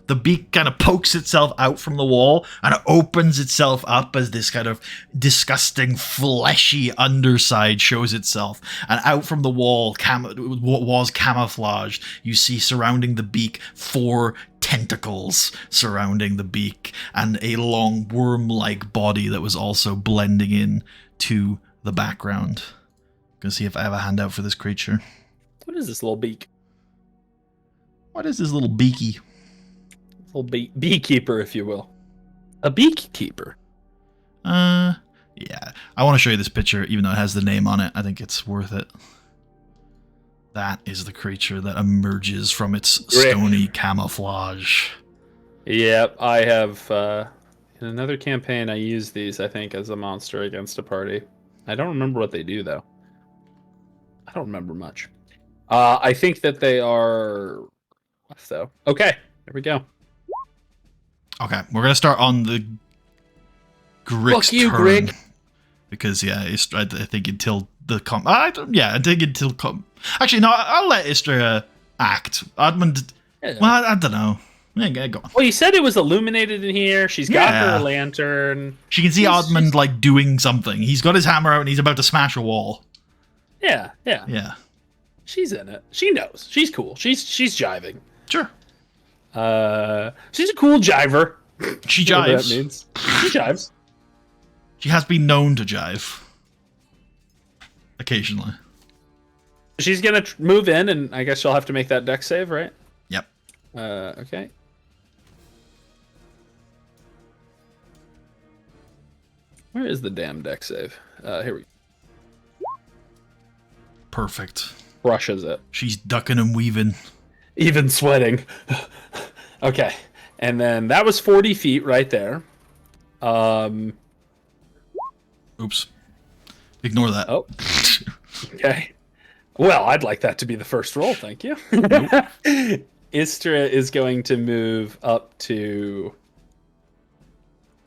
the beak kind of pokes itself out from the wall and it opens itself up as this kind of disgusting, fleshy underside shows itself. And out from the wall, what was camouflaged, you see surrounding the beak 4 tentacles surrounding the beak and a long worm-like body that was also blending in to the background. Gonna see if I have a handout for this creature. What is this little beak? What is this little beaky? Little beekeeper, if you will. A beekeeper. Yeah. I want to show you this picture, even though it has the name on it. I think it's worth it. That is the creature that emerges from its stony camouflage. Yep, I have... in another campaign, I used these, I think, as a monster against a party. I don't remember what they do, though. I don't remember much. I think that they are... So, okay, there we go. Okay, we're going to start on the Grick's Fuck you, turn. Grick. Because, yeah, I think until the... I think until... Actually, no, I'll let Istria act. Admand... Yeah. Well, I don't know. Yeah, go on. Well, you said it was illuminated in here. She's got Yeah. her lantern. She can see Admand, like, doing something. He's got his hammer out and he's about to smash a wall. Yeah. Yeah. She's in it. She knows. She's cool. She's jiving. Sure. She's a cool jiver. She Whatever jives. that means. She jives. She has been known to jive. Occasionally. She's gonna move in, and I guess she'll have to make that deck save, right? Yep. Okay. Where is the damn deck save? Here we go. Perfect. Crushes it. She's ducking and weaving. Even sweating. Okay. And then that was 40 feet right there. Oops. Ignore that. Oh. Okay. Well, I'd like that to be the first roll, thank you. Istra is going to move up to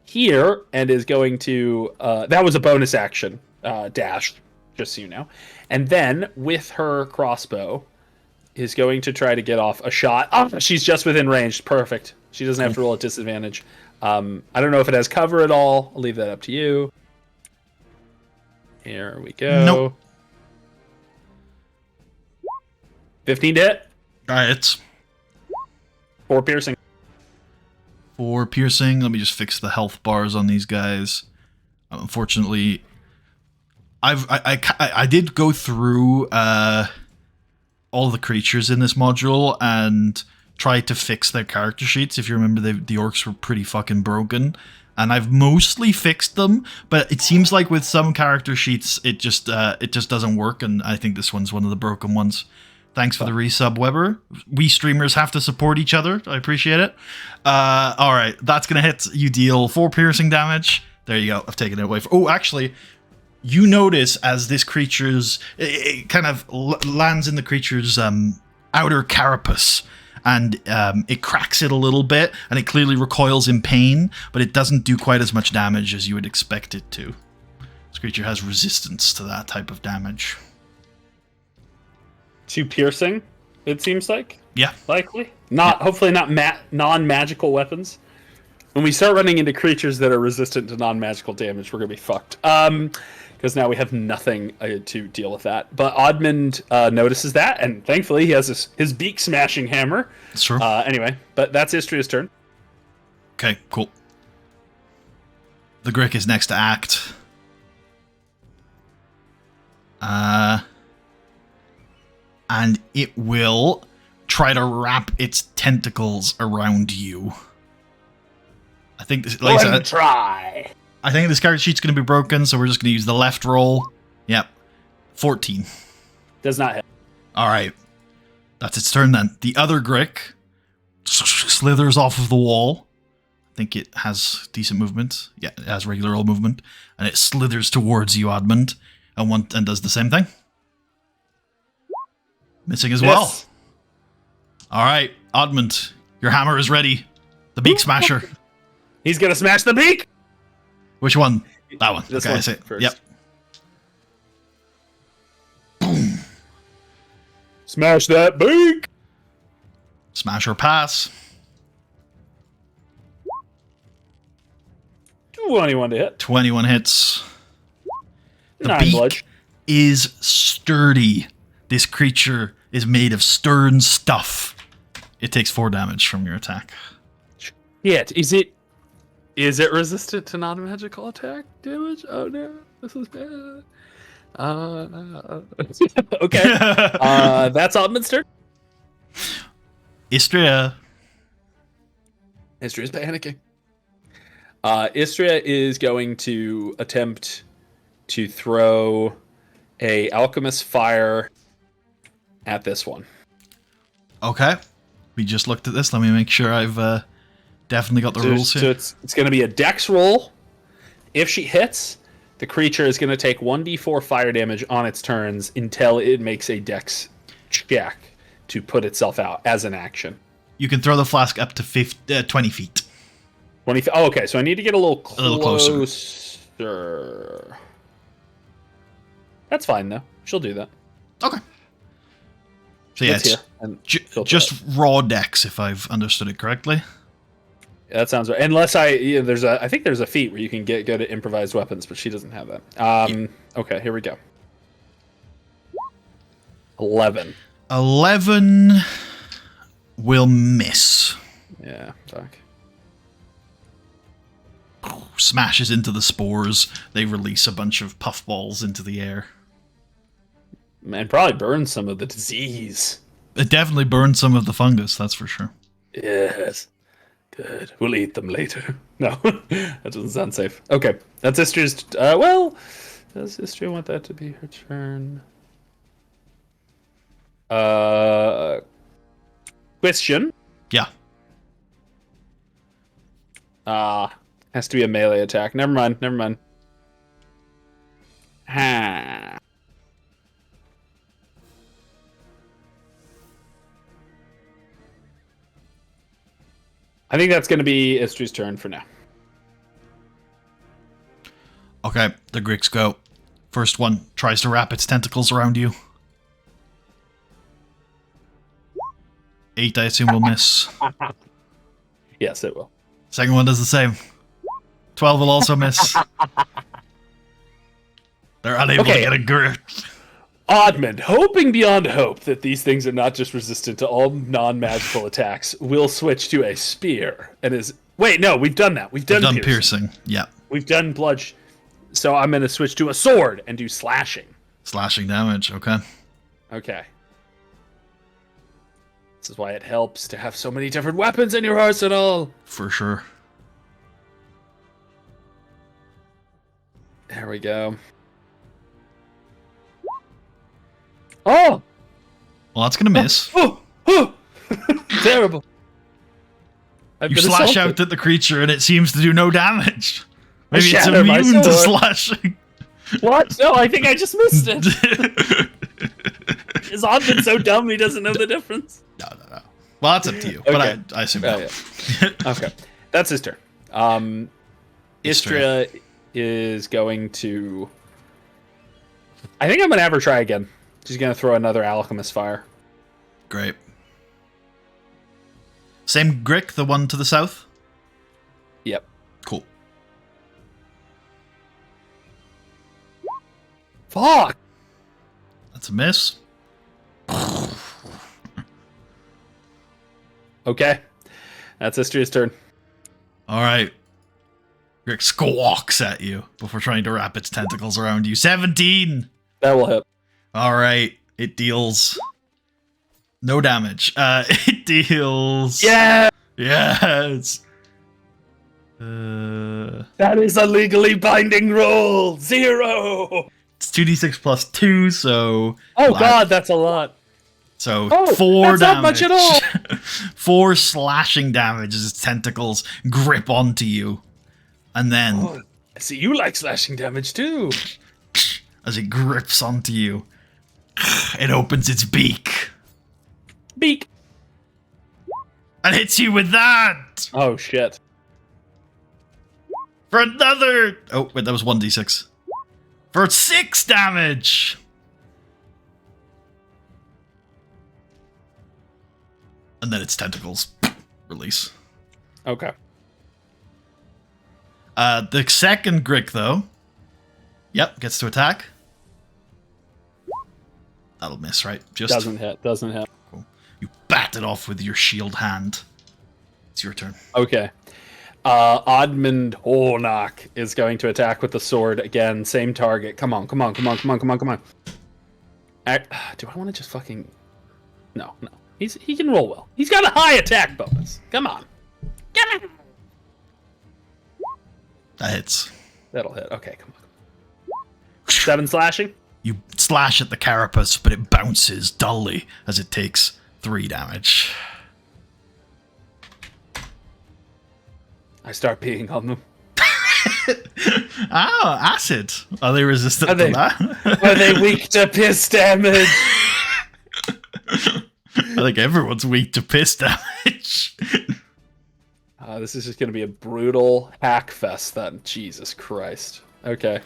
here and is going to that was a bonus action dash, just so you know. And then with her crossbow is going to try to get off a shot. Oh, she's just within range. Perfect. She doesn't have to roll at disadvantage. I don't know if it has cover at all. I'll leave that up to you. Here we go. Nope. 15 to hit. It's 4 piercing. 4 piercing. Let me just fix the health bars on these guys. Unfortunately, I did go through all the creatures in this module and try to fix their character sheets. If you remember, the orcs were pretty fucking broken. And I've mostly fixed them, but it seems like with some character sheets, it just doesn't work, and I think this one's one of the broken ones. Thanks for the resub, Weber. We streamers have to support each other. I appreciate it. All right, that's going to hit. You deal 4 piercing damage. There you go. I've taken it away. Oh, actually, you notice as this creature's... It kind of lands in the creature's outer carapace, and it cracks it a little bit, and it clearly recoils in pain, but it doesn't do quite as much damage as you would expect it to. This creature has resistance to that type of damage. 2 piercing, it seems like. Yeah. Likely. Hopefully not non-magical weapons. When we start running into creatures that are resistant to non-magical damage, we're going to be fucked. Because now we have nothing to deal with that. But Admand notices that, and thankfully he has his beak-smashing hammer. That's true. Anyway, but that's Istria's turn. Okay, cool. The Grick is next to act. And it will try to wrap its tentacles around you. I think this, like I said, Try. I think this character sheet's going to be broken, so we're just going to use the left roll. Yep. 14. Does not hit. All right. That's its turn then. The other Grick slithers off of the wall. I think it has decent movement. Yeah, it has regular old movement. And it slithers towards you, Admand, and does the same thing. Missing as well. All right, Admand, your hammer is ready. The Beak Smasher. He's going to smash the beak. Which one? That one. This okay, one I see. first. Yep. Boom. Smash that beak! Smash or pass. 21 to hit. 21 hits. The 9 beak bludge. is sturdy. This creature is made of stern stuff. It takes 4 damage from your attack. Shit, is it resistant to non-magical attack damage? Oh no, this is bad. Okay. That's Admand's turn. Istria. Istria's panicking. Istria is going to attempt to throw a alchemist fire at this one. Okay. We just looked at this. Let me make sure I've definitely got the rules here. So it's going to be a dex roll. If she hits, the creature is going to take 1d4 fire damage on its turns until it makes a dex check to put itself out as an action. You can throw the flask up to 20 feet. 20 feet. Oh, okay, so I need to get a little closer. That's fine, though. She'll do that. Okay. So yeah, It's it's here, and just raw dex, if I've understood it correctly. Yeah, that sounds right. Unless I think there's a feat where you can get good at improvised weapons, but she doesn't have that. Okay, here we go. 11. 11 will miss. Yeah, fuck. Smashes into the spores. They release a bunch of puffballs into the air. And probably burn some of the disease. It definitely burned some of the fungus, that's for sure. Yes. Good. We'll eat them later. No, that doesn't sound safe. Okay, that's Istria's. Does Istria want that to be her turn? Question. Yeah. Has to be a melee attack. Never mind. Ha. I think that's going to be Istria's turn for now. Okay, the Gricks go. First one tries to wrap its tentacles around you. 8, I assume, will miss. Yes, it will. Second one does the same. 12 will also miss. They're unable to get a grip. Admand, hoping beyond hope that these things are not just resistant to all non-magical attacks, will switch to a spear and is... Wait, no, we've done that. We've done piercing. Yeah. We've done bludge. So I'm going to switch to a sword and do slashing. Slashing damage, okay. Okay. This is why it helps to have so many different weapons in your arsenal. For sure. There we go. Oh! Well, that's going to miss. Oh! Terrible. You slash out at the creature and it seems to do no damage. Maybe it's shatter my immune to sword. slashing. What? No, I think I just missed it. Is Admand so dumb he doesn't know the difference? No. Well, that's up to you. Okay. But I assume no. Yeah. Okay. That's his turn. Istria is going to... I think I'm going to have her try again. She's going to throw another alchemist fire. Great. Same Grick, the one to the south? Yep. Cool. Fuck! That's a miss. Okay. That's Istria's turn. All right. Grick squawks at you before trying to wrap its tentacles around you. 17! That will hit. All right. It deals no damage. It deals... Yeah! Yes! That is a legally binding roll! 0! It's 2d6 plus 2, so... Oh god, that's a lot. So, Oh, 4 that's damage. not much at all. 4 slashing damage as its tentacles grip onto you. And then, Oh, I see you like slashing damage too. as it grips onto you, it opens its beak. Beak. And hits you with that! Oh shit. For another... Oh, wait, that was 1d6. For 6 damage! And then its tentacles release. Okay. The second Grick, though, yep, gets to attack. That'll miss, right? Just Doesn't hit. Doesn't hit. Cool. You bat it off with your shield hand. It's your turn. Okay. Admand Hornak is going to attack with the sword again. Same target. Come on. Do I want to just fucking... No. He can roll well. He's got a high attack bonus. Come on. That hits. That'll hit. Okay, come on. 7 slashing. You slash at the carapace, but it bounces dully as it takes 3 damage. I start peeing on them. Oh, acid. Are they resistant to that? Are they weak to piss damage? I think everyone's weak to piss damage. This is just going to be a brutal hack fest then. Jesus Christ. Okay.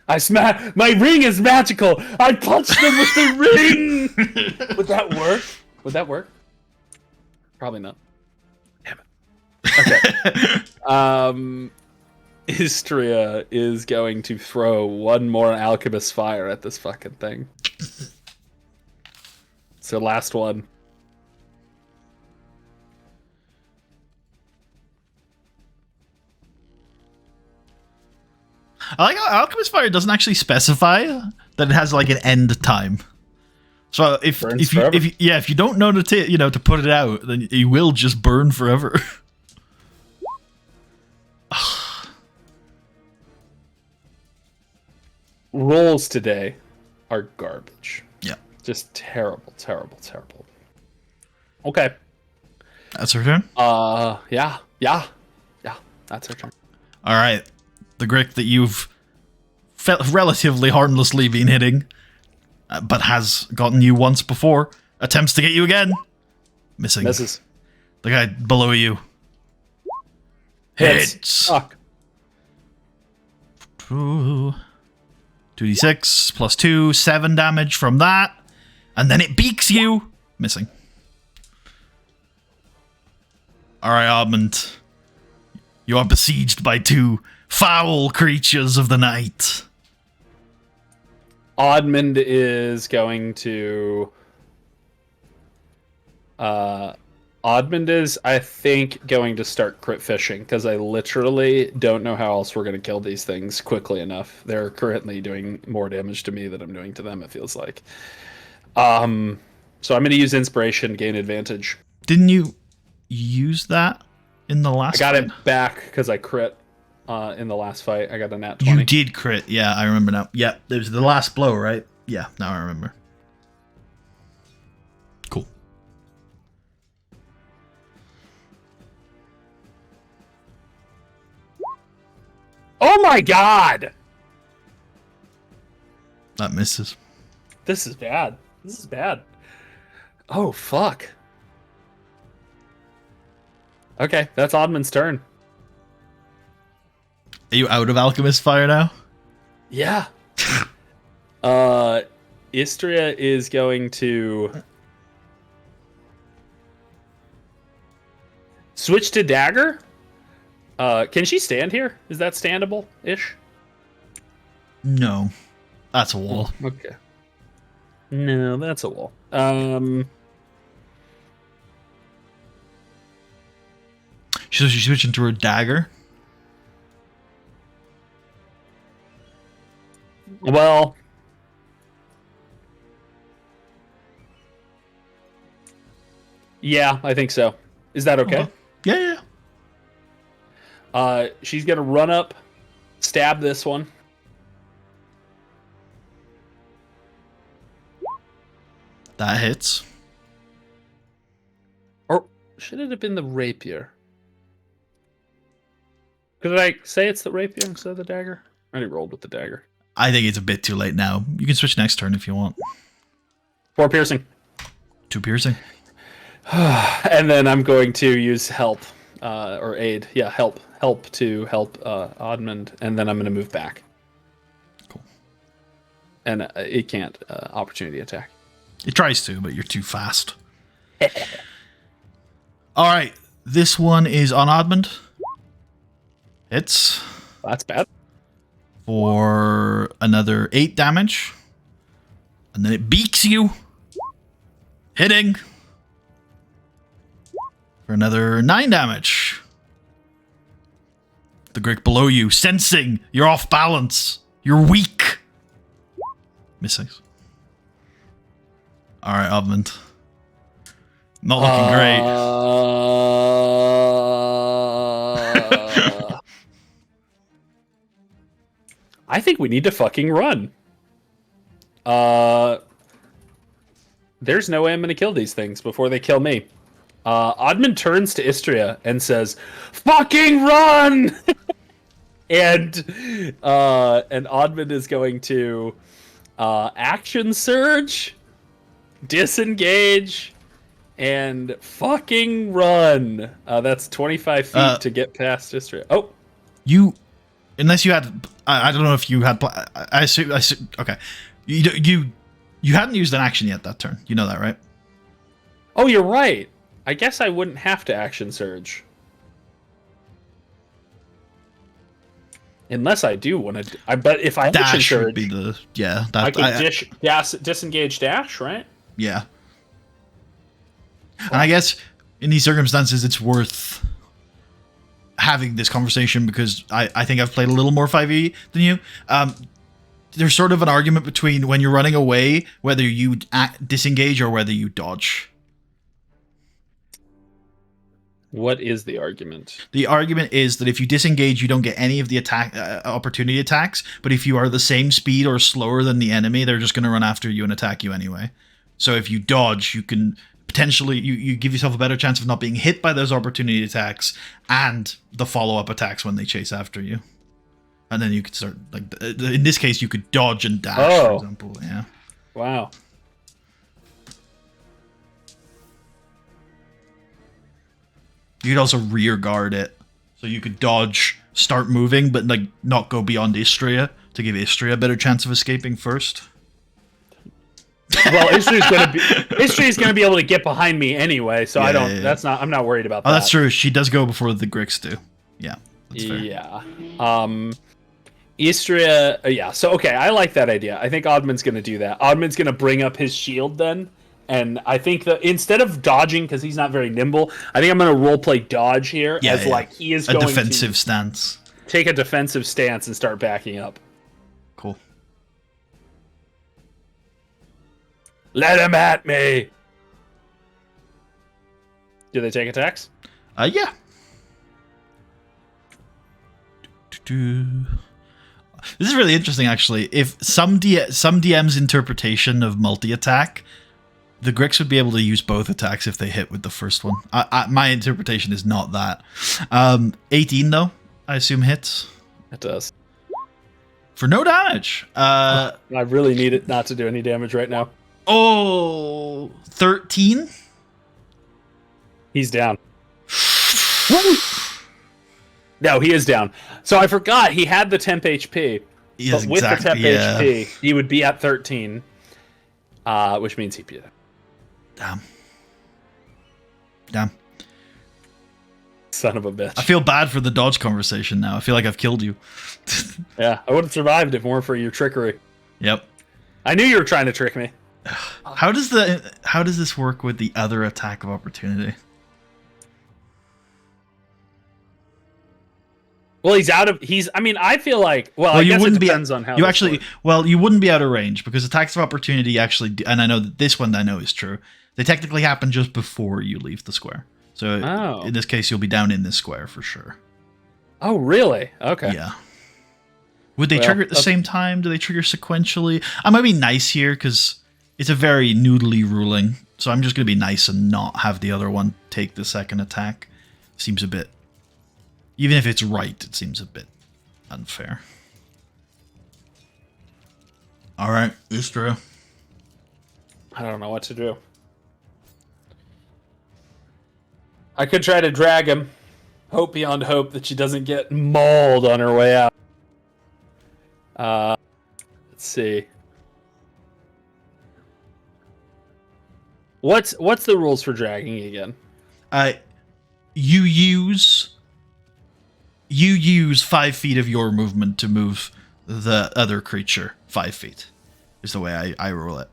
My ring is magical. I punched them with the ring. Would that work? Probably not. Damn it. Okay. Istria is going to throw one more alchemist fire at this fucking thing. So last one. I like how Alchemist Fire doesn't actually specify that it has like an end time. So if you don't know to put it out, then you will just burn forever. Rolls today are garbage. Yeah. Just terrible. Okay. That's her turn? Yeah. That's her turn. All right. The Grick that you've relatively harmlessly been hitting, but has gotten you once before, attempts to get you again. Missing. Misses. The guy below you. Hits. Fuck. 2d6 plus 2, 7 damage from that. And then it beaks you. Missing. Alright, Admand. You are besieged by 2 foul creatures of the night. Admand is going to... Admand is, I think, going to start crit fishing, because I literally don't know how else we're going to kill these things quickly enough. They're currently doing more damage to me than I'm doing to them, it feels like. So I'm going to use Inspiration, gain advantage. Didn't you use that in the last I got fight? it back because I crit in the last fight. I got a nat 20. You did crit. Yeah, I remember now. Yeah, it was the last blow, right? Yeah, now I remember. Cool. Oh my god! That misses. This is bad. Oh, fuck. Okay, that's Admand's turn. Are you out of Alchemist Fire now? Yeah. Istria is going to switch to dagger. Can she stand here? Is that standable-ish? No. That's a wall. Okay. No, that's a wall. So she's switching to her dagger. Well, yeah, I think so. Is that okay? Yeah. She's gonna run up, stab this one. That hits. Or should it have been the rapier? Could I say it's the rapier instead of the dagger? I already rolled with the dagger. I think it's a bit too late now. You can switch next turn if you want. 4 piercing. 2 piercing. And then I'm going to use help, or aid. Yeah, help to help Admand, and then I'm going to move back. Cool. And it can't opportunity attack. It tries to, but you're too fast. All right, this one is on Admand. Hits That's bad. for another 8 damage. And then it beaks you. Hitting for another 9 damage. The Grick below you, sensing you're off balance. You're weak. Missing. All right, Admand. Not looking great. I think we need to fucking run. There's no way I'm gonna kill these things before they kill me. Admund turns to Istria and says, "Fucking run!" and Admund is going to action surge, disengage, and fucking run. That's 25 feet to get past Istria. Oh, Unless you had, I don't know if you had. I assume. Okay, you hadn't used an action yet that turn. You know that, right? Oh, you're right. I guess I wouldn't have to action surge. Unless I do want to. But if I action Dash surge, would be the I can disengage dash, right? Yeah. And I guess in these circumstances, it's worth having this conversation because I think I've played a little more 5e than you. There's sort of an argument between when you're running away, whether you disengage or whether you dodge. What is the argument? The argument is that if you disengage, you don't get any of the attack opportunity attacks. But if you are the same speed or slower than the enemy, they're just going to run after you and attack you anyway. So if you dodge, you can potentially you give yourself a better chance of not being hit by those opportunity attacks and the follow-up attacks when they chase after you. And then you could start, like, in this case, you could dodge and dash, for example. Yeah. Wow. You could also rear guard it. So you could dodge, start moving, but like not go beyond Istria to give Istria a better chance of escaping first. Well, Istria's gonna be able to get behind me anyway, so I don't. Yeah. I'm not worried about that. Oh, that's true. She does go before the Gricks do. Yeah, that's fair. Yeah. Istria. Yeah. So okay, I like that idea. I think Admund's gonna do that. Admund's gonna bring up his shield then, and I think that instead of dodging because he's not very nimble, I think I'm gonna roleplay dodge here like he is going defensive stance. Take a defensive stance and start backing up. Cool. Let him at me! Do they take attacks? Yeah. This is really interesting, actually. If some DM's interpretation of multi-attack, the Gricks would be able to use both attacks if they hit with the first one. My interpretation is not that. 18, though, I assume hits. It does. For no damage. I really need it not to do any damage right now. Oh, 13? He's down. No, he is down. So I forgot he had the temp HP. Yes, but with the temp HP, he would be at 13, which means he'd be there. Damn. Son of a bitch. I feel bad for the dodge conversation now. I feel like I've killed you. Yeah, I would have survived if it weren't for your trickery. Yep. I knew you were trying to trick me. How does this work with the other attack of opportunity? Well, I mean, I feel like. Well, I guess it depends on how. You wouldn't be out of range because attacks of opportunity actually, and I know that this one I know is true. They technically happen just before you leave the square. So in this case, you'll be down in this square for sure. Oh, really? Okay. Yeah. Would they trigger at the same time? Do they trigger sequentially? I might be nice here because it's a very noodly ruling. So I'm just going to be nice and not have the other one take the second attack. Seems a bit... Even if it's right, it seems a bit unfair. Alright, Istria. I don't know what to do. I could try to drag him. Hope beyond hope that she doesn't get mauled on her way out. Let's see. What's the rules for dragging again? you use 5 feet of your movement to move the other creature 5 feet. Is the way I rule it.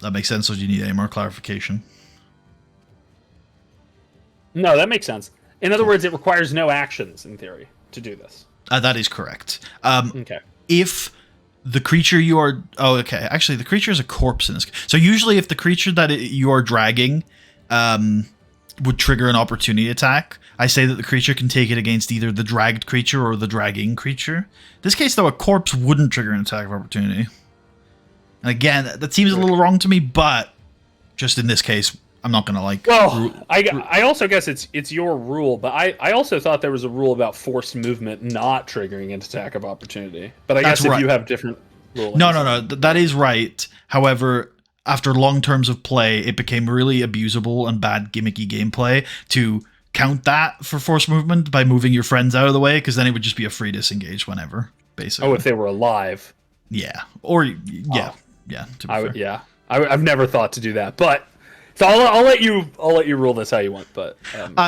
That makes sense. Or do you need any more clarification? No, that makes sense. In other words, it requires no actions in theory to do this. That is correct. Okay. If the creature you are... Oh, okay. Actually, the creature is a corpse in this. So usually if the creature that you are dragging would trigger an opportunity attack, I say that the creature can take it against either the dragged creature or the dragging creature. In this case, though, a corpse wouldn't trigger an attack of opportunity. And again, that seems a little wrong to me, but just in this case, I'm not going to like... Well, I also guess it's your rule, but I also thought there was a rule about forced movement not triggering an attack of opportunity. But I guess if you have different rules... No. That is right. However, after long terms of play, it became really abusable and bad gimmicky gameplay to count that for forced movement by moving your friends out of the way, because then it would just be a free disengage whenever, basically. Oh, if they were alive. Yeah. Or, yeah. Yeah, to be fair. Yeah. I've never thought to do that, but... So I'll let you rule this how you want, but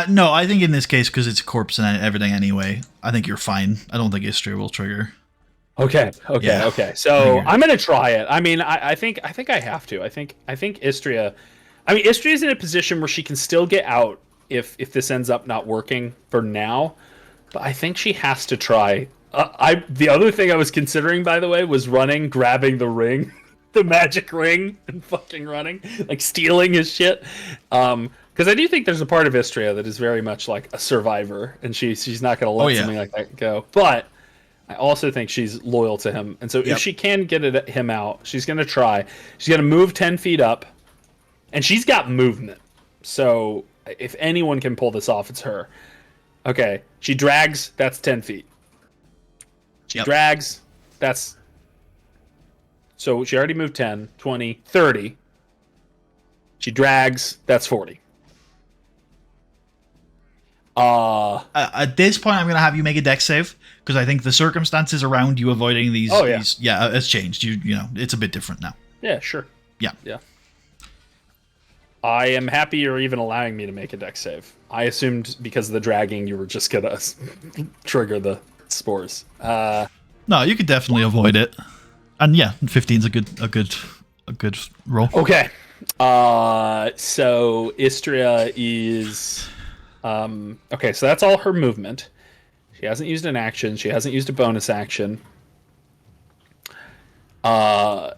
no, I think in this case, because it's a corpse and everything anyway, I think you're fine. I don't think Istria will trigger. Okay. So I'm gonna try it. I mean, I think I have to. I think Istria. I mean, Istria's in a position where she can still get out if this ends up not working for now, but I think she has to try. The other thing I was considering, by the way, was grabbing the ring. The magic ring and fucking running, like stealing his shit. Because I do think there's a part of Istria that is very much like a survivor, and she's not going to let something like that go. But I also think she's loyal to him, and so if she can get him out, she's going to try. She's going to move 10 feet up, and she's got movement. So if anyone can pull this off, it's her. Okay, she drags. That's 10 feet. She drags. That's... So she already moved 10, 20, 30. She drags. That's 40. At this point, I'm going to have you make a dex save, because I think the circumstances around you avoiding these... it's changed. You know, it's a bit different now. Yeah, sure. Yeah. I am happy you're even allowing me to make a dex save. I assumed because of the dragging, you were just going to trigger the spores. No, you could definitely avoid it. And yeah, 15's a good roll. Okay. So Istria is okay, so that's all her movement. She hasn't used an action, she hasn't used a bonus action. I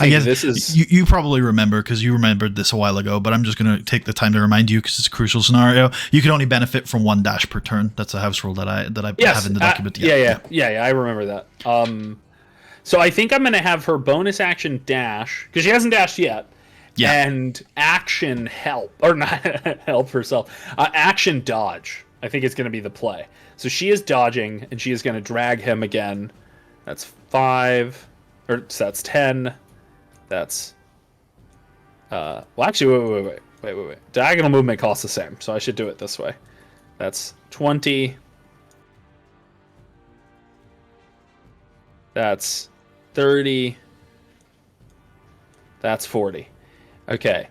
guess this is... You probably remember, because you remembered this a while ago, but I'm just going to take the time to remind you, because it's a crucial scenario. You can only benefit from 1 dash per turn. That's a house rule that I have in the document. Yeah, I remember that. So I think I'm going to have her bonus action dash, because she hasn't dashed yet, and action help, or not help herself, action dodge. I think it's going to be the play. So she is dodging, and she is going to drag him again. That's 5, or so that's 10. That's, well, actually, wait. Diagonal movement costs the same, so I should do it this way. That's 20. That's 30. That's 40. Okay.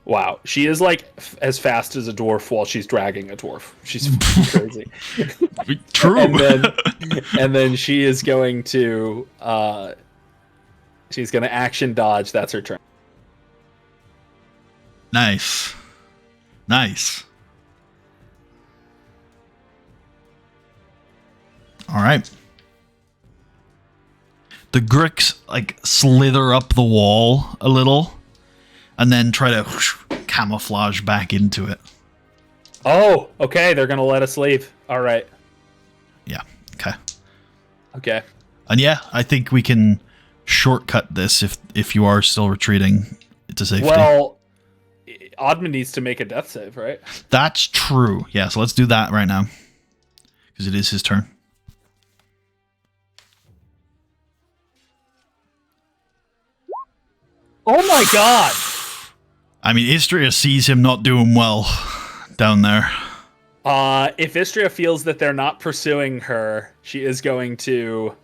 Wow. She is like as fast as a dwarf while she's dragging a dwarf. She's crazy. True. and then she is going to action dodge. That's her turn. Nice. All right. The Gricks like slither up the wall a little, and then try to camouflage back into it. Oh, okay. They're gonna let us leave. All right. Yeah. Okay. And yeah, I think we can shortcut this if you are still retreating to safety. Well, Admand needs to make a death save, right? That's true. Yeah. So let's do that right now, because it is his turn. Oh my god! I mean, Istria sees him not doing well down there. If Istria feels that they're not pursuing her, she is going to...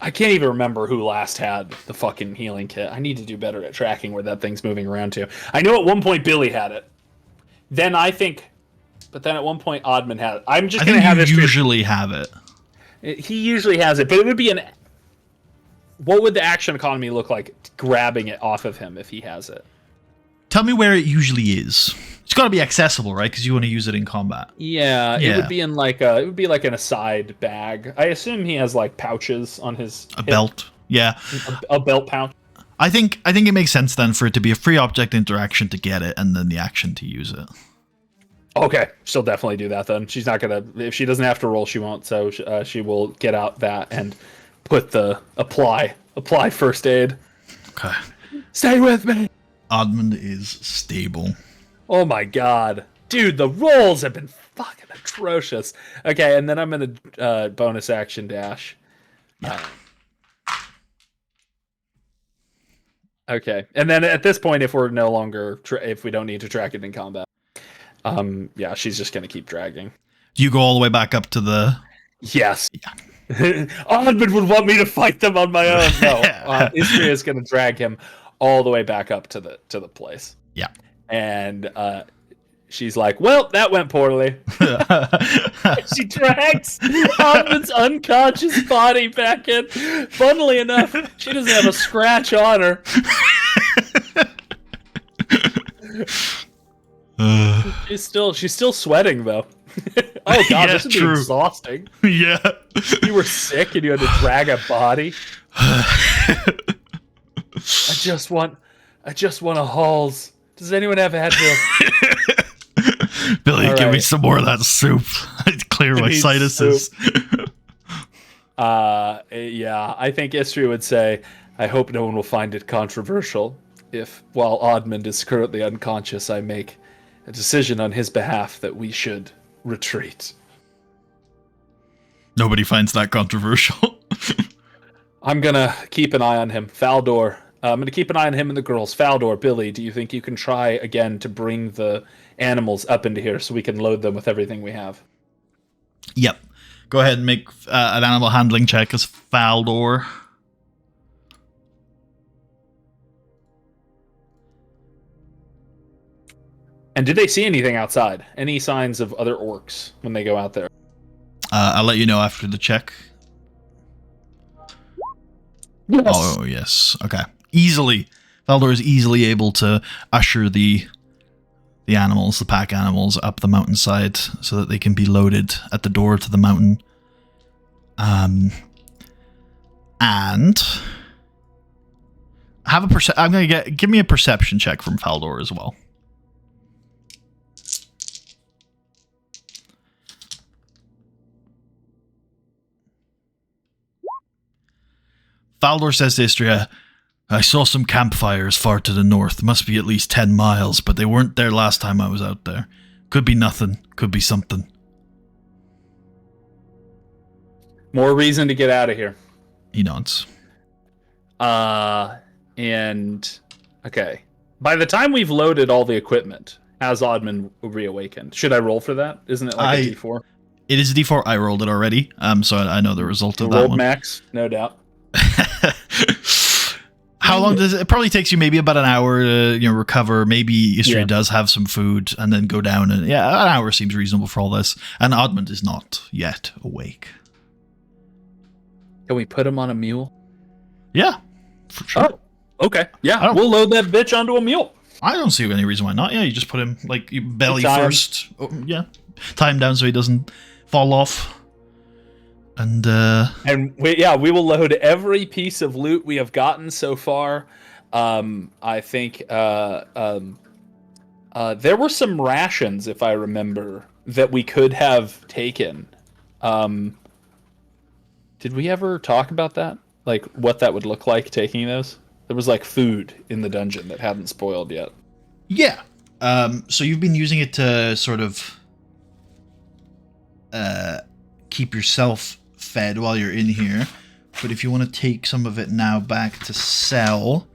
I can't even remember who last had the fucking healing kit. I need to do better at tracking where that thing's moving around to. I know at one point Billy had it. Then I think, but then at one point Admand had it. I'm just going to have you usually have it. He usually has it, but it would be what would the action economy look like grabbing it off of him if he has it? Tell me where it usually is. It's got to be accessible, right? Because you want to use it in combat. Yeah, it would be in it would be like in a side bag. I assume he has like pouches on his belt. Yeah, a belt pouch. I think it makes sense then for it to be a free object interaction to get it, and then the action to use it. Okay, she'll definitely do that then. She's not gonna, if she doesn't have to roll, she won't. So she will get out that and put the apply first aid. Okay, stay with me. Admand is stable. Oh my god, dude, the rolls have been fucking atrocious. Okay, and then I'm gonna bonus action dash. Yeah. Okay, and then at this point, if we're no longer if we don't need to track it in combat, yeah, she's just gonna keep dragging. Do you go all the way back up to the? Yes. Yeah. Admand would want me to fight them on my own. No, Istria is gonna drag him all the way back up to the place. Yeah. And she's like, well, that went poorly. She drags Admand's unconscious body back in. Funnily enough, she doesn't have a scratch on her. She's still sweating though. Oh god, this would be exhausting. Yeah. You were sick and you had to drag a body. I just want a Halls. Does anyone have Advil? Billy, give me some more of that soup. I'd clear my sinuses. Yeah, I think Istria would say, I hope no one will find it controversial if, while Admand is currently unconscious, I make a decision on his behalf that we should retreat. Nobody finds that controversial. I'm gonna keep an eye on him. Faldor. I'm going to keep an eye on him and the girls. Faldor, Billy, do you think you can try again to bring the animals up into here so we can load them with everything we have? Yep. Go ahead and make an animal handling check as Faldor. And did they see anything outside? Any signs of other orcs when they go out there? I'll let you know after the check. Yes. Oh, yes. Okay. Easily. Faldor is easily able to usher the animals, the pack animals, up the mountainside so that they can be loaded at the door to the mountain. And have a give me a perception check from Faldor as well. Faldor says to Istria, I saw some campfires far to the north. Must be at least 10 miles, but they weren't there last time I was out there. Could be nothing. Could be something. More reason to get out of here. He nods. And okay. By the time we've loaded all the equipment, has Admand reawakened? Should I roll for that? Isn't it like a D4? It is a D4. I rolled it already. So I know the result of that rolled one. Max, no doubt. How long does it probably takes you maybe about an hour to recover. Maybe Istria does have some food and then go down, and an hour seems reasonable for all this. And Admand is not yet awake. Can we put him on a mule? Yeah, for sure. Oh, okay. Yeah, we'll load that bitch onto a mule. I don't see any reason why not. Yeah, you just put him you belly tie first. Tie him down so he doesn't fall off. And we will load every piece of loot we have gotten so far. I think there were some rations, if I remember, that we could have taken. Did we ever talk about that? Like what that would look like taking those? There was like food in the dungeon that hadn't spoiled yet. Yeah. So you've been using it to sort of keep yourself fed while you're in here, but if you want to take some of it now back to sell,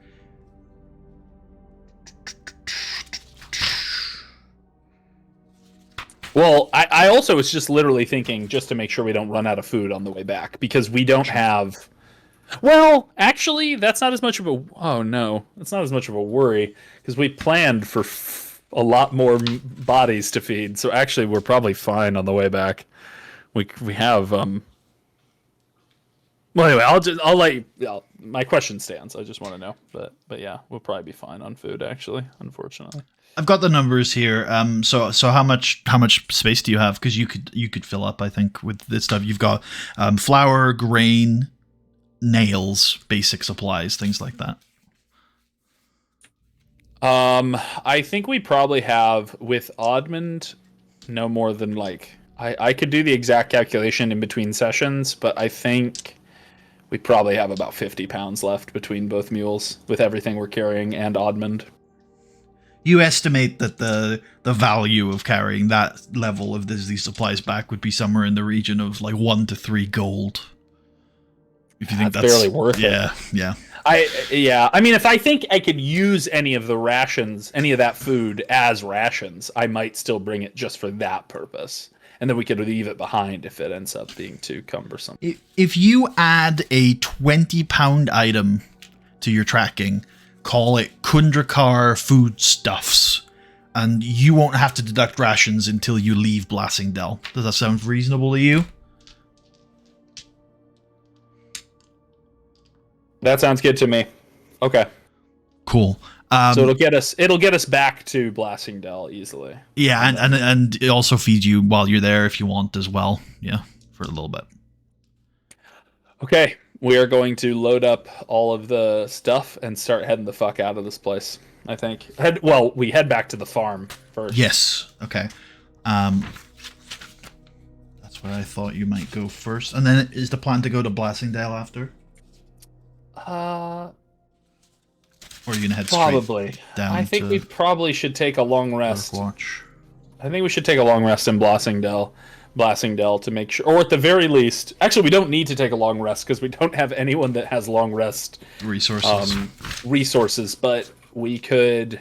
well, I also was just literally thinking just to make sure we don't run out of food on the way back, because we don't have Well, actually, that's not as much of a. Oh no, that's not as much of a worry because we planned for a lot more bodies to feed. So actually, we're probably fine on the way back. We have Well, anyway, I'll let you. My question stands. I just want to know, but yeah, we'll probably be fine on food. Actually, unfortunately. I've got the numbers here. So how much space do you have? Because you could fill up. I think with this stuff you've got flour, grain, nails, basic supplies, things like that. I think we probably have with Admand no more than like I could do the exact calculation in between sessions, but I think we probably have about 50 pounds left between both mules with everything we're carrying and Admand. You estimate that the value of carrying that level of these supplies back would be somewhere in the region of like 1 to 3 gold. If you think that's barely worth it. Yeah. I mean, if I think I could use any of the rations, any of that food as rations, I might still bring it just for that purpose. And then we could leave it behind if it ends up being too cumbersome. If you add a 20-pound item to your tracking, call it Kundrakar foodstuffs, and you won't have to deduct rations until you leave Blassingdell. Does that sound reasonable to you? That sounds good to me. Okay. Cool. So it'll get us back to Blassingdell easily. Yeah, and it also feeds you while you're there if you want as well. Yeah, for a little bit. Okay, we are going to load up all of the stuff and start heading the fuck out of this place. I think. We head back to the farm first. Yes. Okay. That's where I thought you might go first. And then is the plan to go to Blassingdale after? Or are you gonna head probably straight down? I think we probably should take a long rest. Watch. I think we should take a long rest in Blassingdell to make sure, or at the very least, actually, we don't need to take a long rest because we don't have anyone that has long rest resources. But we could.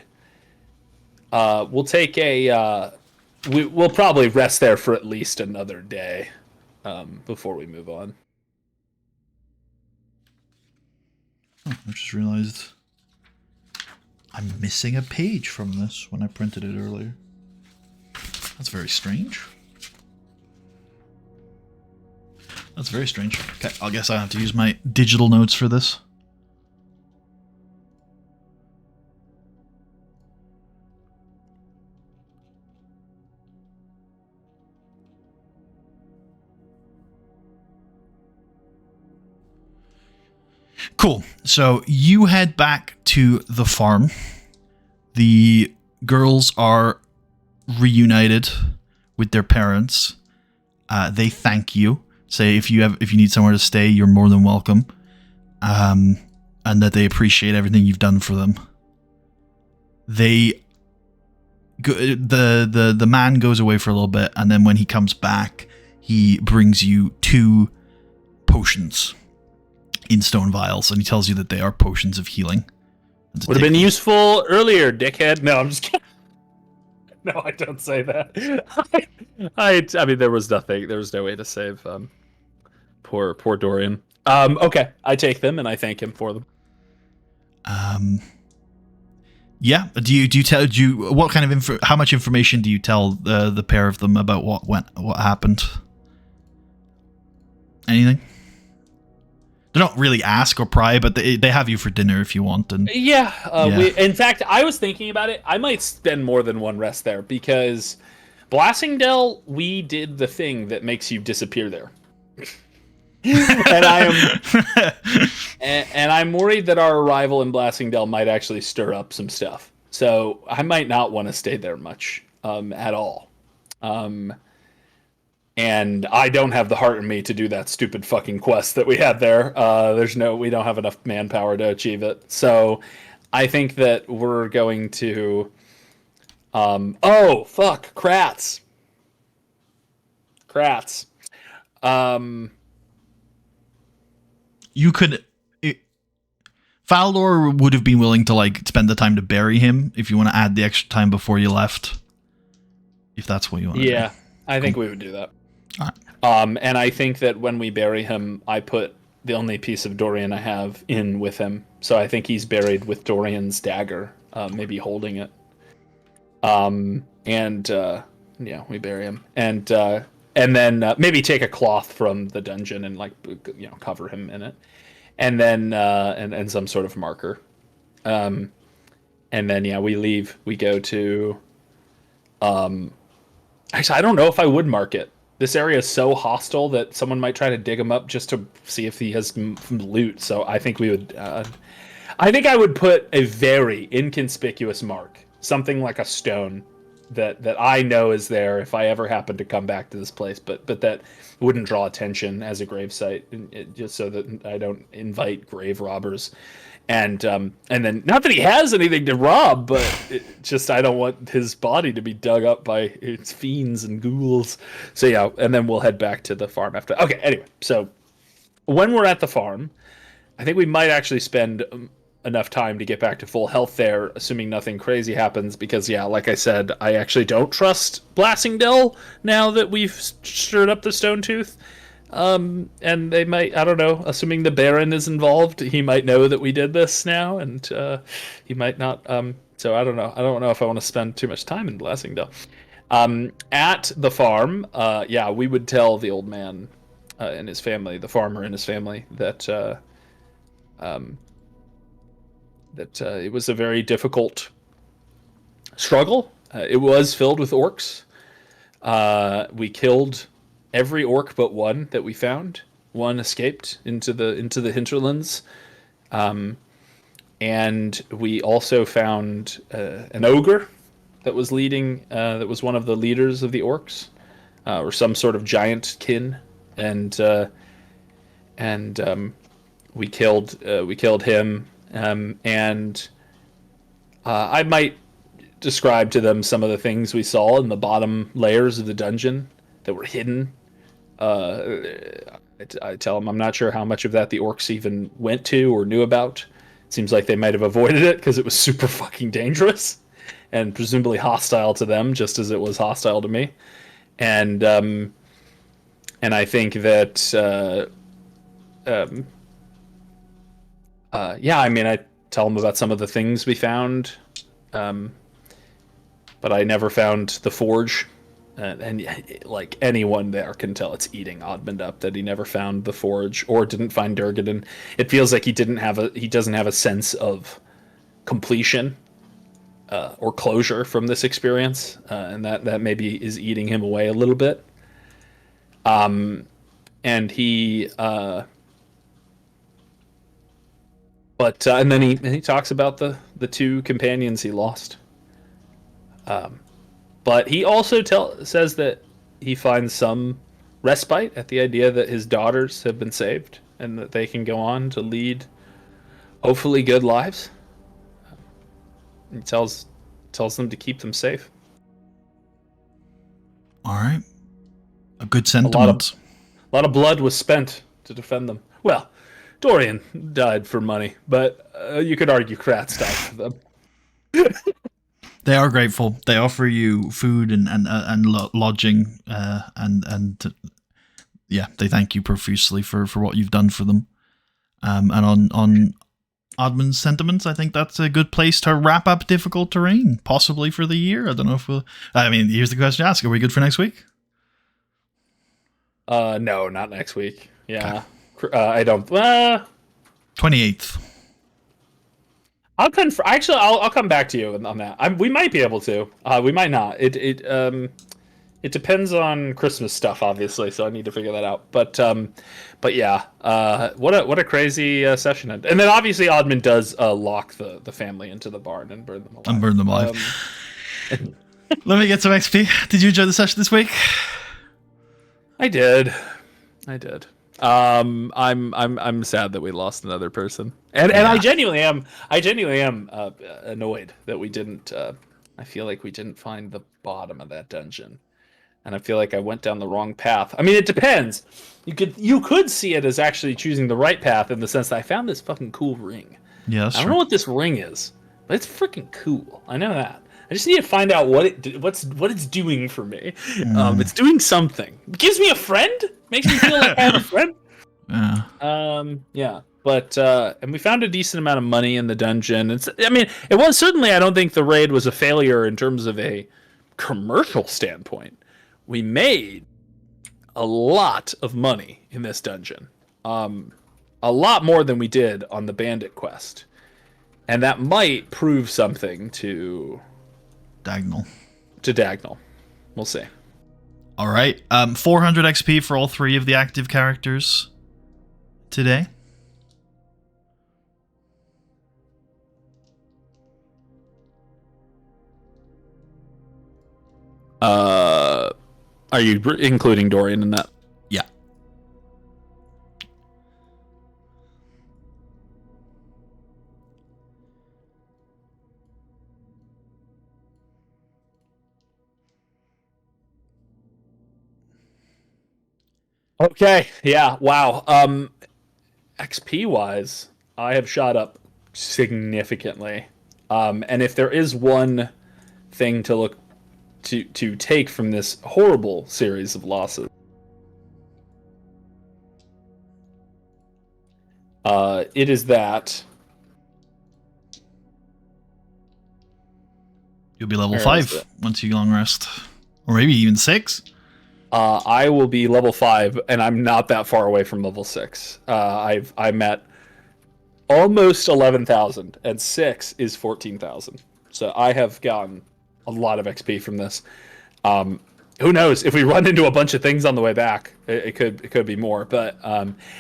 We'll take a. We'll probably rest there for at least another day, before we move on. Oh, I just realized I'm missing a page from this when I printed it earlier. That's very strange. That's very strange. Okay, I guess I have to use my digital notes for this. Cool. So you head back to the farm. The girls are reunited with their parents. They thank you. Say if you need somewhere to stay, you're more than welcome. And that they appreciate everything you've done for them. The man goes away for a little bit, and then when he comes back, he brings you 2 potions in stone vials, and he tells you that they are potions of healing. Would have been useful earlier, dickhead. No, I'm just kidding. No, I don't say that. I mean, there was nothing. There was no way to save poor Dorian. Okay, I take them and I thank him for them. Yeah. Do you what kind of how much information do you tell the pair of them about what happened? Anything? They don't really ask or pry, but they have you for dinner if you want. And yeah. In fact, I was thinking about it. I might spend more than one rest there because Blassingdell, we did the thing that makes you disappear there. And I'm worried that our arrival in Blassingdell might actually stir up some stuff. So I might not want to stay there much at all. And I don't have the heart in me to do that stupid fucking quest that we had there. We don't have enough manpower to achieve it. So I think that we're going to, Kratz. You could, Faldor would have been willing to spend the time to bury him if you want to add the extra time before you left. If that's what you want to do. I think we would do that. All right. And I think that when we bury him, I put the only piece of Dorian I have in with him. So I think he's buried with Dorian's dagger, maybe holding it. Yeah, we bury him, and then maybe take a cloth from the dungeon and like cover him in it, and then and some sort of marker, and then yeah, we leave. We go to. Actually, I don't know if I would mark it. This area is so hostile that someone might try to dig him up just to see if he has loot. So I think we would. I think I would put a very inconspicuous mark, something like a stone, that I know is there if I ever happen to come back to this place, but that wouldn't draw attention as a gravesite, just so that I don't invite grave robbers. And then not that he has anything to rob, but just I don't want his body to be dug up by its fiends and ghouls. So yeah, and then we'll head back to the farm after. Okay, anyway, so when we're at the farm, I think we might actually spend enough time to get back to full health there, assuming nothing crazy happens, because yeah, like I said, I actually don't trust Blassingdale now that we've stirred up the Stone Tooth. And they might, I don't know, assuming the Baron is involved, he might know that we did this now, and he might not, so I don't know if I want to spend too much time in Blassingdale. At the farm, yeah, we would tell the old man and his family, the farmer and his family, that it was a very difficult struggle. It was filled with orcs. We killed every orc but one that we found. One escaped into the hinterlands, and we also found an ogre that was leading. That was one of the leaders of the orcs, or some sort of giant kin, and we killed him. And I might describe to them some of the things we saw in the bottom layers of the dungeon that were hidden. I tell them I'm not sure how much of that the orcs even went to or knew about. It seems like they might have avoided it because it was super fucking dangerous and presumably hostile to them, just as it was hostile to me. And I think that yeah, I mean, I tell them about some of the things we found, but I never found the forge. And like anyone there can tell, it's eating Admand up that he never found the forge or didn't find Durgaden. It feels like he doesn't have a sense of completion or closure from this experience, and that maybe is eating him away a little bit. And he. But and then he talks about the two companions he lost. But he also says that he finds some respite at the idea that his daughters have been saved and that they can go on to lead, hopefully, good lives. He tells them to keep them safe. All right, a good sentiment. A lot of blood was spent to defend them. Well, Dorian died for money, but you could argue Kratz died for them. They are grateful. They offer you food and lodging, and yeah, they thank you profusely for what you've done for them. And on Admand's sentiments, I think that's a good place to wrap up difficult terrain, possibly for the year. I don't know if we'll. I mean, here's the question to ask: are we good for next week? No, not next week. Yeah, okay. I don't. 28th. I'll confirm. Actually, I'll come back to you on that. We might be able to. We might not. It depends on Christmas stuff, obviously. So I need to figure that out. But yeah. What a crazy session. And then obviously Admand does lock the family into the barn and burn them alive. Let me get some XP. Did you enjoy the session this week? I did. I'm sad that we lost another person, and I genuinely am annoyed that we didn't. I feel like we didn't find the bottom of that dungeon, and I feel like I went down the wrong path. I mean, it depends. You could see it as actually choosing the right path in the sense that I found this fucking cool ring. Yeah, I don't know what this ring is, but it's freaking cool. I know that. I just need to find out what it's doing for me. It's doing something. It gives me a friend. Makes me feel like I have a friend. Yeah, but and we found a decent amount of money in the dungeon. I mean, it was certainly. I don't think the raid was a failure in terms of a commercial standpoint. We made a lot of money in this dungeon, a lot more than we did on the bandit quest, and that might prove something to Dagnall. We'll see. All right, 400 XP for all 3 of the active characters today. Are you including Dorian in that? Yeah. Okay. Yeah. Wow. XP wise, I have shot up significantly. And if there is one thing to look to take from this horrible series of losses, it is that You'll be level 5 once you long rest, or maybe even 6. I will be level 5, and I'm not that far away from level 6. I'm at almost 11,000, and 6 is 14,000. So I have gotten a lot of XP from this. Who knows? If we run into a bunch of things on the way back, it could be more. But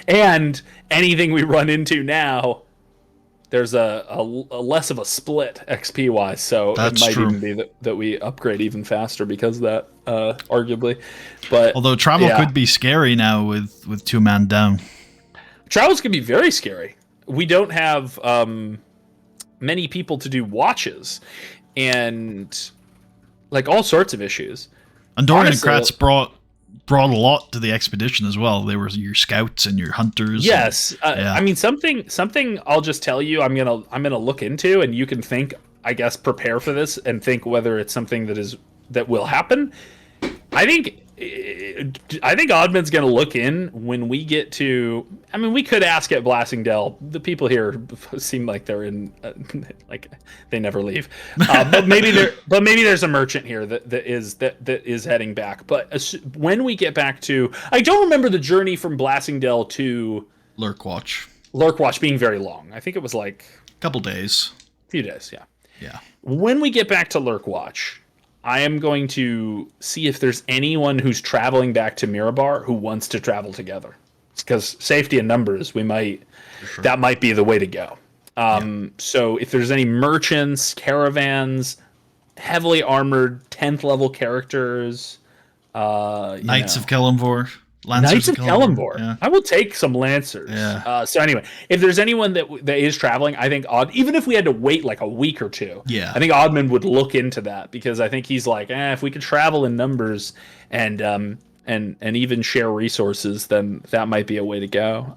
and anything we run into now, there's a less of a split XP wise. So That's it might true. even be that we upgrade even faster because of that, arguably. But Although travel could be scary now with 2 man down. Travel's gonna be very scary. We don't have many people to do watches, and like all sorts of issues. And Dorian Honestly, and Kratz brought a lot to the expedition as well. They were your scouts and your hunters. Yes, yeah. I mean something. I'll just tell you. I'm gonna look into, and you can think. I guess prepare for this and think whether it's something that will happen. I think Admand's going to look in when we get to. I mean, we could ask at Blasingdale. The people here seem like they're in, like they never leave. But maybe there's a merchant here that is heading back. But when we get back to, I don't remember the journey from Blasingdale to Lurkwatch being very long. I think it was like a couple days, a few days. Yeah. Yeah. When we get back to Lurkwatch, I am going to see if there's anyone who's traveling back to Mirabar who wants to travel together. Because safety in numbers, that might be the way to go. So if there's any merchants, caravans, heavily armored 10th level characters, Knights of Kelemvor. Knights of Kelemvor. Yeah. I will take some Lancers. Yeah. So anyway, if there's anyone that is traveling, I think even if we had to wait like a week or two, Yeah. I think Admand would look into that because I think he's like, if we could travel in numbers and even share resources, then that might be a way to go.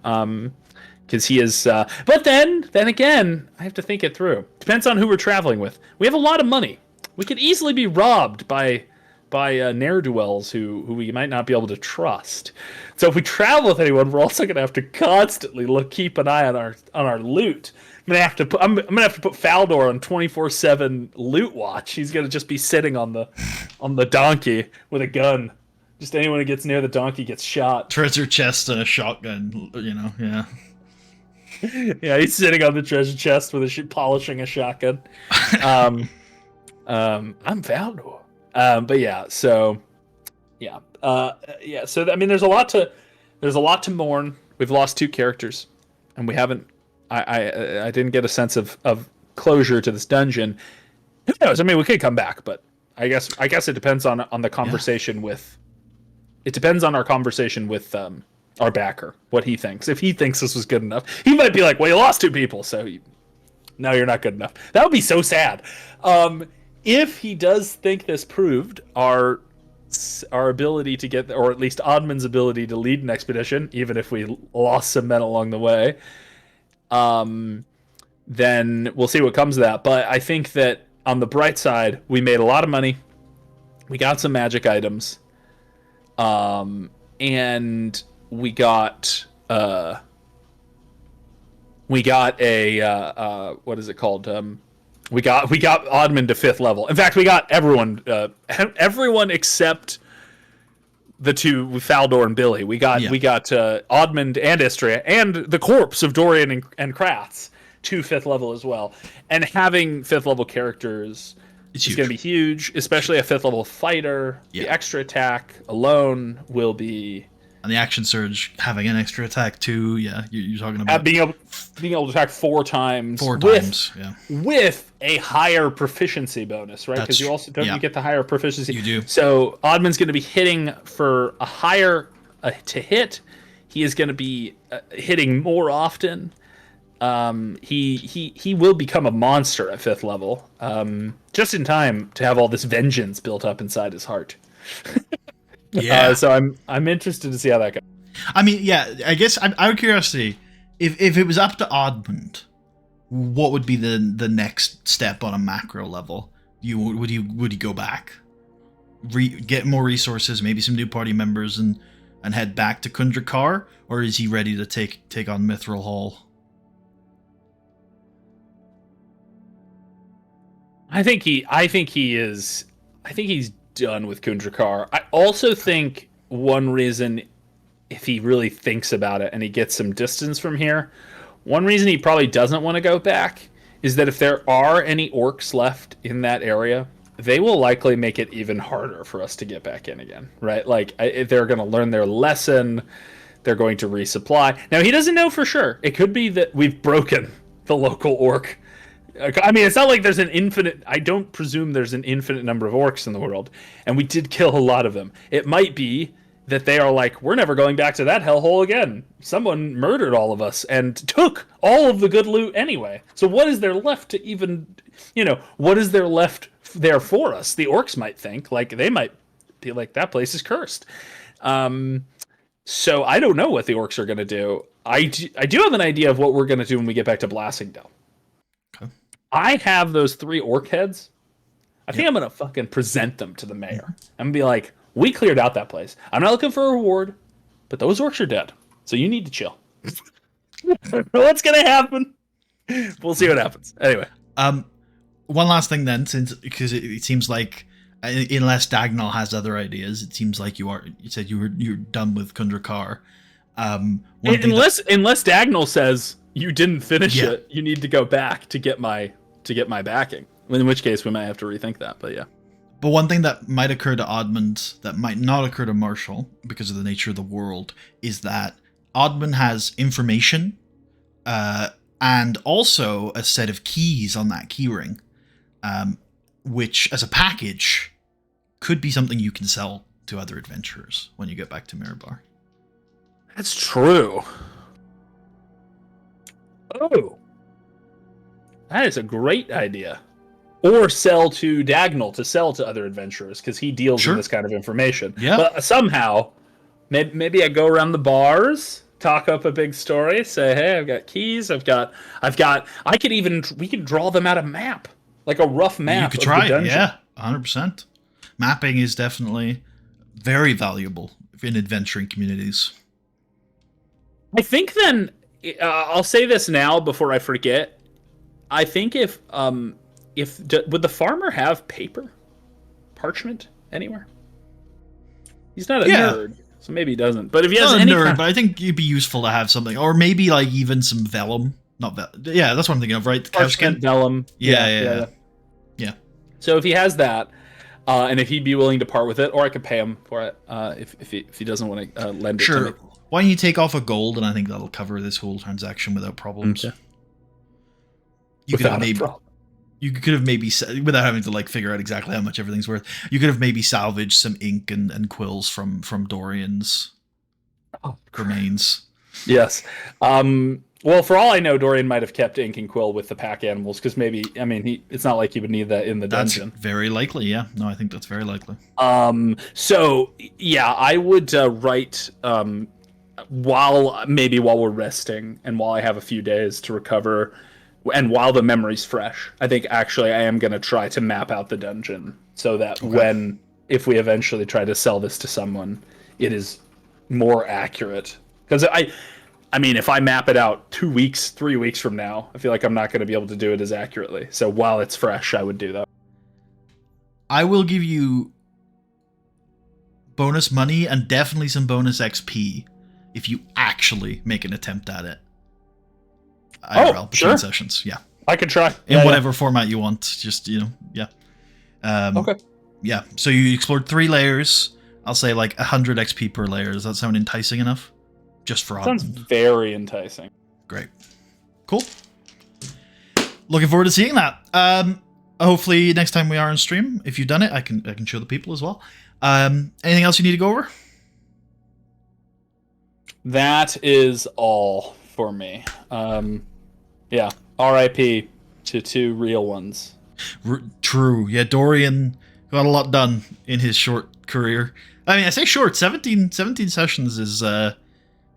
Because he is, but then again, I have to think it through. Depends on who we're traveling with. We have a lot of money. We could easily be robbed by ne'er-do-wells who we might not be able to trust. So if we travel with anyone, we're also gonna have to constantly keep an eye on our loot. I'm gonna have to put Faldor on 24/7 loot watch. He's gonna just be sitting on the donkey with a gun. Just anyone who gets near the donkey gets shot. Treasure chest and a shotgun, yeah. Yeah, he's sitting on the treasure chest with polishing a shotgun. I'm Faldor. But yeah, so yeah, So I mean, there's a lot to mourn. We've lost 2 characters, and we haven't. I didn't get a sense of closure to this dungeon. Who knows? I mean, we could come back, but I guess it depends on the conversation with. It depends on our conversation with our backer, what he thinks. If he thinks this was good enough, he might be like, "Well, you lost 2 people, so no, you're not good enough." That would be so sad. If he does think this proved our ability to get, or at least Admand's ability to lead an expedition, even if we lost some men along the way, then we'll see what comes of that. But I think that on the bright side, we made a lot of money. We got some magic items. And we got what is it called? We got Admand to 5th level. In fact, we got everyone except the two, Faldor and Billy. We got Admand and Istria and the corpse of Dorian and Kratz to 5th level as well. And having 5th level characters is going to be huge, especially a 5th level fighter. Yeah. The extra attack alone will be. And the action surge having an extra attack too. Yeah, you're talking about being able to attack 4 times. With a higher proficiency bonus, right? Because you also you get the higher proficiency. You do. So Admand's going to be hitting for a higher to hit. He is going to be hitting more often. He will become a monster at 5th level. Just in time to have all this vengeance built up inside his heart. Yeah. So I'm interested to see how that goes. I mean, yeah. I guess out of curiosity, if it was up to Admand, what would be the next step on a macro level? Would you go back, get more resources, maybe some new party members, and head back to Kundrakar, or is he ready to take on Mithril Hall? I think he's done with Kundrakar. I also think one reason, if he really thinks about it and he gets some distance from here, one reason he probably doesn't want to go back is that if there are any orcs left in that area, they will likely make it even harder for us to get back in again, right? Like, they're going to learn their lesson. They're going to resupply. Now, he doesn't know for sure. It could be that we've broken the local orc. I mean, it's not like there's an infinite... I don't presume there's an infinite number of orcs in the world, and we did kill a lot of them. It might be that they are like, we're never going back to that hellhole again. Someone murdered all of us and took all of the good loot anyway. So what is there left to even... what is there left there for us? The orcs might think, like, they might be like, that place is cursed. So I don't know what the orcs are going to do. I do have an idea of what we're going to do when we get back to Blastingdale. I have those 3 orc heads. I think I'm going to fucking present them to the mayor. I'm going to be like, we cleared out that place. I'm not looking for a reward, but those orcs are dead. So you need to chill. What's going to happen? We'll see what happens. Anyway. One last thing then, because it seems like, unless Dagnall has other ideas, it seems like you said you're done with Kundrakar. Unless Dagnall says you didn't finish it, you need to go back to get my backing. In which case we might have to rethink that, but yeah. But one thing that might occur to Admand that might not occur to Marshall because of the nature of the world is that Admand has information and also a set of keys on that keyring, which as a package could be something you can sell to other adventurers when you get back to Mirabar. That's true. Oh, that is a great idea. Or sell to Dagnall to sell to other adventurers because he deals in this kind of information. Yeah. But somehow, maybe I go around the bars, talk up a big story, say, "Hey, I've got keys. We could draw them out a map, like a rough map." You could try, 100%. Mapping is definitely very valuable in adventuring communities. I think then I'll say this now before I forget. I think would the farmer have parchment anywher? He's not a nerd, so maybe he doesn't. But if he has any but I think it'd be useful to have something, or maybe like even some vellum. Yeah, that's what I'm thinking of, right? Parchment, vellum. Yeah. So if he has that, and if he'd be willing to part with it, or I could pay him for it, if he doesn't want to lend it to me. Why don't you take off a gold, and I think that'll cover this whole transaction without problems. Okay. You could have maybe, without having to like figure out exactly how much everything's worth, you could have maybe salvaged some ink and quills from Dorian's remains. Yes. Well, for all I know, Dorian might have kept ink and quill with the pack animals because it's not like he would need that in the dungeon. That's very likely. Yeah. No, I think that's very likely. So yeah, I would write while we're resting and while I have a few days to recover. And while the memory's fresh, I think actually I am going to try to map out the dungeon so that if we eventually try to sell this to someone, it is more accurate. Because I mean, if I map it out 2 weeks, 3 weeks from now, I feel like I'm not going to be able to do it as accurately. So while it's fresh, I would do that. I will give you bonus money and definitely some bonus XP if you actually make an attempt at it. IRL, between sure. sessions. Yeah. I could try. In whatever format you want. Just, yeah. Okay. Yeah. So you explored 3 layers. I'll say like 100 XP per layer. Does that sound enticing enough? Just for Sounds Admand. very enticing. Great. Cool. Looking forward to seeing that. Hopefully next time we are on stream, if you've done it, I can show the people as well. Anything else you need to go over? That is all for me. Yeah. RIP to 2 real ones. True. Yeah, Dorian got a lot done in his short career. I mean, I say short. 17 sessions is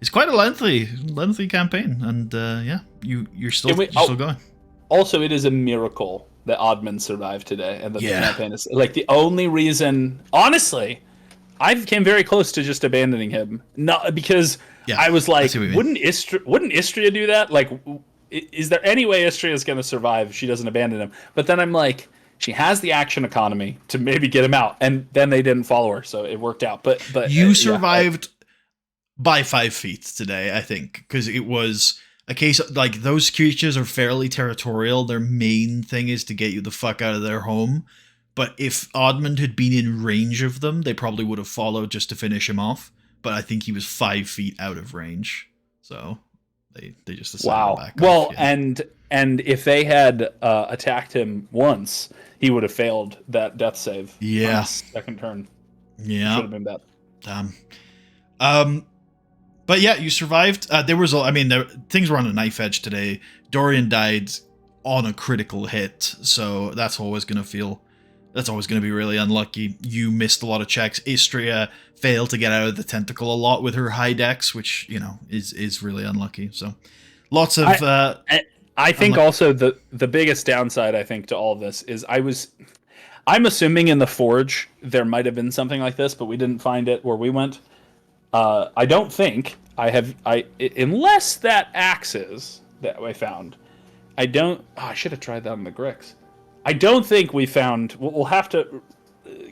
quite a lengthy campaign, and yeah, you're still going. Also, it is a miracle that Admand survived today, and that the Yeah. campaign is like the only reason. Honestly, I came very close to just abandoning him. Not because Yeah, I was I like, see what you wouldn't Istria do that? Like, is there any way Istria is going to survive if she doesn't abandon him? But then I'm like, she has the action economy to maybe get him out, and then they didn't follow her, so it worked out. But you survived by 5 feet today, I think, because it was a case of, like, those creatures are fairly territorial. Their main thing is to get you the fuck out of their home. But if Admand had been in range of them, they probably would have followed just to finish him off. But I think he was 5 feet out of range, so they just decided to back well, off. Yeah. and if they had attacked him once, he would have failed that death save. Yeah. On his second turn. Yeah. Should have been bad. But yeah, you survived. Things were on a knife edge today. Dorian died on a critical hit, so that's always going to be really unlucky. You missed a lot of checks. Istria failed to get out of the tentacle a lot with her high dex, which, is really unlucky. So lots of I think also the biggest downside, I think, to all of this is I'm assuming in the Forge there might have been something like this, but we didn't find it where we went. I don't think unless that axe is that I found. I should have tried that on the Grix. I don't think we found. We'll have to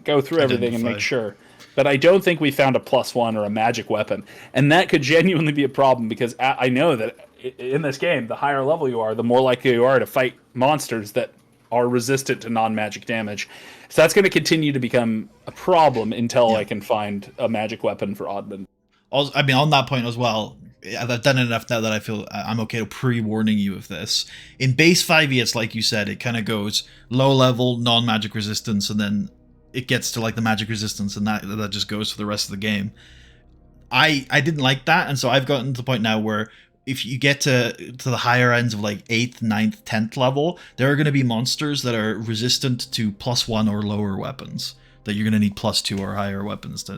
go through everything and make sure. But I don't think we found a +1 or a magic weapon, and that could genuinely be a problem because I know that in this game, the higher level you are, the more likely you are to fight monsters that are resistant to non-magic damage. So that's going to continue to become a problem until I can find a magic weapon for Admand. Also, I mean, on that point as well, I've done enough now that I feel I'm okay to pre-warning you of this. In base 5e, it's like you said, it kind of goes low level, non-magic resistance, and then it gets to like the magic resistance, and that just goes for the rest of the game. I didn't like that, and so I've gotten to the point now where if you get to the higher ends of like 8th, 9th, 10th level, there are going to be monsters that are resistant to +1 or lower weapons that you're going to need +2 or higher weapons to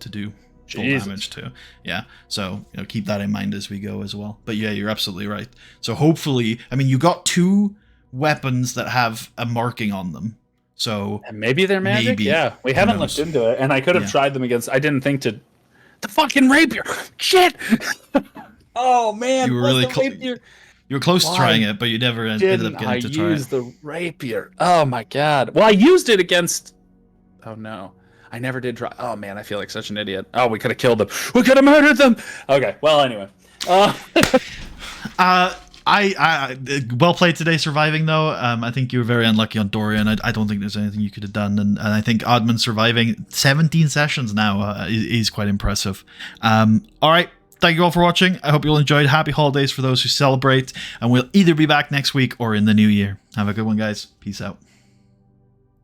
do full damage to. Yeah, so keep that in mind as we go as well. But yeah, you're absolutely right. So hopefully, I mean, you got 2 weapons that have a marking on them. So and maybe they're magic. Maybe. Yeah, we haven't looked into it, and I could have tried them against. I didn't think to the fucking rapier. Shit. Oh man, you were really close. You were close to trying it, but you never ended up getting to try it. I used the rapier. Oh my god. Well, I used it against. Oh no, I never did try. Oh man, I feel like such an idiot. Oh, we could have killed them. We could have murdered them. Okay. Well, anyway. I well played today, surviving though. I think you were very unlucky on Dorian. I don't think there's anything you could have done, and I think Admand surviving 17 sessions now is quite impressive. All right. Thank you all for watching. I hope you all enjoyed. Happy holidays for those who celebrate, and we'll either be back next week or in the new year. Have a good one, guys. Peace out.